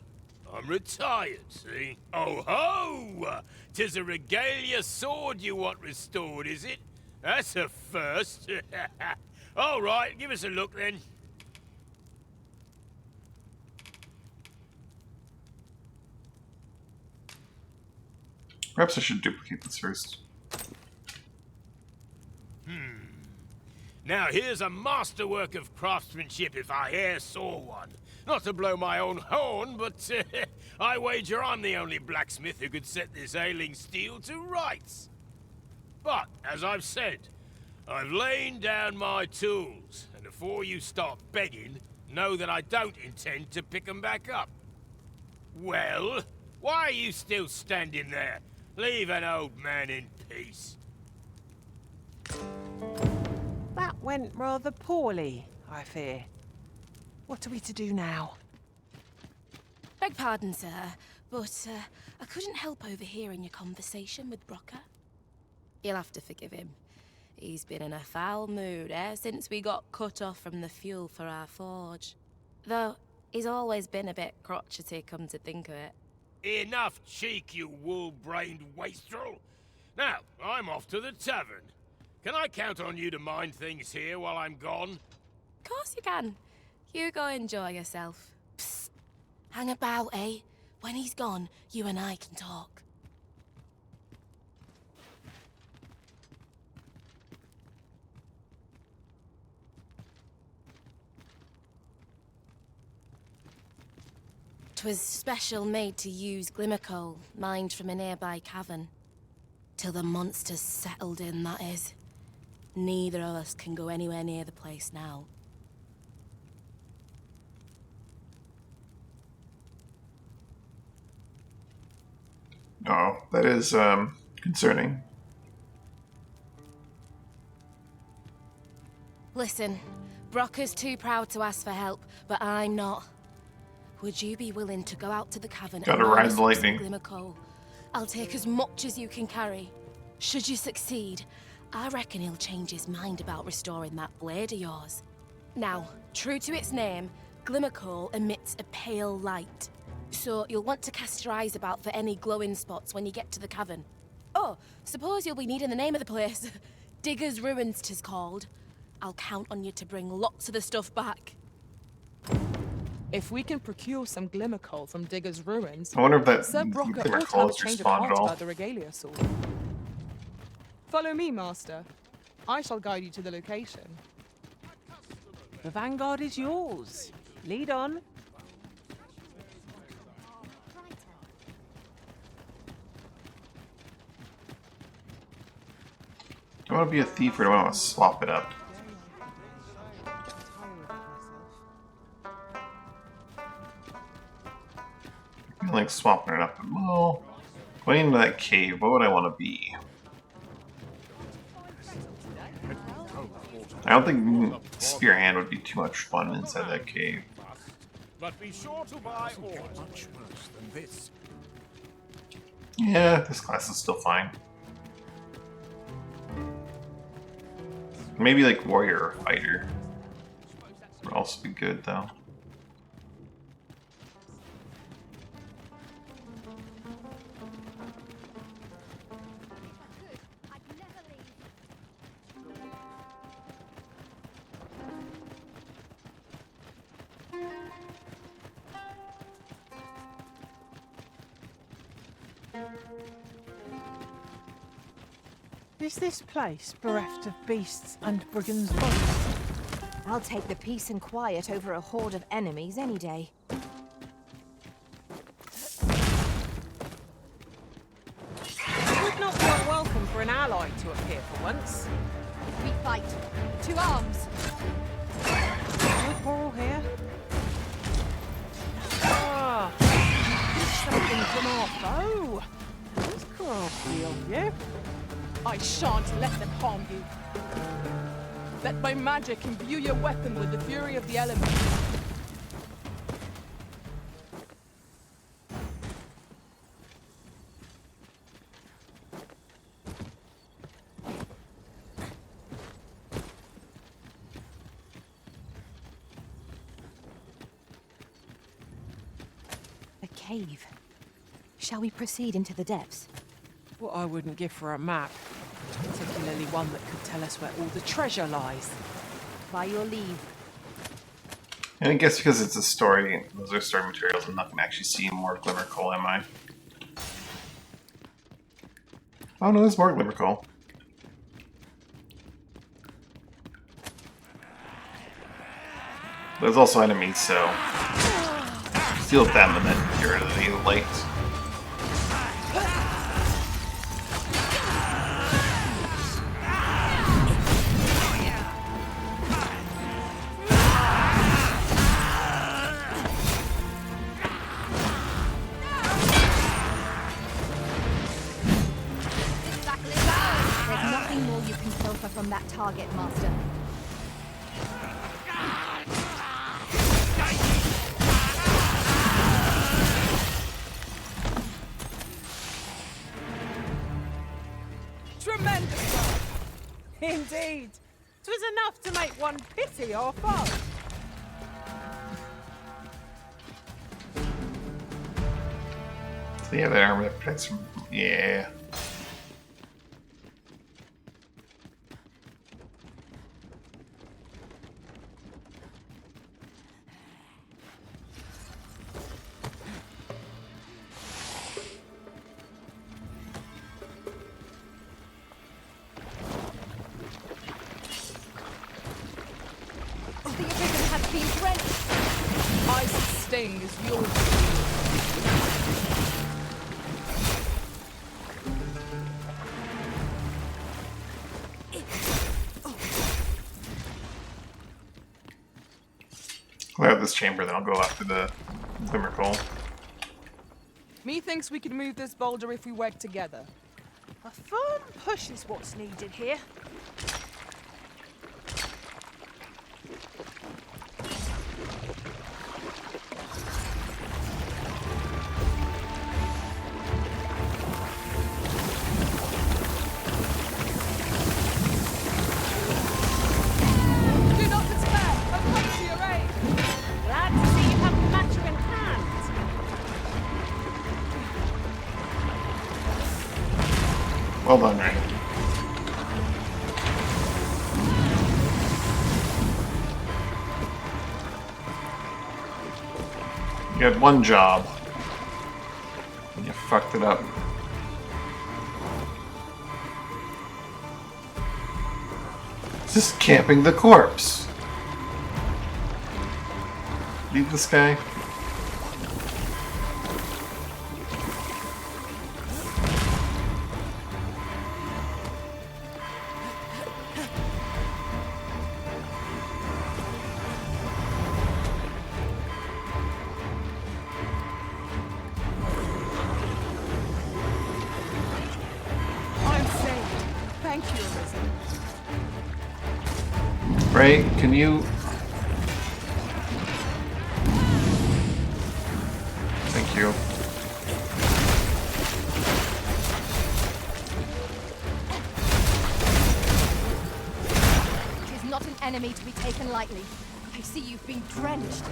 I'm retired, see? Oh ho! 'Tis a regalia sword you want restored, is it? That's a first. All right, give us a look then. Perhaps I should duplicate this first. Now here's a masterwork of craftsmanship if I e'er saw one. Not to blow my own horn, but I wager I'm the only blacksmith who could set this ailing steel to rights. But, as I've said, I've lain down my tools, and before you start begging, know that I don't intend to pick 'em back up. Well, why are you still standing there? Leave an old man in peace. That went rather poorly, I fear. What are we to do now? Beg pardon, sir, but I couldn't help overhearing your conversation with Brocker. You'll have to forgive him. He's been in a foul mood ever since we got cut off from the fuel for our forge. Though, he's always been a bit crotchety, come to think of it. Enough cheek, you wool-brained wastrel! Now, I'm off to the tavern. Can I count on you to mind things here while I'm gone? Of course you can. You go enjoy yourself. Psst. Hang about, eh? When he's gone, you and I can talk. "'Twas special made to use glimmer coal, mined from a nearby cavern. Till the monsters settled in, that is. Neither of us can go anywhere near the place now." Oh, that is concerning. Listen, Brocker's too proud to ask for help, but I'm not. Would you be willing to go out to the cavern Gotta and ride mine the us some lightning. glimmer coal? I'll take as much as you can carry. Should you succeed, I reckon he'll change his mind about restoring that blade of yours. Now, true to its name, glimmer coal emits a pale light. So you'll want to cast your eyes about for any glowing spots when you get to the cavern. Oh, suppose you'll be needing the name of the place. Digger's Ruins 'tis called. I'll count on you to bring lots of the stuff back. If we can procure some glimmer coal from Digger's Ruins, I wonder if that Sir Brocker glimmer ought to coal have a is change of respawned at heart all. about the regalia sword. Follow me, Master. I shall guide you to the location. The vanguard is yours. Lead on. Do I want to be a thief or do I want to swap it up? I feel like swapping it up. Well, going into that cave, what would I want to be? I don't think Spear Hand would be too much fun inside that cave. But be sure to buy all. Much worse than this. Yeah, this class is still fine. Maybe like warrior or fighter would also be good though. Is this place bereft of beasts and brigands both? I'll take the peace and quiet over a horde of enemies any day. It would not be unwelcome for an ally to appear for once. We fight. To arms! No quarrel here. Ah, something from our foe. That's crafty of you. I shan't let them harm you. Let my magic imbue your weapon with the fury of the elements. A cave. Shall we proceed into the depths? What I wouldn't give for a map, particularly one that could tell us where all the treasure lies. By your leave. And I guess because it's a story, those are story materials, I'm not going to actually see more glimmer coal, am I? Oh no, there's more glimmer coal. There's also enemies, so deal with them and then get rid of the light. There's nothing more you can pilfer from that target, Master. Tremendous work! Indeed. 'Twas enough to make one pity our foe. So yeah, that armor that protects from... yeah. The arisen has been drenched. Ice sting is yours. Clear out this chamber, then I'll go after the glimmer coal. Methinks we can move this boulder if we work together. A firm push is what's needed here. Do not despair! I've come to your aid! Glad to see you have the matter in hand. Well done, Ray. You had one job. And you fucked it up. Just camping the corpse. Leave this guy. I'm saved. Thank you, Arisen. Ray, can you... Thank you. It is not an enemy to be taken lightly. I see you've been drenched.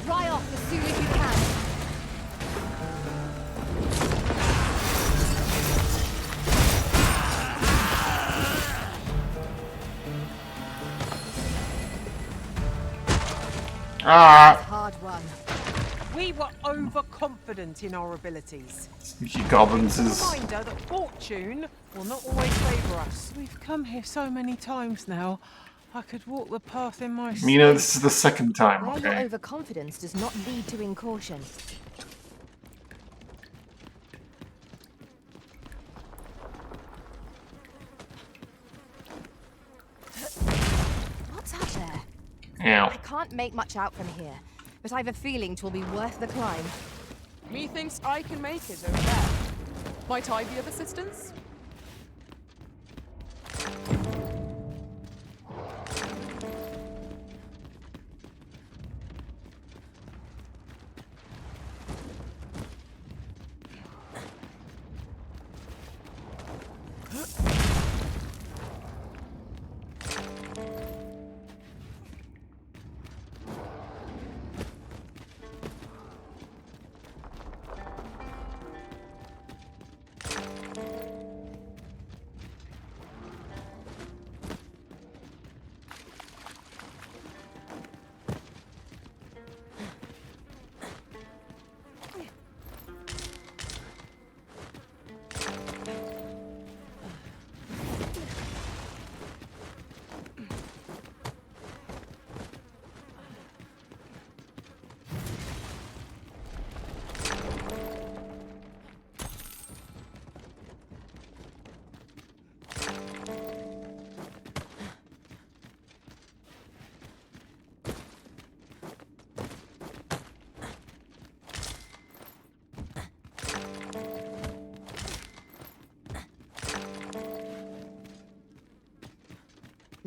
Dry off as soon as you can. Ah! Hard one. We were overconfident in our abilities. Sneaky goblins It's is... a reminder that fortune will not always favour us. We've come here so many times now. I could walk the path in my sleep. You know, this is the second time, While your okay? overconfidence does not lead to incaution. What's up there? Ow. I can't make much out from here, but I've a feeling 'twill be worth the climb. Methinks I can make it over there. Might I be of assistance?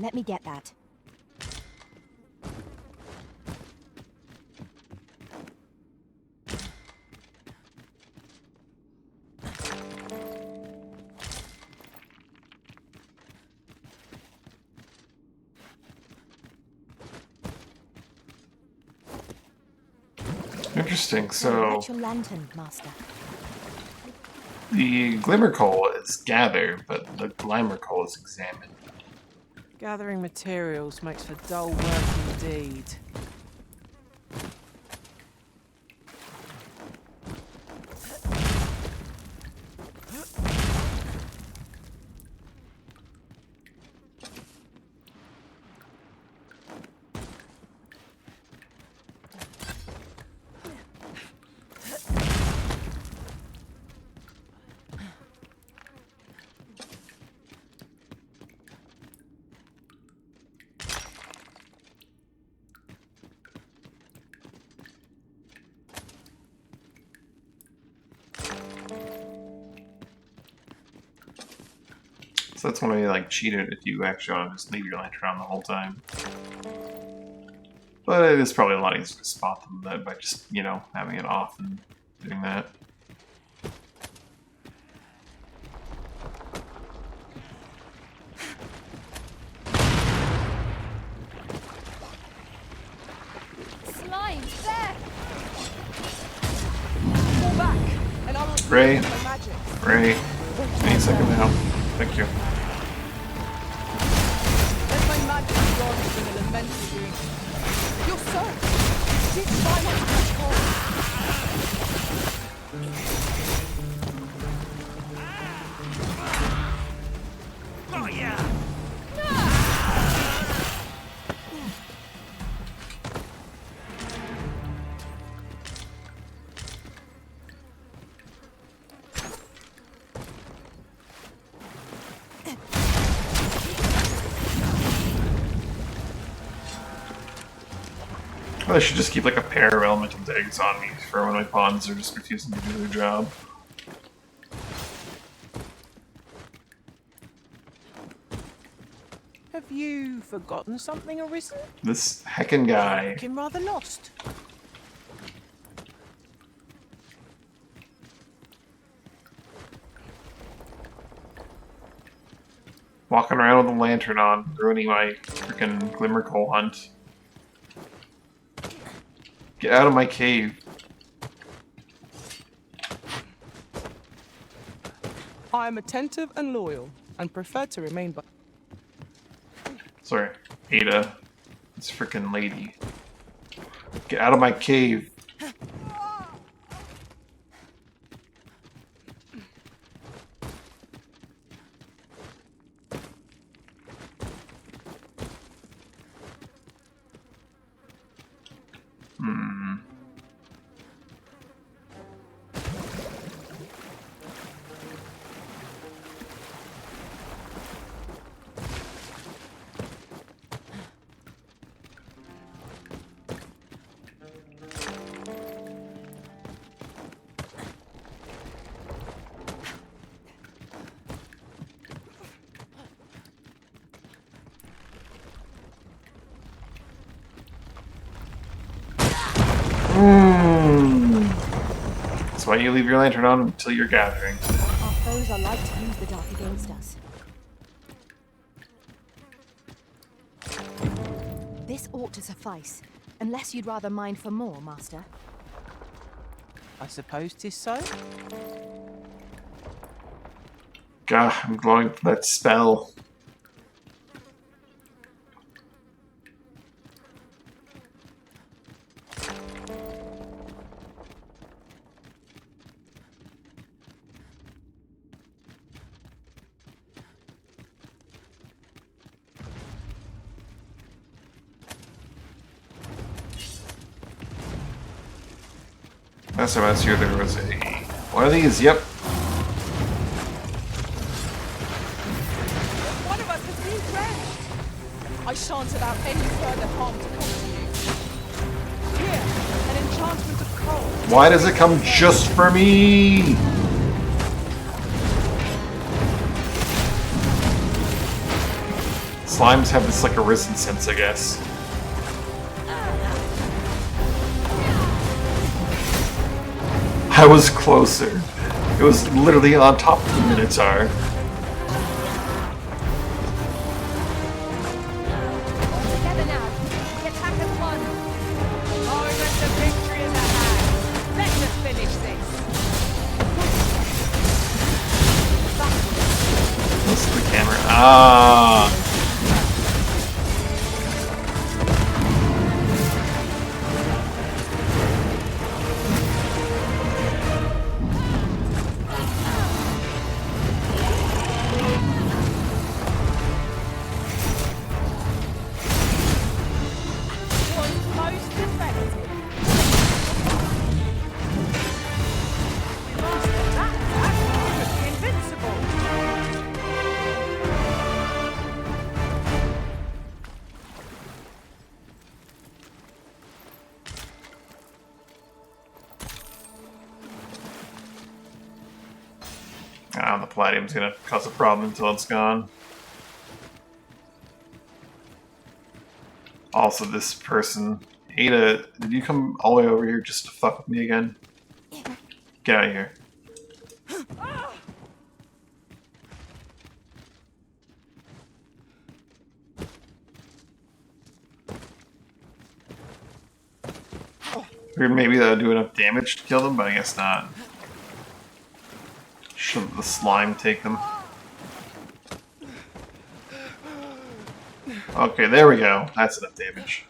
Let me get that. Interesting. So Light your lantern, Master. the glimmer coal is gather, but the glimmer coal is examine. Gathering materials makes for dull work indeed. So that's one way you like cheat it if you actually want to just leave your lantern on the whole time. But it is probably a lot easier to spot them than by just, you know, having it off and doing that. Slime, there! Fall back, and I will Ray, my magic. Ray, any second now. Thank you. Let my magic rod bring an immense doing. You're so. Did try not to touch cold. Oh, yeah! I should just keep like a pair of elemental daggers on me for when my pawns are just refusing to do their job. Have you forgotten something, Arisen? This heckin' guy. Looking rather lost. Walking around with a lantern on, ruining my freaking glimmer coal hunt. Get out of my cave. I am attentive and loyal, and prefer to remain by. Sorry, Ada. This freaking lady. Get out of my cave. That's why you leave your lantern on until you're gathering. Our foes are like to use the dark against us. This ought to suffice, unless you'd rather mine for more, Master. I suppose 'tis so. God, I'm glowing for that spell. Last time I was here, there was a one of these. Yep. One of us has been drenched. I shan't allow any further harm to come to you. Here, an enchantment of cold. Why does it come just for me? Slimes have this like arisen sense, I guess. I was closer. It was literally on top of the Minotaur. Together now. The attack has won. Moment of victory is at hand. Let us finish this. What's the camera? Ah. Was most effective. We mastered that attack. We could be invincible. Ah, the palladium's gonna cause a problem until it's gone. Also, this person, Ada, did you come all the way over here just to fuck with me again? Get out of here. Figured maybe that would do enough damage to kill them, but I guess not. Should the slime take them? Okay, there we go. That's enough damage.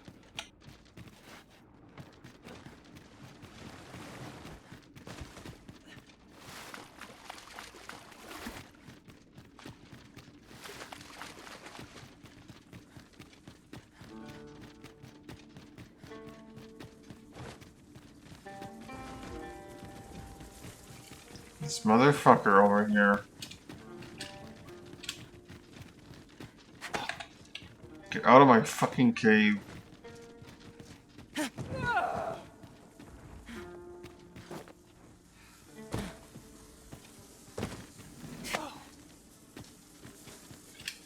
This motherfucker over here. Get out of my fucking cave.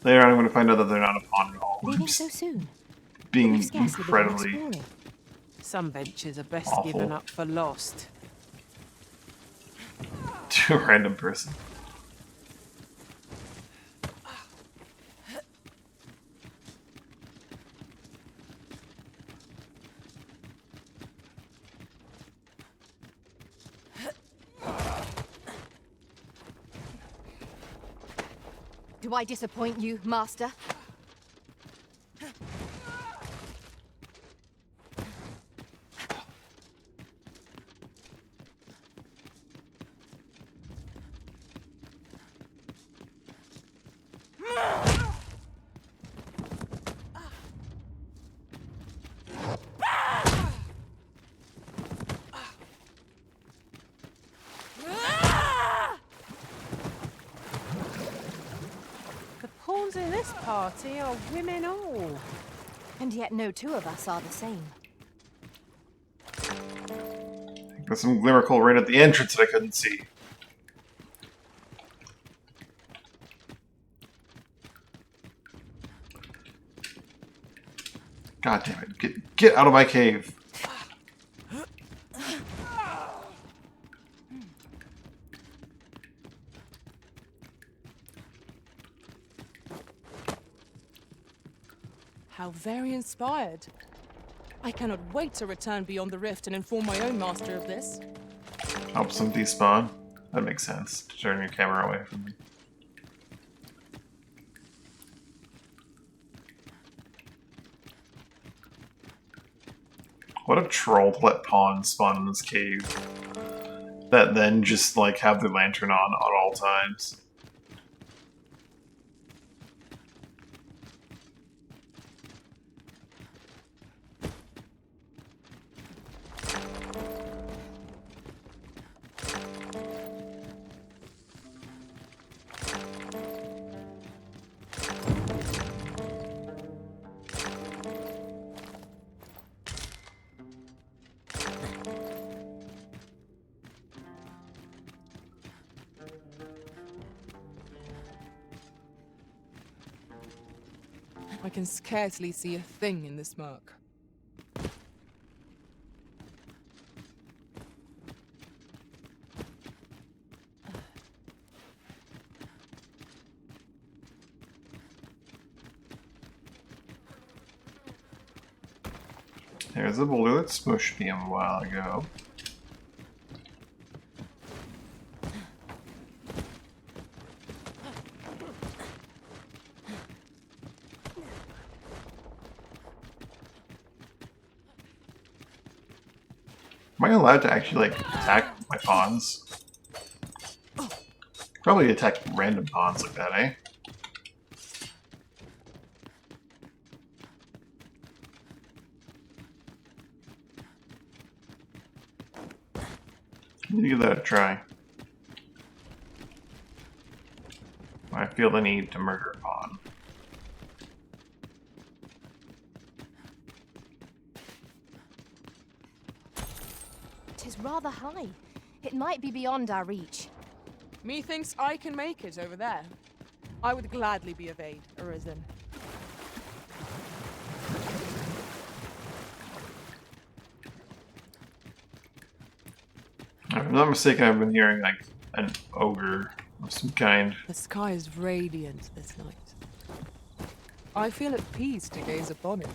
Later on, I'm going to find out that they're not a pawn at all. Leaving so soon. Being We've scarcely begun incredibly exploring. Some ventures are best awful. given up for lost. To a random person. Do I disappoint you, Master? The pawns in this party are women all. And yet no two of us are the same. There's some glimmer coal right at the entrance that I couldn't see. God damn it. Get out of my cave. How very inspired. I cannot wait to return beyond the rift and inform my own master of this. Helps them despawn. That makes sense. To turn your camera away from me. What a troll to let pawns spawn in this cave. That then just like have the lantern on at all times. I can scarcely see a thing in this murk. There's a boulder that smushed me a while ago. Am I allowed to actually, like, attack my pawns? Probably attack random pawns like that, eh? Let me give that a try. I feel the need to murder a pawn. Tis rather high. It might be beyond our reach. Methinks I can make it over there. I would gladly be of aid, Arisen. If I'm not mistaken, I've been hearing like an ogre of some kind. The sky is radiant this night. I feel at peace to gaze upon it.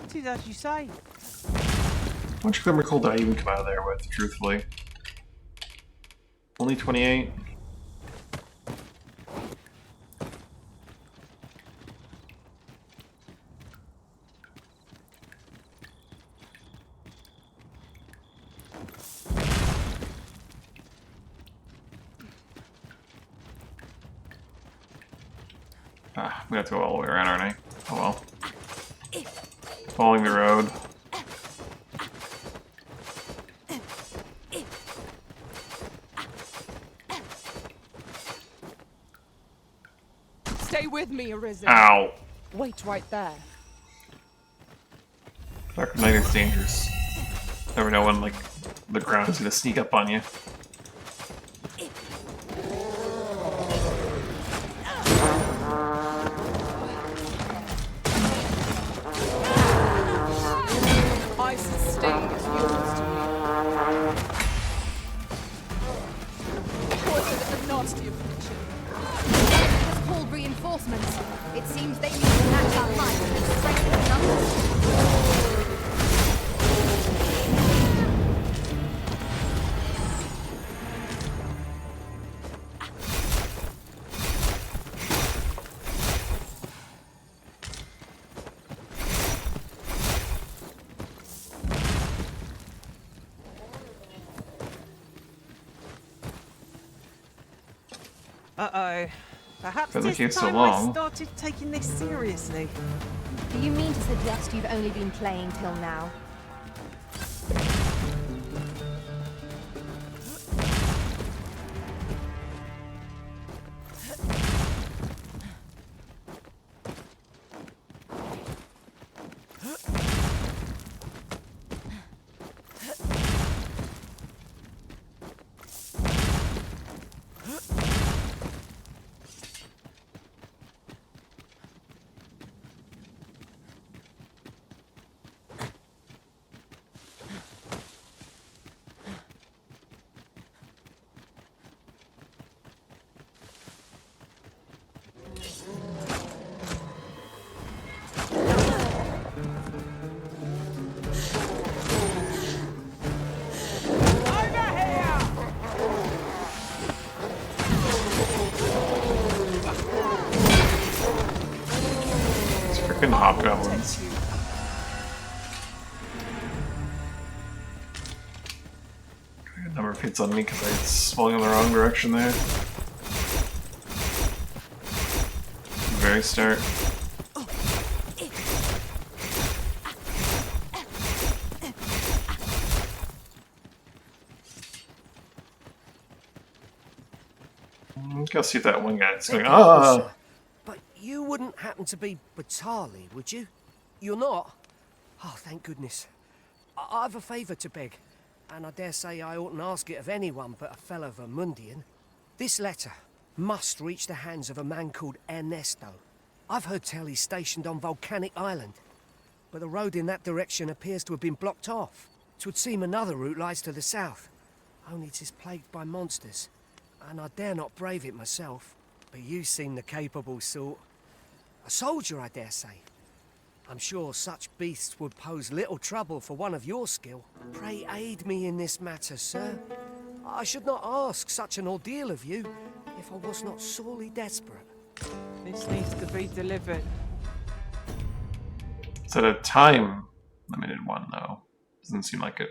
It is as you say. How much glimmer coal did I even come out of there with, truthfully? Only 28? Ah, I'm gonna have to go all the way around, aren't I? Oh well. Following the road. Stay with me, Arisen. Ow! Wait right there. Dark Knight is dangerous. Never know when, like, the ground is gonna sneak up on you. I sustain yours to me. Poison a nasty affliction. Has called reinforcements. It seems they need to match our might and strength in numbers. Uh-oh. Perhaps Doesn't it's take so time long. I started taking this seriously. Do you mean to suggest you've only been playing till now? Freaking hobgoblins. I got a number of hits on me because I swung in the wrong direction there. Very start. Go see if that one guy's going. Ah! But you wouldn't happen to be Batali, would you? You're not? Oh, thank goodness. I've a favour to beg, and I dare say I oughtn't ask it of anyone but a fellow Vermundian. This letter must reach the hands of a man called Ernesto. I've heard tell he's stationed on Volcanic Island, but the road in that direction appears to have been blocked off. 'Twould seem another route lies to the south, only 'tis plagued by monsters, and I dare not brave it myself. But you seem the capable sort. A soldier, I dare say. I'm sure such beasts would pose little trouble for one of your skill. Pray aid me in this matter, sir. I should not ask such an ordeal of you if I was not sorely desperate. This needs to be delivered. It's at a time limited one, though. Doesn't seem like it.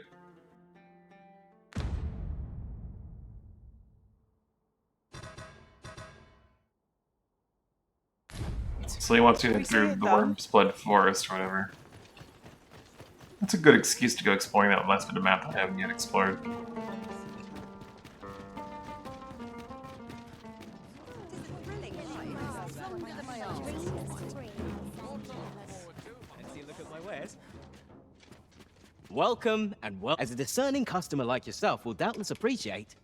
So he wants you to head through the Worm's Blood Forest or whatever. That's a good excuse to go exploring that last bit of map that I haven't yet explored. Welcome, and as a discerning customer like yourself will doubtless appreciate,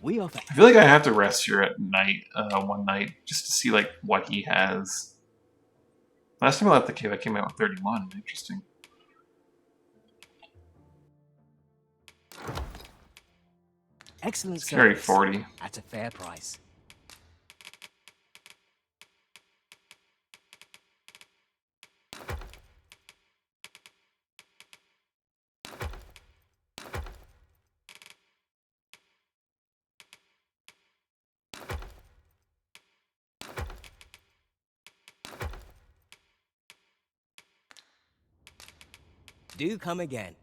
we offer... I feel like I have to rest here at night, one night, just to see like what he has. Last time I left the cave, I came out with 31. Interesting. Excellent Carry service 40. at a fair price. Do come again.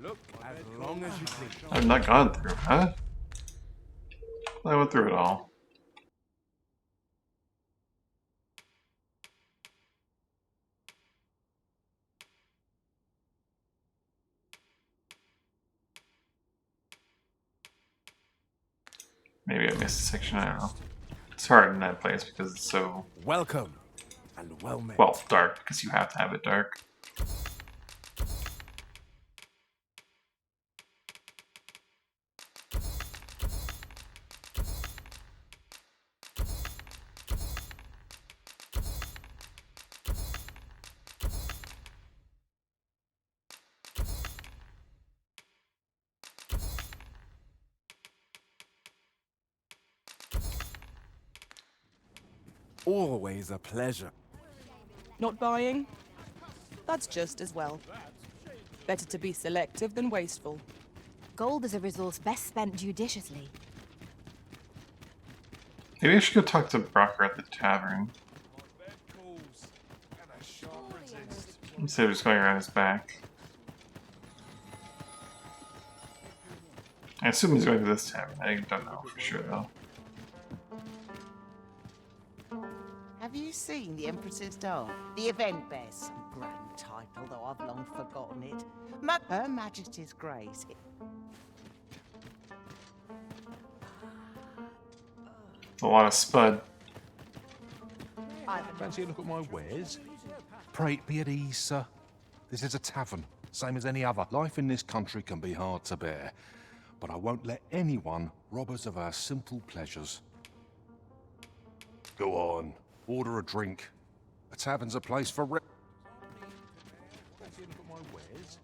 Look, as long as you please. I've not gone through, huh? I went through it all. Maybe I missed a section, I don't know. It's hard in that place because it's so... Welcome, and well met. Well, dark, because you have to have it dark. Always a pleasure. Not buying? That's just as well. Better to be selective than wasteful. Gold is a resource best spent judiciously. Maybe I should go talk to Brocker at the tavern. Instead of just going around his back. I assume he's going to this tavern. I don't know for sure though. Have you seen the Empress's Dog? The event bears some grand title, though I've long forgotten it. Her Majesty's Grace. A lot of spud. Fancy a look at my wares? Pray be at ease, sir. This is a tavern, same as any other. Life in this country can be hard to bear, but I won't let anyone rob us of our simple pleasures. Go on, order a drink. A tavern's a place for Fancy a look at my wares?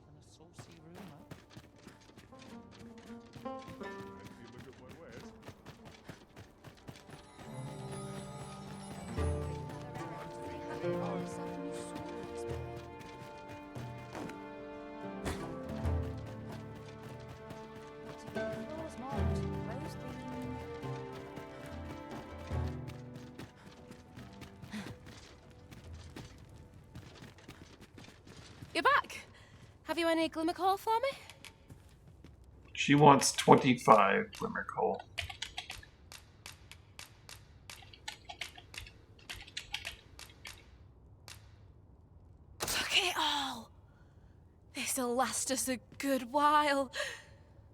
You're back. Have you any glimmer coal for me? She wants 25 glimmer coal. Look at it all. This'll last us a good while.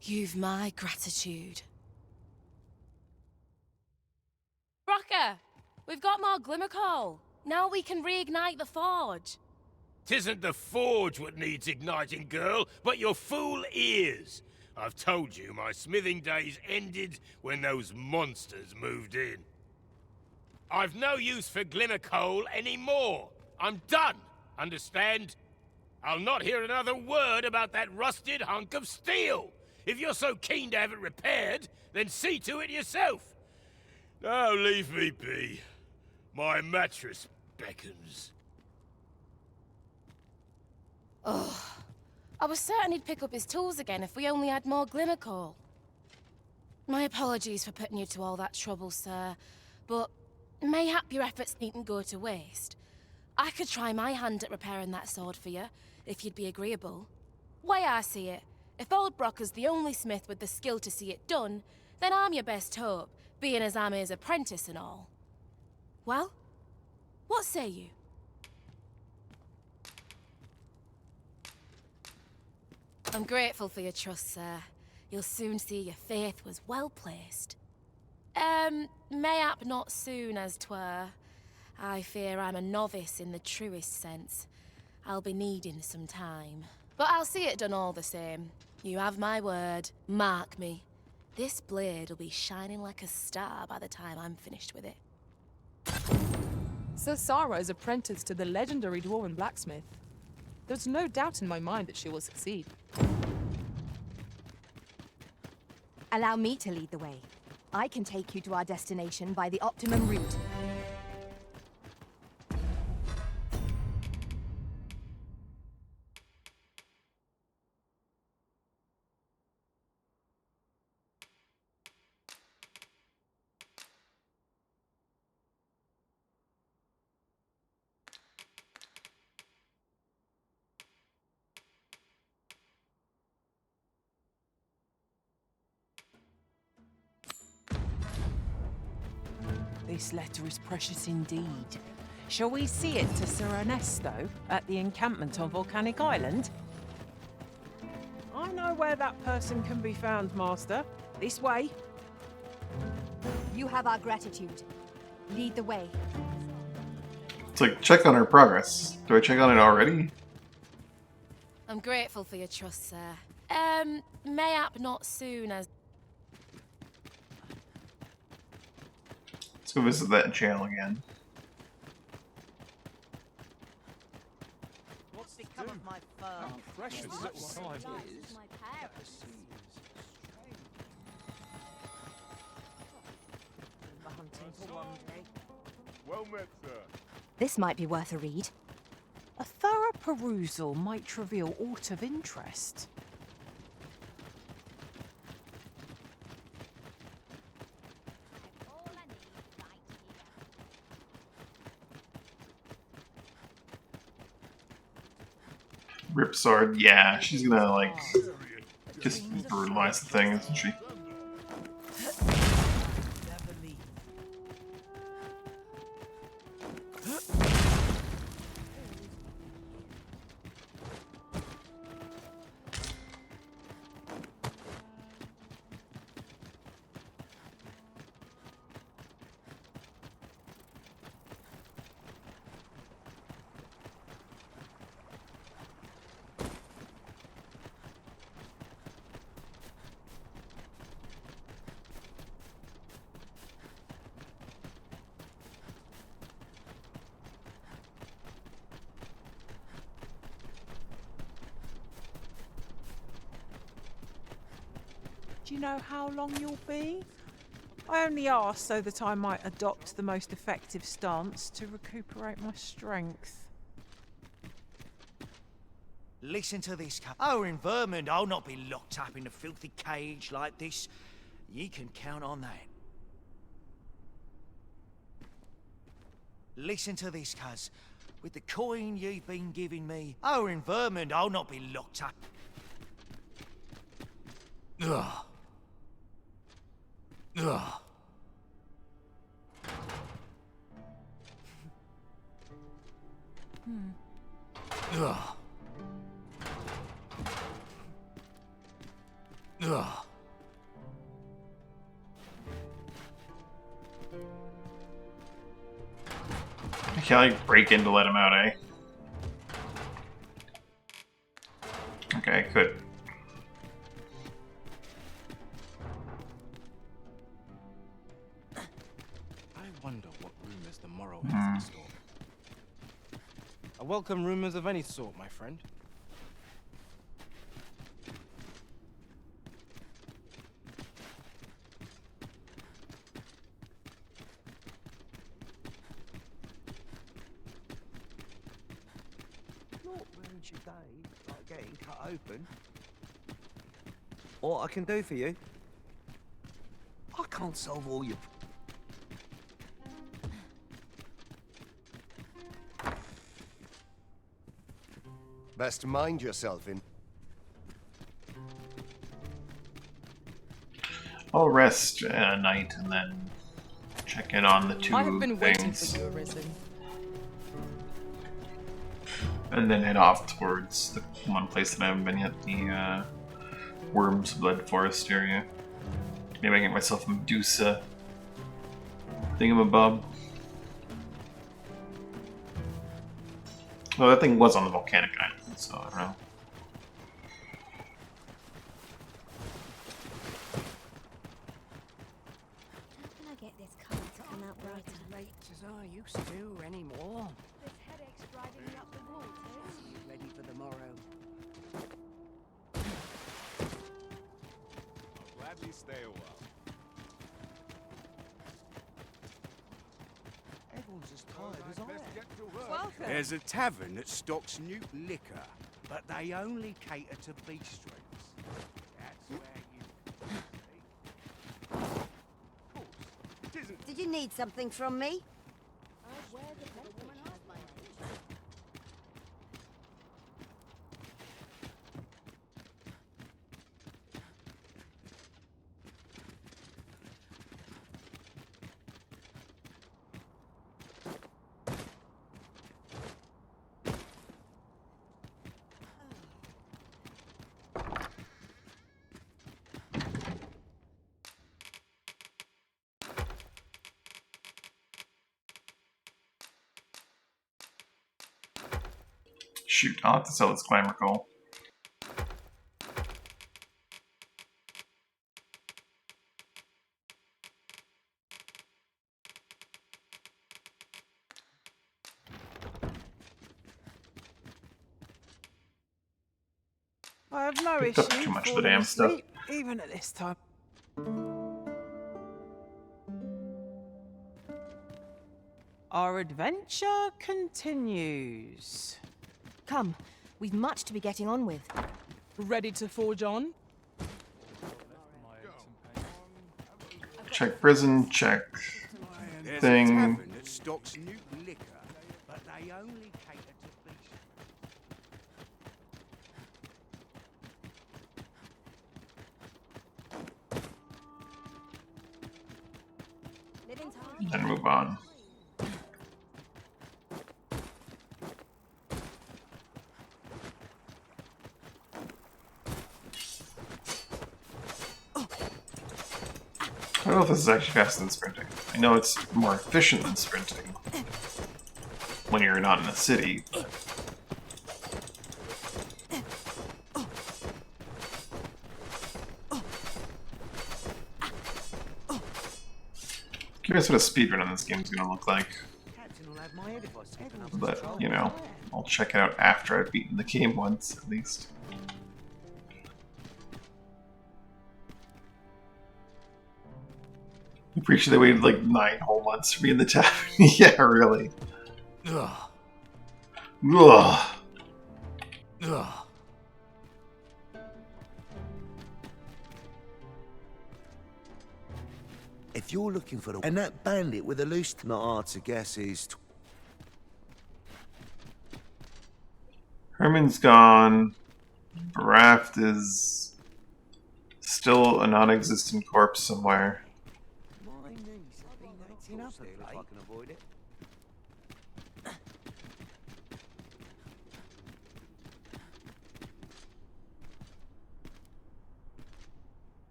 You've my gratitude. Brocker, we've got more glimmer coal. Now we can reignite the forge. 'Tisn't the forge what needs igniting, girl, but your fool ears. I've told you my smithing days ended when those monsters moved in. I've no use for glimmer coal anymore. I'm done, understand? I'll not hear another word about that rusted hunk of steel. If you're so keen to have it repaired, then see to it yourself. Now leave me be. My mattress beckons. Oh, I was certain he'd pick up his tools again if we only had more glimmer coal. My apologies for putting you to all that trouble, sir, but mayhap your efforts needn't go to waste. I could try my hand at repairing that sword for you, if you'd be agreeable. Way I see it, if old Brocker's the only smith with the skill to see it done, then I'm your best hope, being as I'm his apprentice and all. Well, what say you? I'm grateful for your trust, sir. You'll soon see your faith was well placed. Mayhap not soon as 'twere. I fear I'm a novice in the truest sense. I'll be needing some time. But I'll see it done all the same. You have my word. Mark me. This blade will be shining like a star by the time I'm finished with it. Sir Sarah is apprenticed to the legendary dwarven blacksmith. There's no doubt in my mind that she will succeed. Allow me to lead the way. I can take you to our destination by the optimum route. This letter is precious indeed. Shall we see it to Sir Ernesto at the encampment on Volcanic Island? I know where that person can be found, Master. This way. You have our gratitude. Lead the way. It's like, check on her progress. Do I check on it already? I'm grateful for your trust, sir. Mayhap not soon as... Let's go visit that jail again. What's become of my fur? Precious little time is. Well met, sir. This might be worth a read. A thorough perusal might reveal aught of interest. Rip sword, yeah, she's gonna like just brutalize the thing, isn't she? Do you know how long you'll be? I only asked so that I might adopt the most effective stance to recuperate my strength. Listen to this, Our in Vermont, I'll not be locked up in a filthy cage like this. Ye can count on that. Listen to this, cuz. With the coin you've been giving me, our in Vermont, I'll not be locked up. Ugh. Ugh. Ugh. Ugh. I can't like break in to let him out, eh? Okay, I could. I welcome rumors of any sort, my friend. Not ruins your day, like getting cut open. What I can do for you? I can't solve all your... Best mind yourself in. I'll rest a night and then check in on the two I have been waiting things. for you, Arisen. And then head off towards the one place that I haven't been yet, the Worm's Blood Forest area. Maybe I can get myself a Medusa thingamabob. Well, that thing was on the volcanic island, so I don't know. How can I get this colour to come out brighter? Late as I used to anymore. This headache's driving me up the wall, too. Ready for the morrow. I'll gladly stay a while. Everyone's as tired as I am. Welcome. There's a tavern that stocks new liquor, but they only cater to bistros. That's where you... Of course, it isn't... Did you need something from me? Shoot, I'll have to sell this glamour coal. I have no Picked issue up too much of the falling damn stuff. asleep, even at this time. Our adventure continues. Come, we've much to be getting on with. Ready to forge on? Check prison, check There's a thing. tavern that stocks new liquor, but they only cater to bistros. And move on. I don't know if this is actually faster than sprinting. I know it's more efficient than sprinting when you're not in a city, but... Curious what a speedrun on this game is going to look like. But, you know, I'll check it out after I've beaten the game once, at least. I'm pretty sure they waited like 9 whole months for me in the tavern. Yeah, really. Ugh. Ugh. Ugh. If you're looking for the... And that bandit with the loose... Not hard to guess is... Herman's gone. Raft is still a non-existent corpse somewhere. My knees have been acting up if I can avoid it.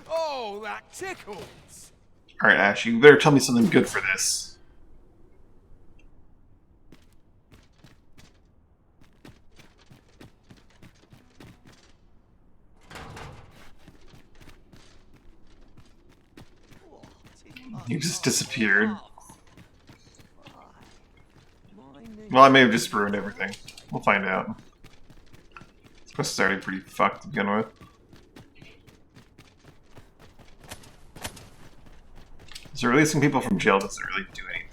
Oh, that tickles! Alright, Ash, you better tell me something good for this. You just disappeared. Well, I may have just ruined everything. We'll find out. This is already pretty fucked to begin with. So releasing people from jail doesn't really do anything.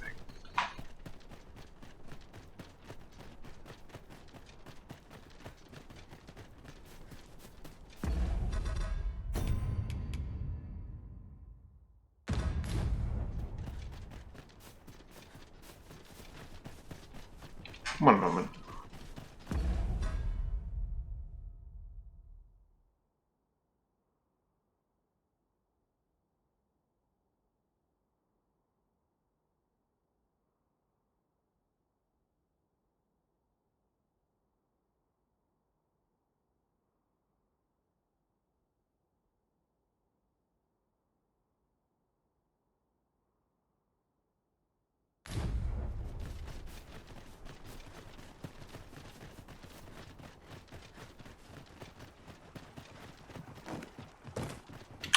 One moment.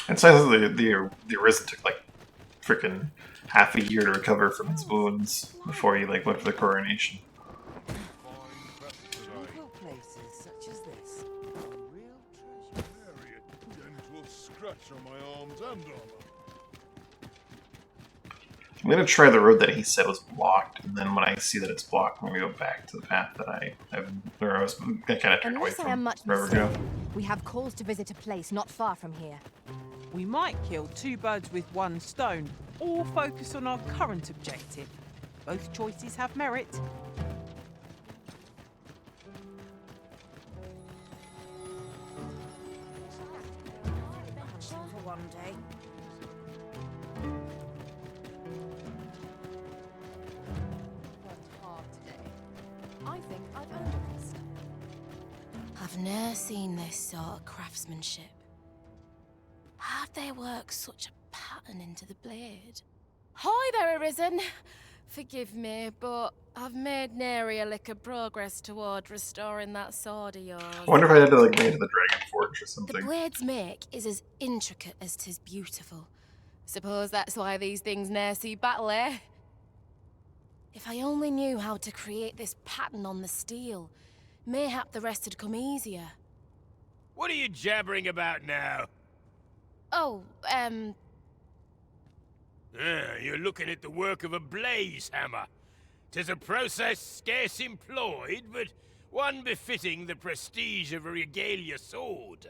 It says that the Arisen took like freaking half a year to recover from his wounds before he like went for the coronation. Tranquil places such as this. A real treasure. Gentle scratch on my arms and armor. I'm gonna try the road that he said was blocked, and then when I see that it's blocked, I'm gonna go back to the path that I was kind of turned away Unless I am from much forever ago. mistaken, we have cause to visit a place not far from here. We might kill two birds with one stone, or focus on our current objective. Both choices have merit. For one day. Worked hard today. I think I've earned a rest. I've ne'er seen this sort of craftsmanship. How'd they work such a pattern into the blade? Hi there, Arisen. Forgive me, but I've made nary a lick of progress toward restoring that sword of yours. I wonder if I had to like bring it to the Dragon Forge or The something. blade's make is as intricate as 'tis beautiful. Suppose that's why these things ne'er see battle, eh? If I only knew how to create this pattern on the steel, mayhap the rest had come easier. What are you jabbering about now? Oh, You're looking at the work of a blaze hammer. 'Tis a process scarce employed, but one befitting the prestige of a regalia sword.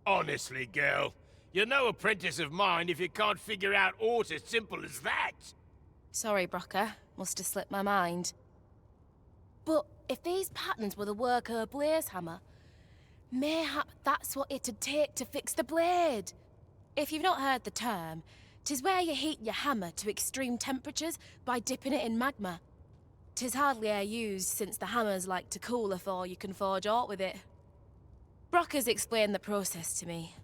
Honestly, girl, you're no apprentice of mine if you can't figure out aught as simple as that. Sorry, Brocker. Must have slipped my mind. But if these patterns were the work of a blaze hammer, mayhap that's what it'd take to fix the blade. If you've not heard the term, 'tis where you heat your hammer to extreme temperatures by dipping it in magma. 'Tis hardly e'er used since the hammers like to cool afore you can forge aught with it. Brocker's explained the process to me,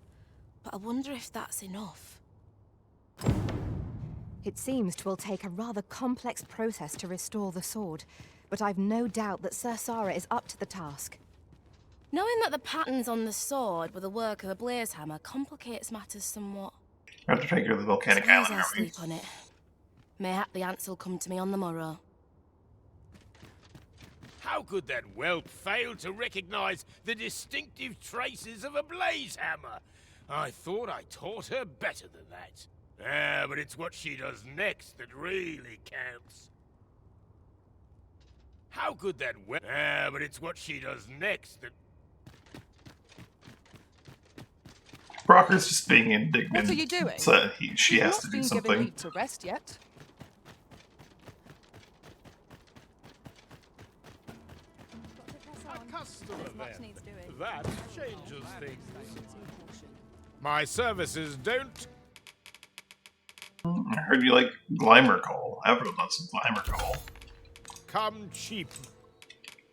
but I wonder if that's enough. It seems 'twill take a rather complex process to restore the sword, but I've no doubt that Sir Sara is up to the task. Knowing that the patterns on the sword were the work of a blaze hammer complicates matters somewhat. I have to figure the volcanic Suppose island I'll out. sleep on it. Mayhap the answer'll come to me on the morrow. How could that whelp fail to recognize the distinctive traces of a blaze hammer? I thought I taught her better than that. But it's what she does next that really counts. How could that whelp... but it's what she does next that... Brocker's just being indignant. What are you doing? So she You've has not to do been given something. leave to rest yet. A custom event. That changes things. My services don't... I heard you like Glimmer Coal. Everyone loves some Glimmer Coal. come cheap.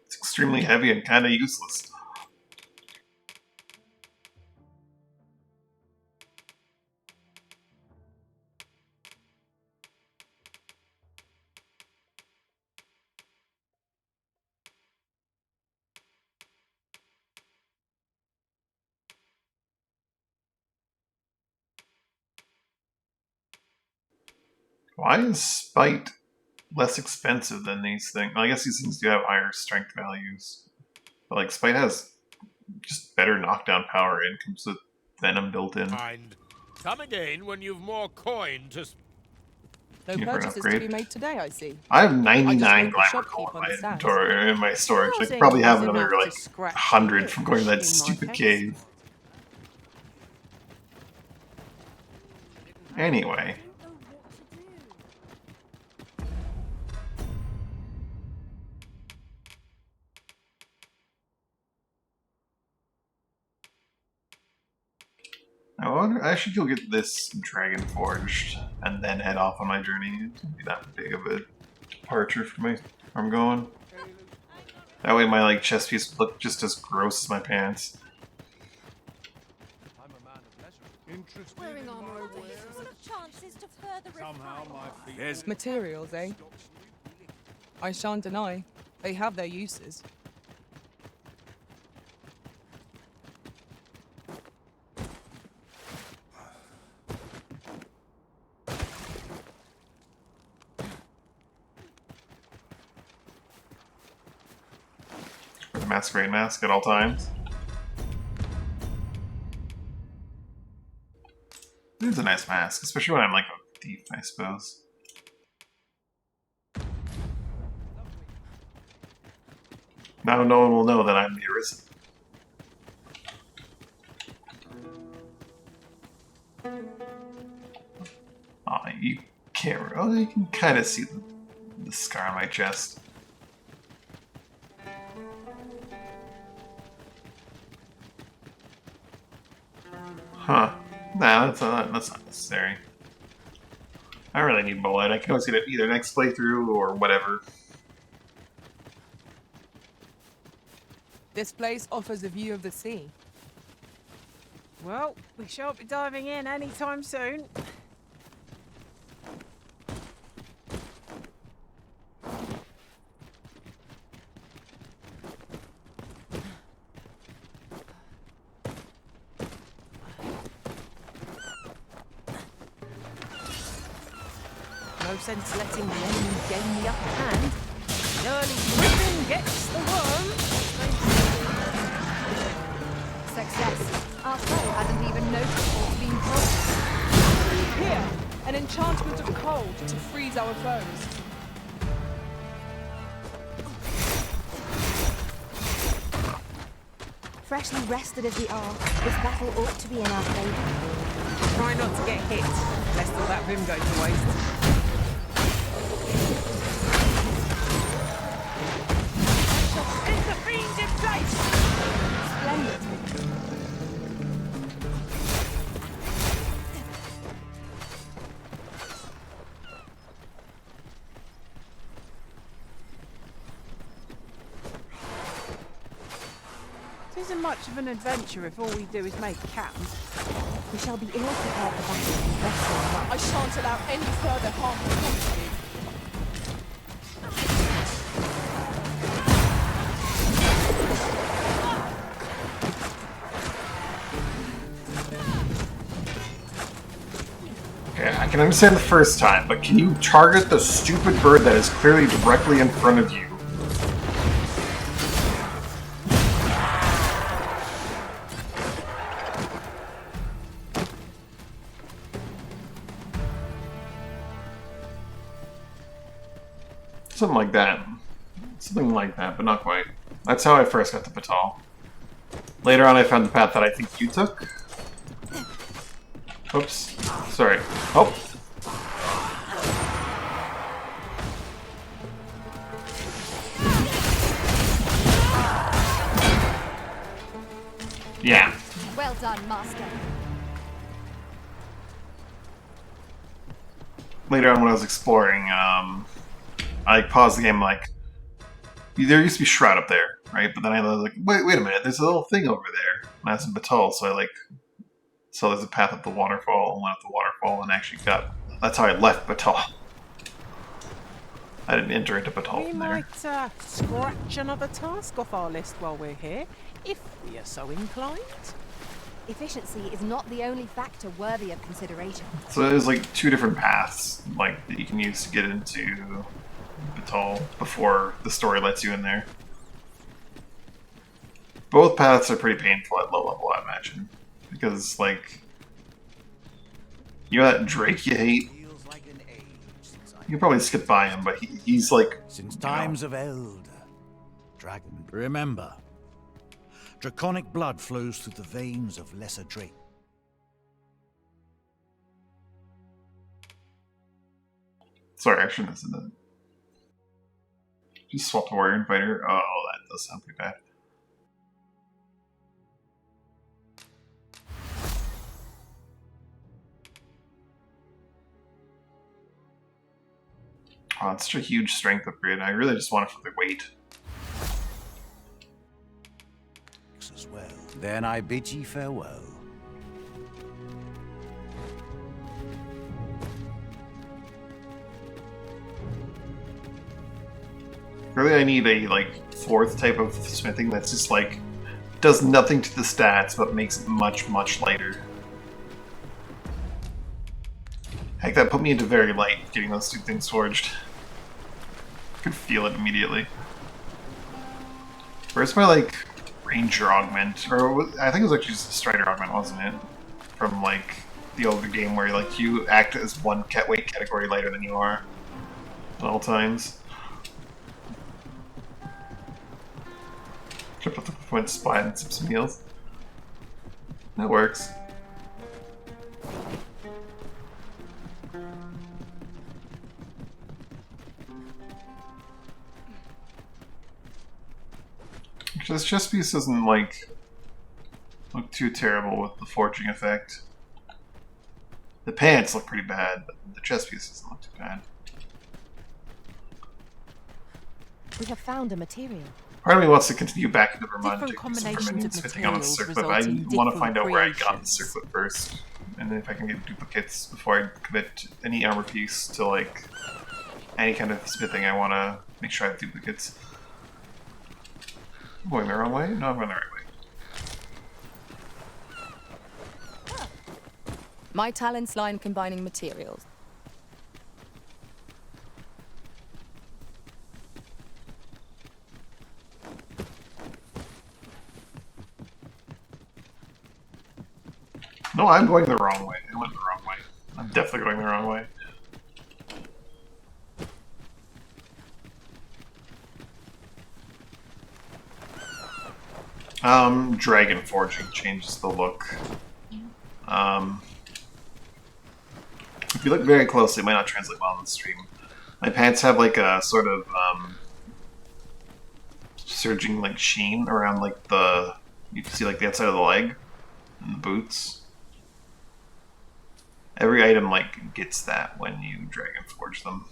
It's extremely heavy and kind of useless. Why is Spite less expensive than these things. Well, I guess these things do have higher strength values. But like Spite has just better knockdown power and comes with venom built in. And come again when you've more coin to... No purchases to be made today, I see. I have 99 I just glamour coal in my inventory, in my storage. I could probably have another like 100 from going to that stupid cave. Anyway. I should go get this dragon forged and then head off on my journey. It won't be that big of a departure for me where I'm going. That way my like chest piece would look just as gross as my pants. There's materials, eh? I shan't deny. They have their uses. Masquerade mask at all times. It's a nice mask, especially when I'm like a thief, I suppose. Now no one will know that I'm the Arisen. Oh, you can't. Oh, you can kind of see the scar on my chest. Huh. Nah, that's not necessary. I don't really need bullet. I can always get it either next playthrough or whatever. This place offers a view of the sea. Well, we shan't be diving in anytime soon. No sense letting the enemy gain the upper hand. The early griffin gets the worm. Success. Our foe hasn't even noticed what's been cold. Here, an enchantment of cold to freeze our foes. Freshly rested as we are, this battle ought to be in our favour. Try not to get hit, lest all that vim go to waste. Is the fiend in place? Splendid. It isn't much of an adventure if all we do is make camp. We shall be ill prepared for battle and wrestle. I shan't allow any further harm to come to you. Okay, I can understand the first time, but can you target the stupid bird that is clearly directly in front of you? Something like that. Something like that, but not quite. That's how I first got to Batal. Later on I found the path that I think you took. Oops. Sorry. Oh! Yeah. Well done, Master. Later on when I was exploring, I paused the game like, there used to be Shroud up there, right? But then I was like, wait a minute, there's a little thing over there. And that's in Batal, so I like, so there's a path up the waterfall, and went up the waterfall, and actually got, that's how I left Batal. I didn't enter into Batal We from there. might scratch another task off our list while we're here, if we are so inclined. Efficiency is not the only factor worthy of consideration. So there's like two different paths, like, that you can use to get into Batal before the story lets you in there. Both paths are pretty painful at low level, I imagine. Because, like, you know that Drake you hate? You can probably skip by him, but he's like... Since times of eld, dragon, remember, draconic blood flows through the veins of lesser Drake. Sorry, I shouldn't have said that. Just swap the warrior and fighter. Oh, that does sound pretty bad. Oh, it's such a huge strength upgrade. I really just want it for the weight. As well. Then I bid ye farewell. Really, I need a, like, fourth type of smithing that's just, like, does nothing to the stats, but makes it much, much lighter. Heck, that put me into very light, getting those two things forged. I could feel it immediately. Where's my, like, ranger augment? Or, I think it was actually just a strider augment, wasn't it? From, like, the older game where, like, you act as one weight category lighter than you are at all times. Should put the point spot and some meals. That works. This chest piece doesn't like look too terrible with the forging effect. The pants look pretty bad, but the chest piece doesn't look too bad. We have found a material. Part of me wants to continue back into Vermont Different to do some combinations Verminion of smithing on the materials circlet, but I result in want to find out different where I got the creations. circlet first, and if I can get duplicates before I commit any armor piece to like any kind of smithing. I want to make sure I have duplicates. I'm going the wrong way? No, I'm going the right way. My talents lie in combining materials. No, I'm going the wrong way. I went the wrong way. I'm definitely going the wrong way. Dragon forging changes the look. If you look very closely, it might not translate well on the stream. My pants have like a sort of surging like sheen around like the, you can see like the outside of the leg and the boots. Every item like gets that when you dragon forge them.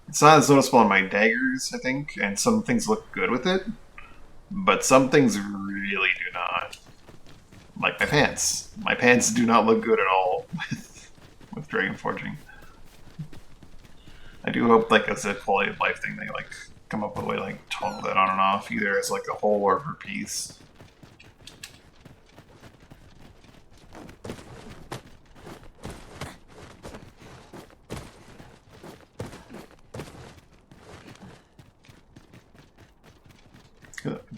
It's not as noticeable on my daggers, I think, and some things look good with it, but some things really do not. Like my pants. My pants do not look good at all with dragon forging. I do hope, like, as a quality of life thing, they like come up with a way to like toggle that on and off, either as like a whole or per piece.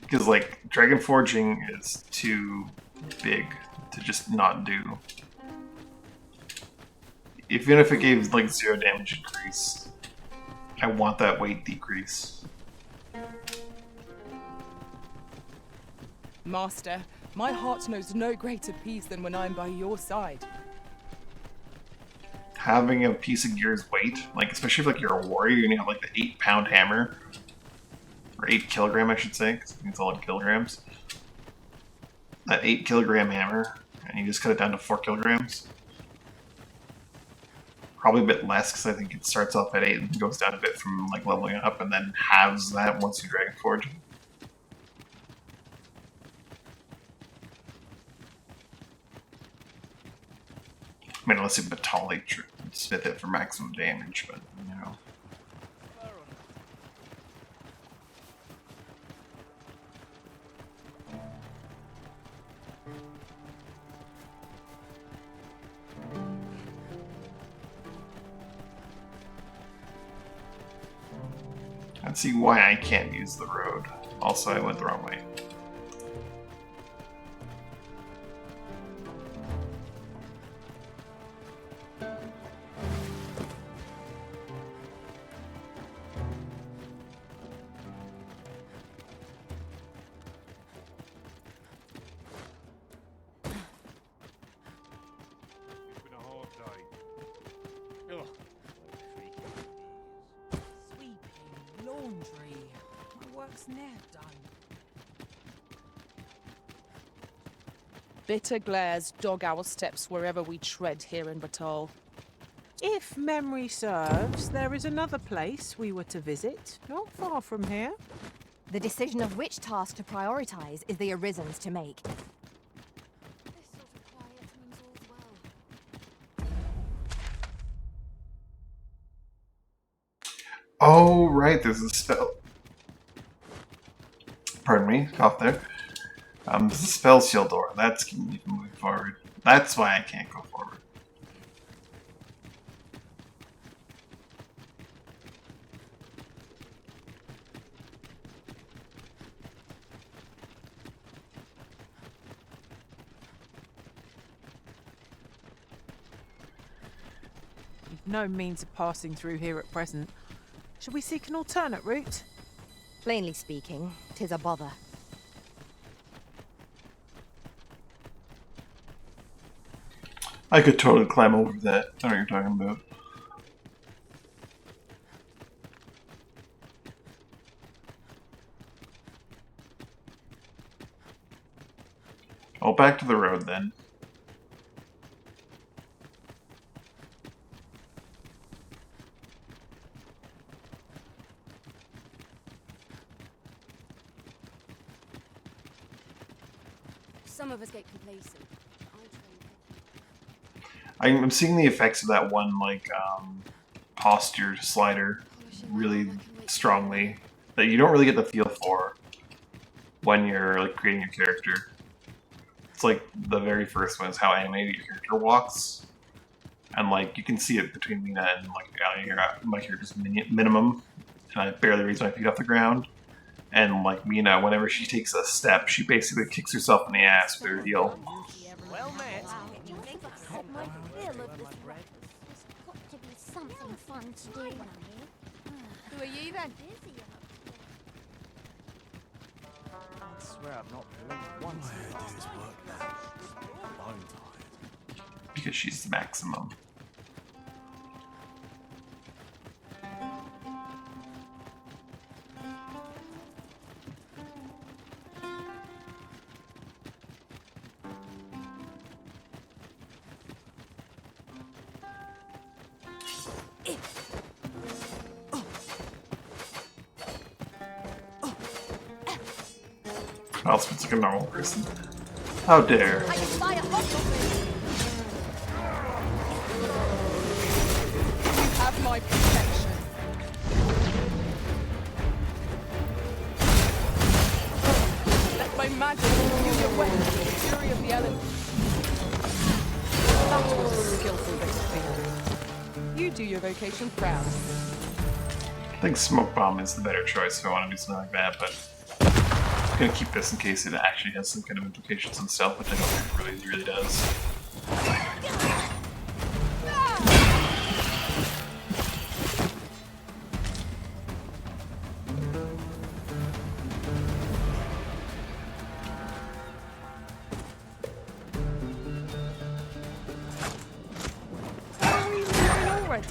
Because, like, dragon forging is too big to just not do. Even if it gave, like, 0 damage increase, I want that weight decrease. Master, my heart knows no greater peace than when I'm by your side. Having a piece of gear's weight, like, especially if like, you're a warrior and you have, like, the 8-pound hammer, or 8 kilogram, I should say, because it's all in kilograms. That 8 kilogram hammer, and you just cut it down to 4 kilograms. Probably a bit less, because I think it starts off at 8 and goes down a bit from like leveling up, and then halves that once you dragon forge. I mean, unless you Batali smith it for maximum damage, but you know. don't see why I can't use the road. Also, I went the wrong way. Sweeping, laundry. My work's near done. Bitter glares dog our steps wherever we tread here in Batal. If memory serves, there is another place we were to visit, not far from here. The decision of which task to prioritize is the Arisen's to make. Oh, right, there's a spell. Pardon me, off there. There's a spell shield door. That's keeping me from moving forward. That's why I can't go forward. We've no means of passing through here at present. Shall we seek an alternate route? Plainly speaking, 'tis a bother. I could totally climb over that. I know what you're talking about. Oh, back to the road then. Some of us get complacent. I'm seeing the effects of that one, like, posture slider really strongly that you don't really get the feel for when you're, like, creating your character. It's like the very first one is how animated your character walks. And, like, you can see it between Mina and, like, my character's minimum. And I barely raise my feet off the ground. And, like, Mina, whenever she takes a step, she basically kicks herself in the ass with her heel. Well met. My fill of this rubbish. There's got to be something fun to do. Who are you then? I swear I've not blinked once. Because she's the maximum. Well, it's like a normal person. How dare. I can fly a hostile move. You have my protection. Let my magic imbue your weapon with the fury of the elements. That was a skillful bit of theory. You do your vocation proud. I think Smoke Bomb is the better choice if I want to do something like that, but I'm gonna keep this in case it actually has some kind of implications on stealth, which I don't think it really does.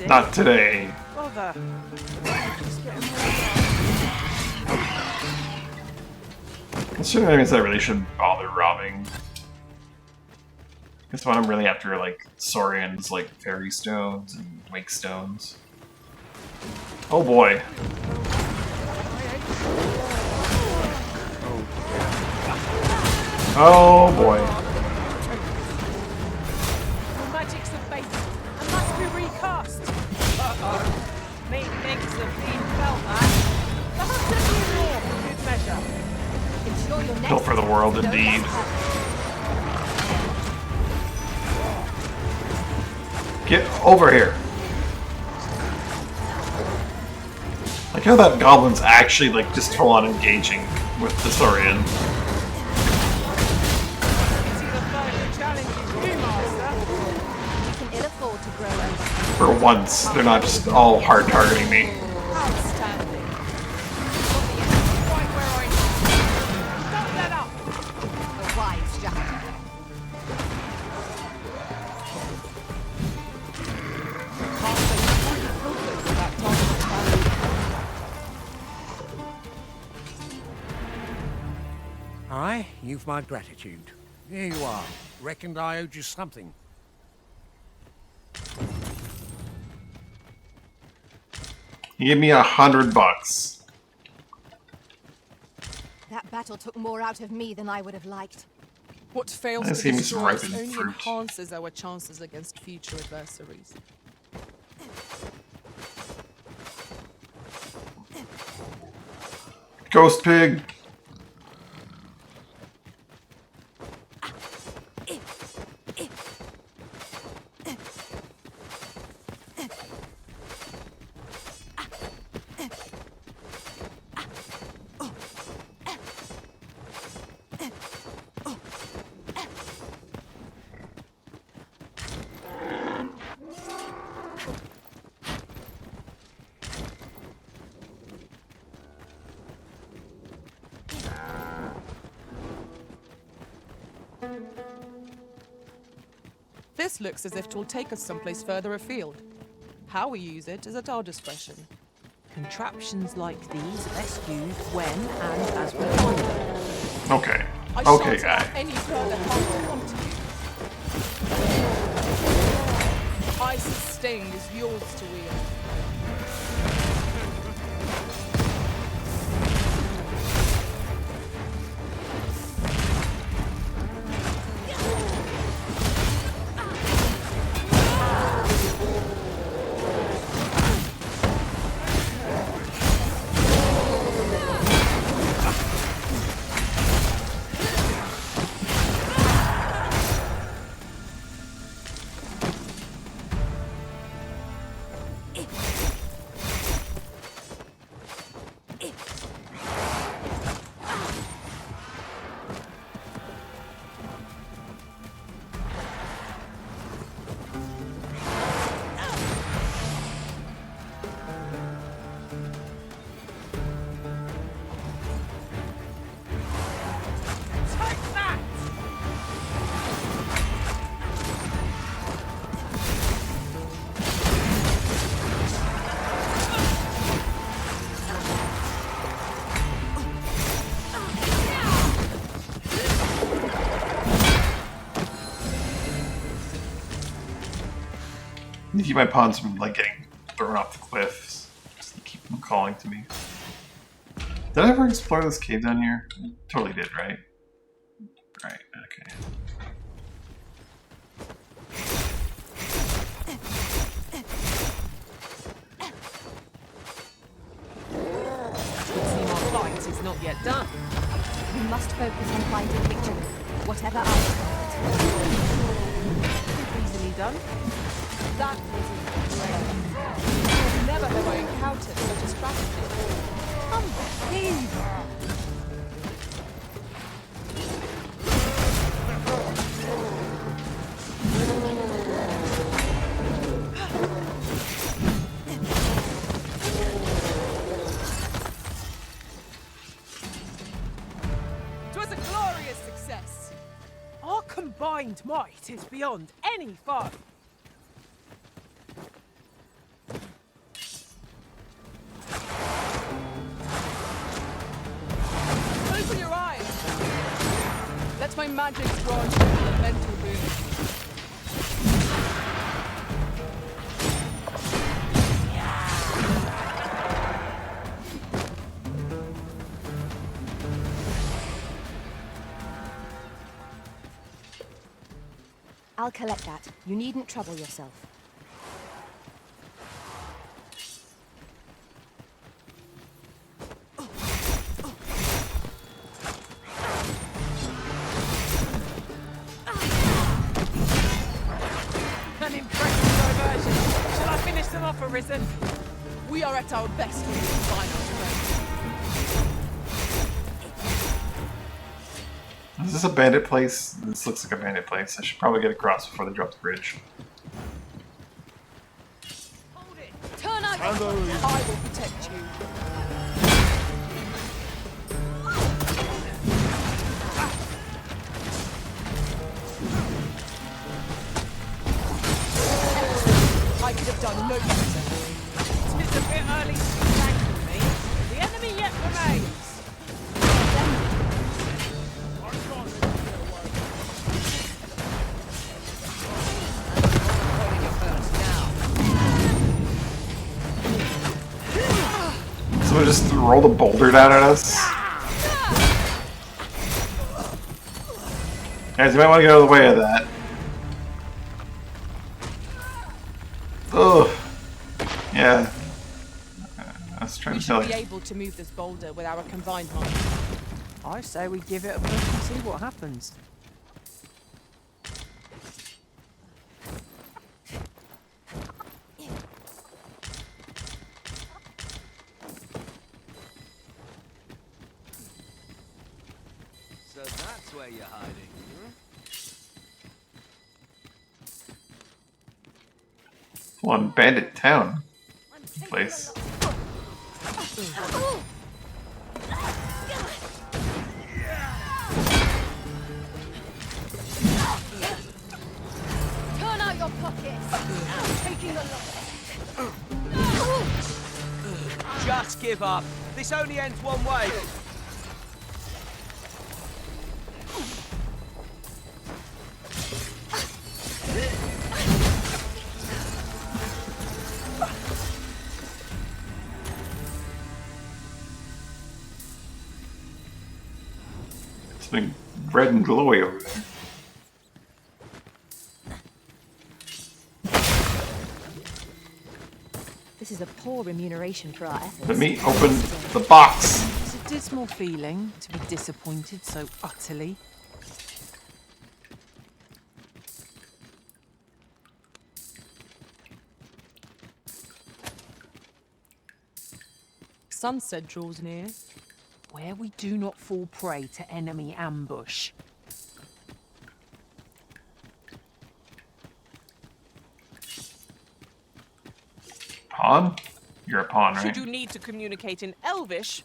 Not today. Bother. Considering that means I really shouldn't bother robbing. Guess what I'm really after, like, Saurian's, like, fairy stones and wake stones. Oh boy. Oh boy. Your magic's a bait and must be recast. Methinks the fiend felt that. Perhaps a few more for good measure. Ensure your next Kill for the world, indeed. Get over here. Like, Like how that goblin's actually like just full on engaging with the Saurian. We can ill afford to grow over. For once, they're not just all hard targeting me. Outstanding. A wise strategy. Aye, you've my gratitude. Here you are. Reckoned I owed you something. He gave me $100. That battle took more out of me than I would have liked. What fails I to see me destroy us ripened only fruit. enhances our chances against future adversaries. Ghost pig. This looks as if it will take us someplace further afield. How we use it is at our discretion. Contraptions like these are best used when and as required. Okay. I Okay, shan't guy. allow any further harm to come to you. Ice's sting is yours to wield. I need to keep my pawns from like getting thrown off the cliffs. Just to keep them calling to me. Did I ever explore this cave down here? I totally did, right? Right, okay. See, my fight is not yet done. We must focus on finding victory, whatever outcome. Easily done. That was incredible. Never have I encountered such a strategy. Unbelievable. It was a glorious success. Our combined might is beyond any foe. Open your eyes. Let my magic grant you a mental boon. I'll collect that. You needn't trouble yourself. An impressive diversion. Shall I finish them off, Arisen? We are at our best when we combine our strength. Is this a bandit place? This looks like a bandit place. I should probably get across before they drop the bridge. Turn out! I will protect you. I could have done no better. It's a bit early to be thanking me. The enemy yet remains. Someone just rolled a boulder down at us. Guys, you might want to get out of the way of that. Ugh. Yeah. I was trying We to tell should be you. able to move this boulder with our combined might. I say we give it a push and see what happens. So that's where you're hiding, One bandit town place. Turn out your pockets! I'm taking a look. Just give up. This only ends one way. Something red and glowy over there. This is a poor remuneration for our efforts. Let me open the box. It's a dismal feeling to be disappointed so utterly. Sunset draws near. Where we do not fall prey to enemy ambush. Pawn? You're a pawn, right? Should you need to communicate in Elvish,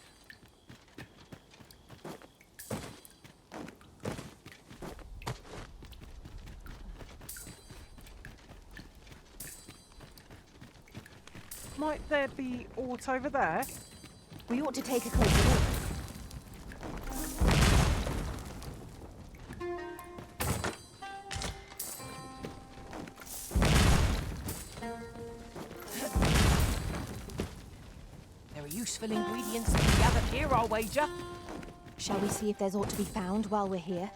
Might there be aught over there? We ought to take a closer look. There are useful ingredients to be gathered here, I'll wager. Shall we see if there's aught to be found while we're here?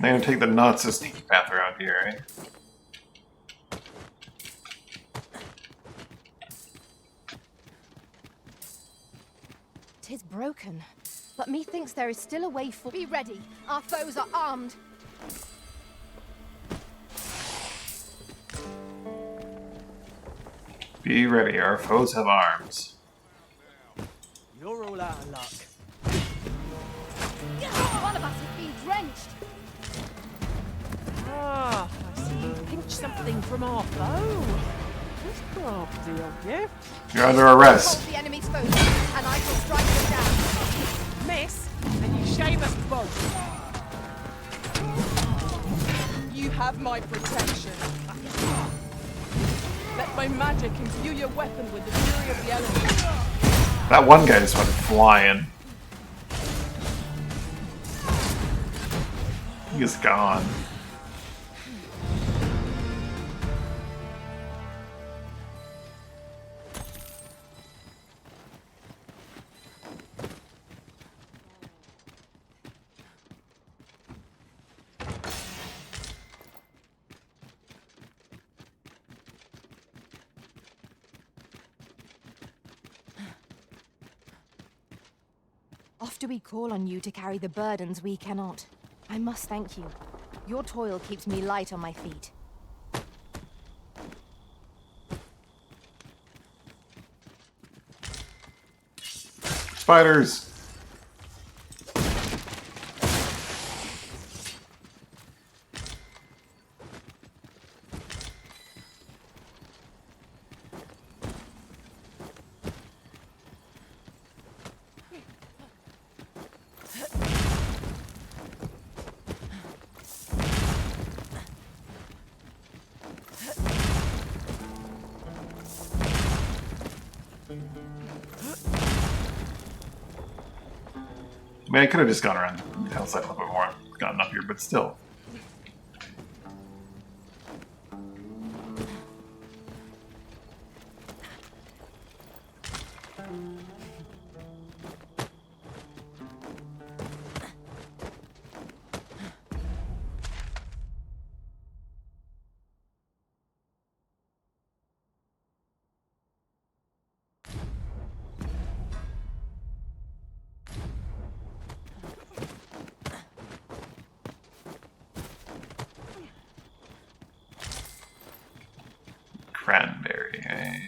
I'm gonna take the not so sneaky path around here, right? Tis broken, but methinks there is still a way for. Be ready. Our foes are armed. Be ready, our foes have arms. You're all out of luck. One of us has been drenched. Ah, I see you pinched something from our bow. Just crafty of you. You're under arrest. Hold the enemy's foes, and I shall strike them down. Miss, and you shame us both. you have my protection. Let my magic imbue your weapon with the fury of the elements. That one guy just went flying. He is gone. Oft do we call on you to carry the burdens we cannot. I must thank you. Your toil keeps me light on my feet. Spiders! I mean, I could have just gone around the hillside a little bit more, gotten up here, but still. Cranberry, eh?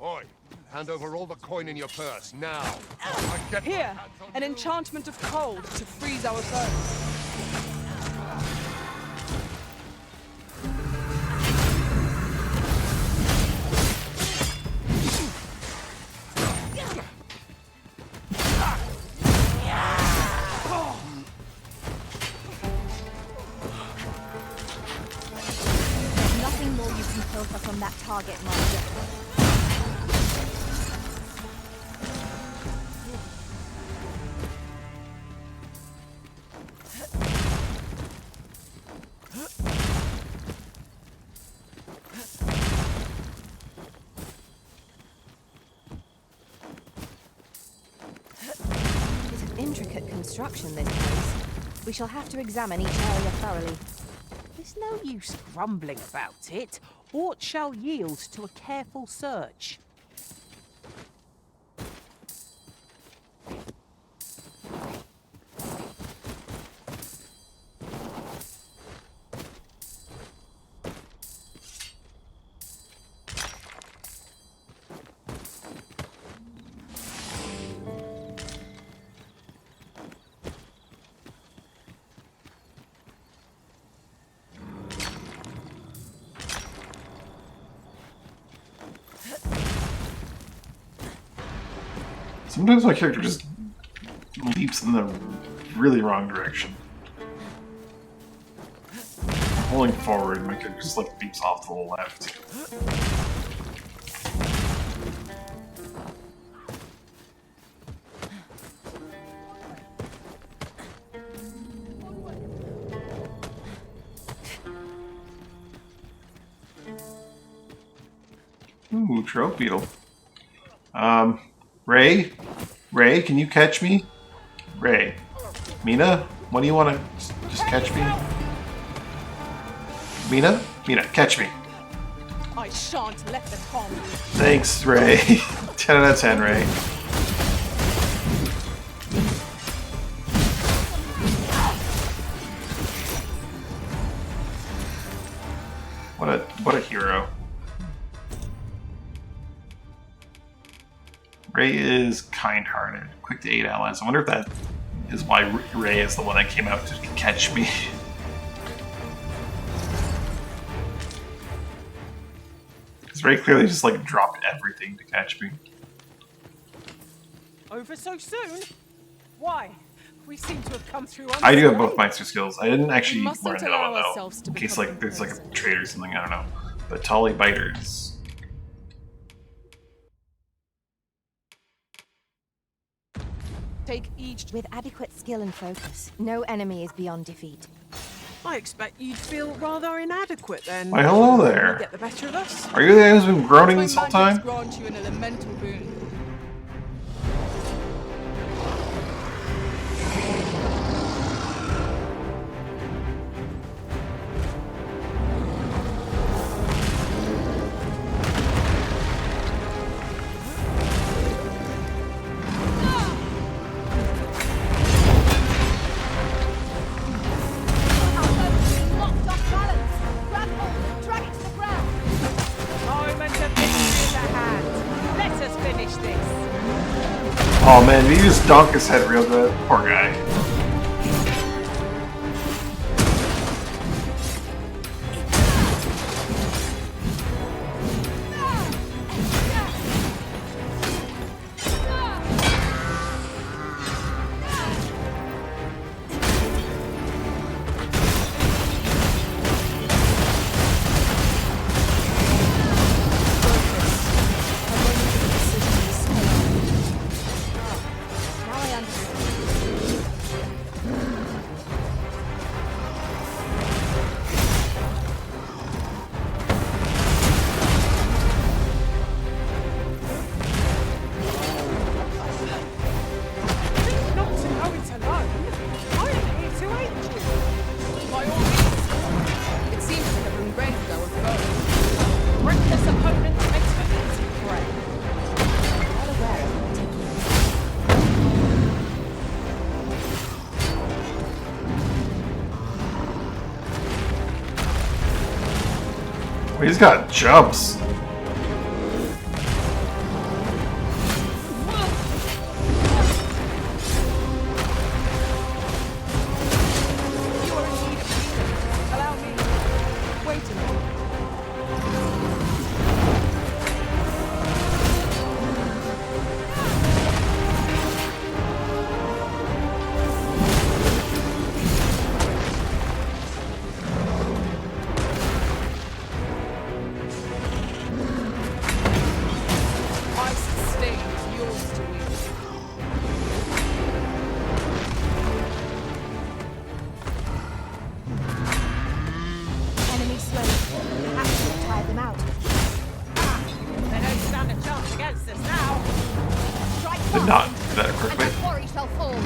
Oi, hand over all the coin in your purse, now. Here, an enchantment of cold to freeze our foes. There's nothing more you can filter from that target, Master. It's an intricate construction, this place. We shall have to examine each area thoroughly. There's no use grumbling about it. Aught shall yield to a careful search. Sometimes my character just leaps in the really wrong direction. I'm pulling forward, my character just like leaps off to the left. Ooh, trope beetle. Ray? Ray, can you catch me? Ray. Mina? When do you want to just catch me? Mina? Mina, catch me. I shan't let them harm you. Thanks, Ray. 10 out of 10, Ray. What a hero. Ray is kind-hearted, quick to aid allies. I wonder if that is why Ray is the one that came out to catch me. Because Ray clearly just like dropped everything to catch me. Over so soon? Why? We seem to have come through. I do have both Meister skills. I didn't actually learn mustn't the allow other though, ourselves to in case become like there's like a trade or something. I don't know. But Tolly Biters. Take each with adequate skill and focus. No enemy is beyond defeat. I expect you'd feel rather inadequate then. Why, hello there. You get the better of us. Are you the guy who's been groaning My this whole magics time? grant you an elemental boon. man, did he just donk his head real good? Poor guy. Not to know it alone. I am here to aid you. By all means. It seems to have been ready to go with both. Reckless opponent makes for easy prey. Well aware of it. Well, he's got jumps. You are indeed a hero. Allow me. Wait a minute. Ice stain is yours to wield. Enemy slain. Perhaps we'll tire them out. They don't stand a chance against us now. Strike Did fast, not do that and quickly. the quarry shall fall.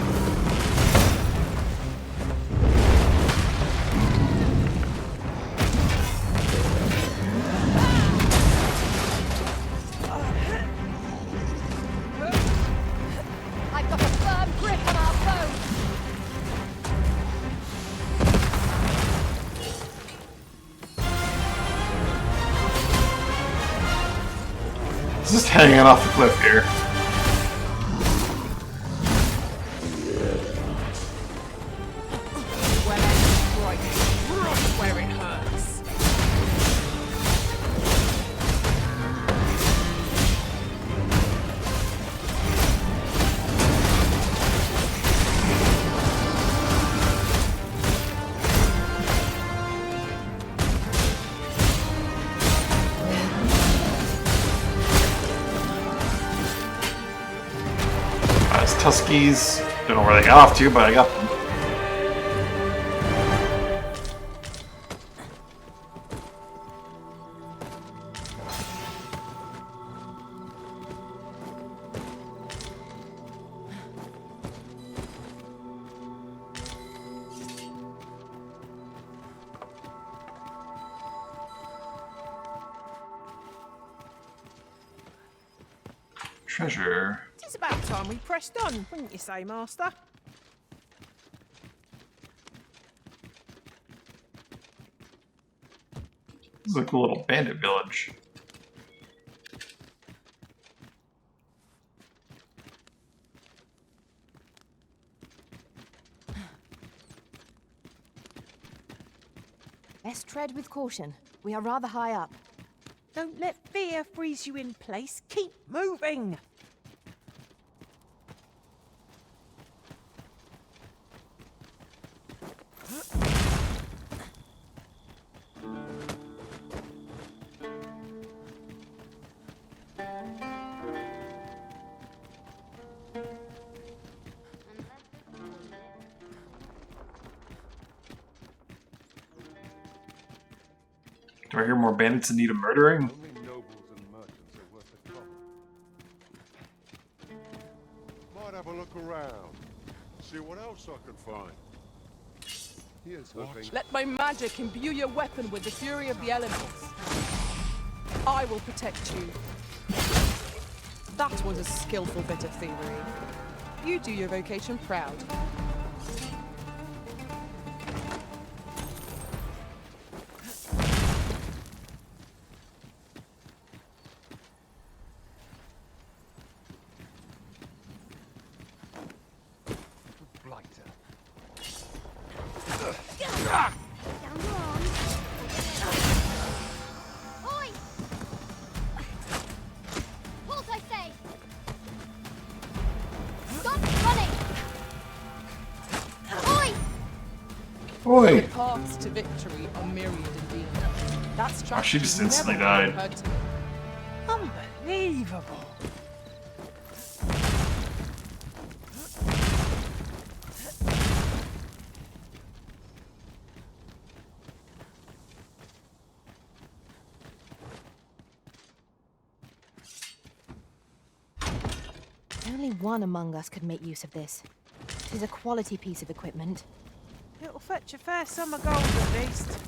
I've got a firm grip on our foe. He's just hanging off the cliff here. When I strike, right where it hurts. It's Tuskies. Don't know where they got off to, but I got them. Treasure. It's about time we pressed on, wouldn't you say, Master? This is a cool little bandit village. Best tread with caution. We are rather high up. Don't let fear freeze you in place. Keep moving. Do I hear more bandits in need of murdering? Only nobles and merchants are worth the trouble. Might have a look around. See what else I can find. Here's hoping. Let my magic imbue your weapon with the fury of the elements. I will protect you. That was a skillful bit of thievery. You do your vocation proud. Oi! The paths to victory are myriad indeed. That's Oh, she just never instantly really died. occurred to me. Unbelievable. Only one among us could make use of this. 'Tis a quality piece of equipment. It'll fetch a fair sum of gold at least.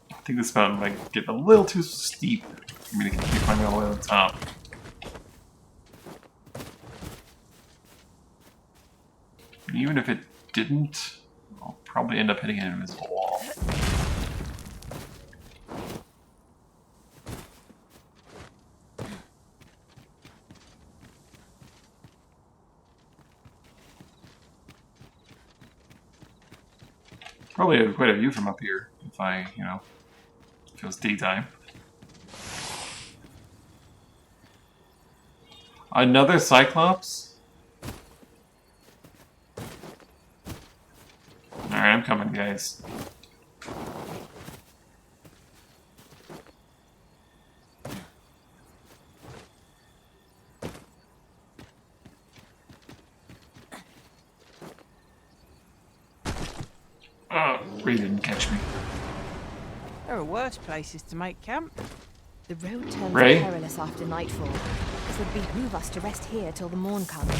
I think this mountain might get a little too steep for me to keep climbing all the way to the top. Even if it didn't, I'll probably end up hitting an invisible wall. Probably have quite a view from up here if I, if it was daytime. Another Cyclops? Alright, I'm coming, guys. Oh, really didn't catch me. There are worse places to make camp. The road turns Ray? perilous after nightfall. It would behoove us to rest here till the morn comes.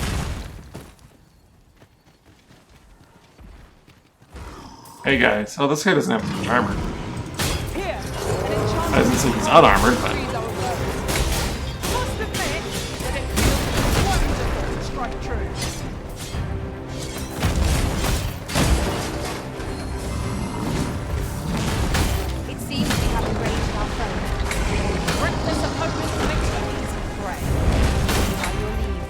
Hey guys, oh, this guy doesn't have too much armor. Here, I doesn't say he's unarmored, but must admit that it feels wonderful to strike true. It seems we have enraged our foe. Reckless opponent makes for easy prey. By your leave.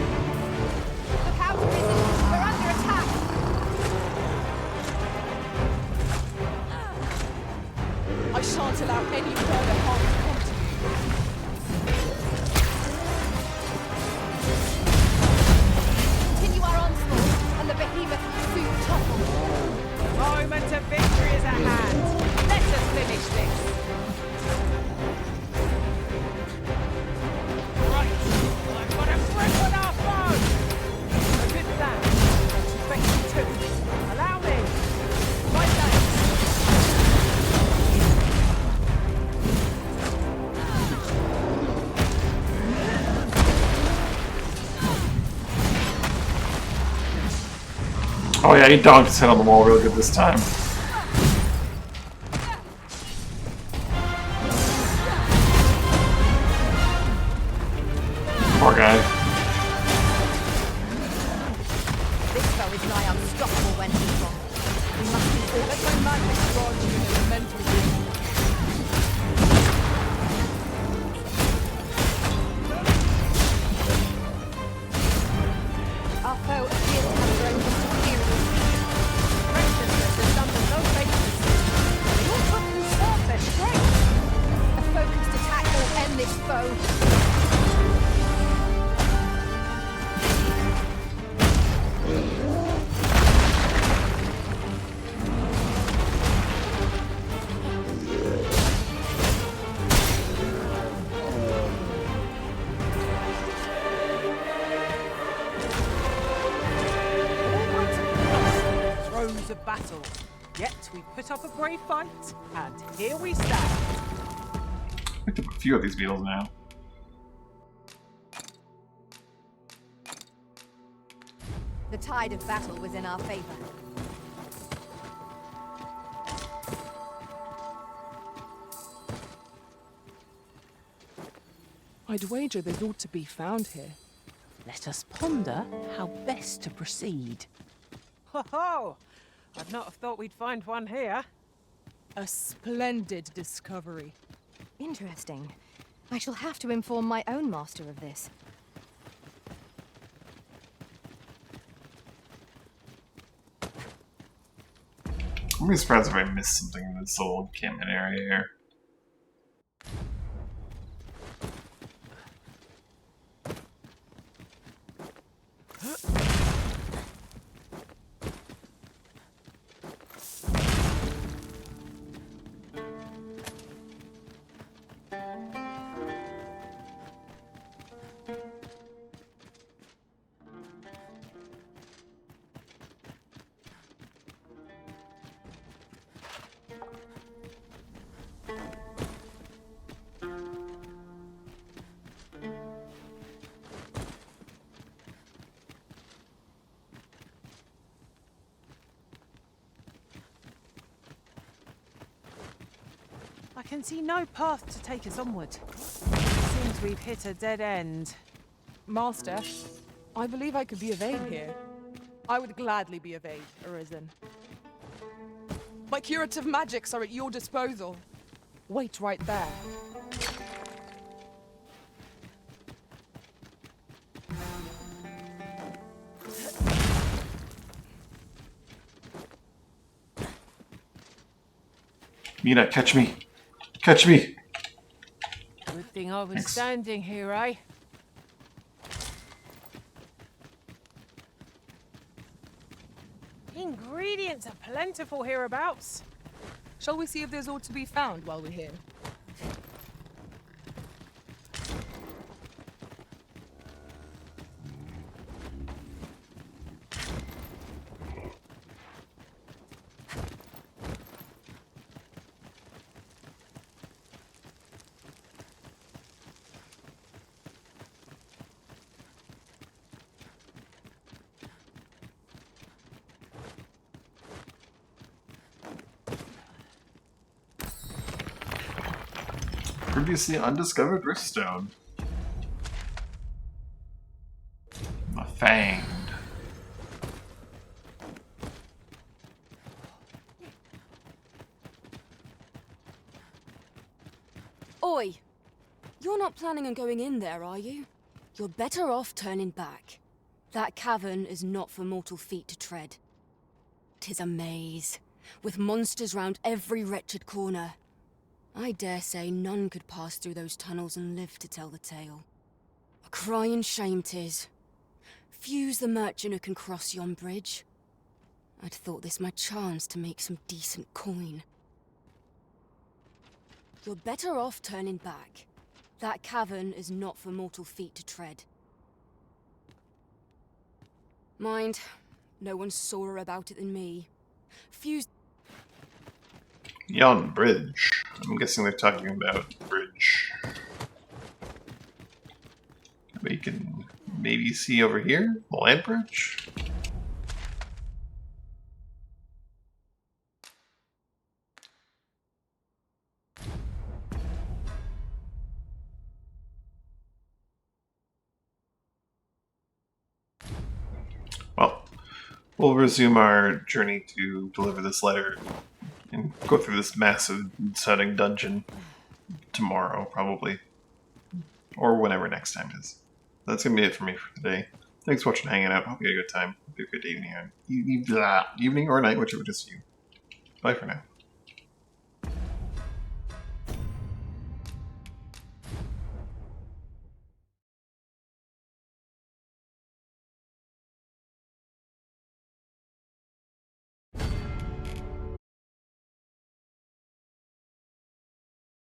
Look out, Prison! We're under attack! I shan't allow any further harm to come to you. Continue our onslaught, and the behemoth will soon topple. The moment of victory is at hand. Let us finish this. Right, I've got a grip on our foe. A good plan. Respect you too. Allow me. My thanks. Oh yeah, he donked his head on the wall real good this time. Poor guy. This foe is nigh unstoppable when he's wrong. We must be all. Let my magic charge you in a mental room. Our foe appears to have grown superior. Recklessness is under no basis. They all have conserve their strength. A focused attack will end this foe. Throes of battle. Yet we put up a brave fight, and here we stand. Picked up a few of these beetles now. The tide of battle was in our favor. I'd wager there's ought to be found here. Let us ponder how best to proceed. Ho ho! I'd not have thought we'd find one here. A splendid discovery. Interesting. I shall have to inform my own master of this. I'm really surprised if I missed something in this little encampment area here. I can see no path to take us onward. Seems we've hit a dead end. Master, I believe I could be of aid here. I would gladly be of aid, Arisen. My curative magics are at your disposal. Wait right there. Mina, catch me. Catch me. Good thing I was Thanks. standing here, eh? Ingredients are plentiful hereabouts. Shall we see if there's ought to be found while we're here? Previously undiscovered riftstone. The Fanged. Oi! You're not planning on going in there, are you? You're better off turning back. That cavern is not for mortal feet to tread. 'Tis a maze, with monsters round every wretched corner. I dare say none could pass through those tunnels and live to tell the tale. A crying shame 'tis. Few's the merchant who can cross yon bridge. I'd thought this my chance to make some decent coin. You're better off turning back. That cavern is not for mortal feet to tread. Mind, no one's sorer about it than me. Few's... Yon bridge. I'm guessing they're talking about the bridge. We can maybe see over here? The land bridge? We'll resume our journey to deliver this letter and go through this massive sounding dungeon tomorrow, probably. Or whenever next time is. That's gonna be it for me for today. Thanks for watching and hanging out. Hope you had a good time. Hope you had a good evening or night, whichever it is for you. Bye for now.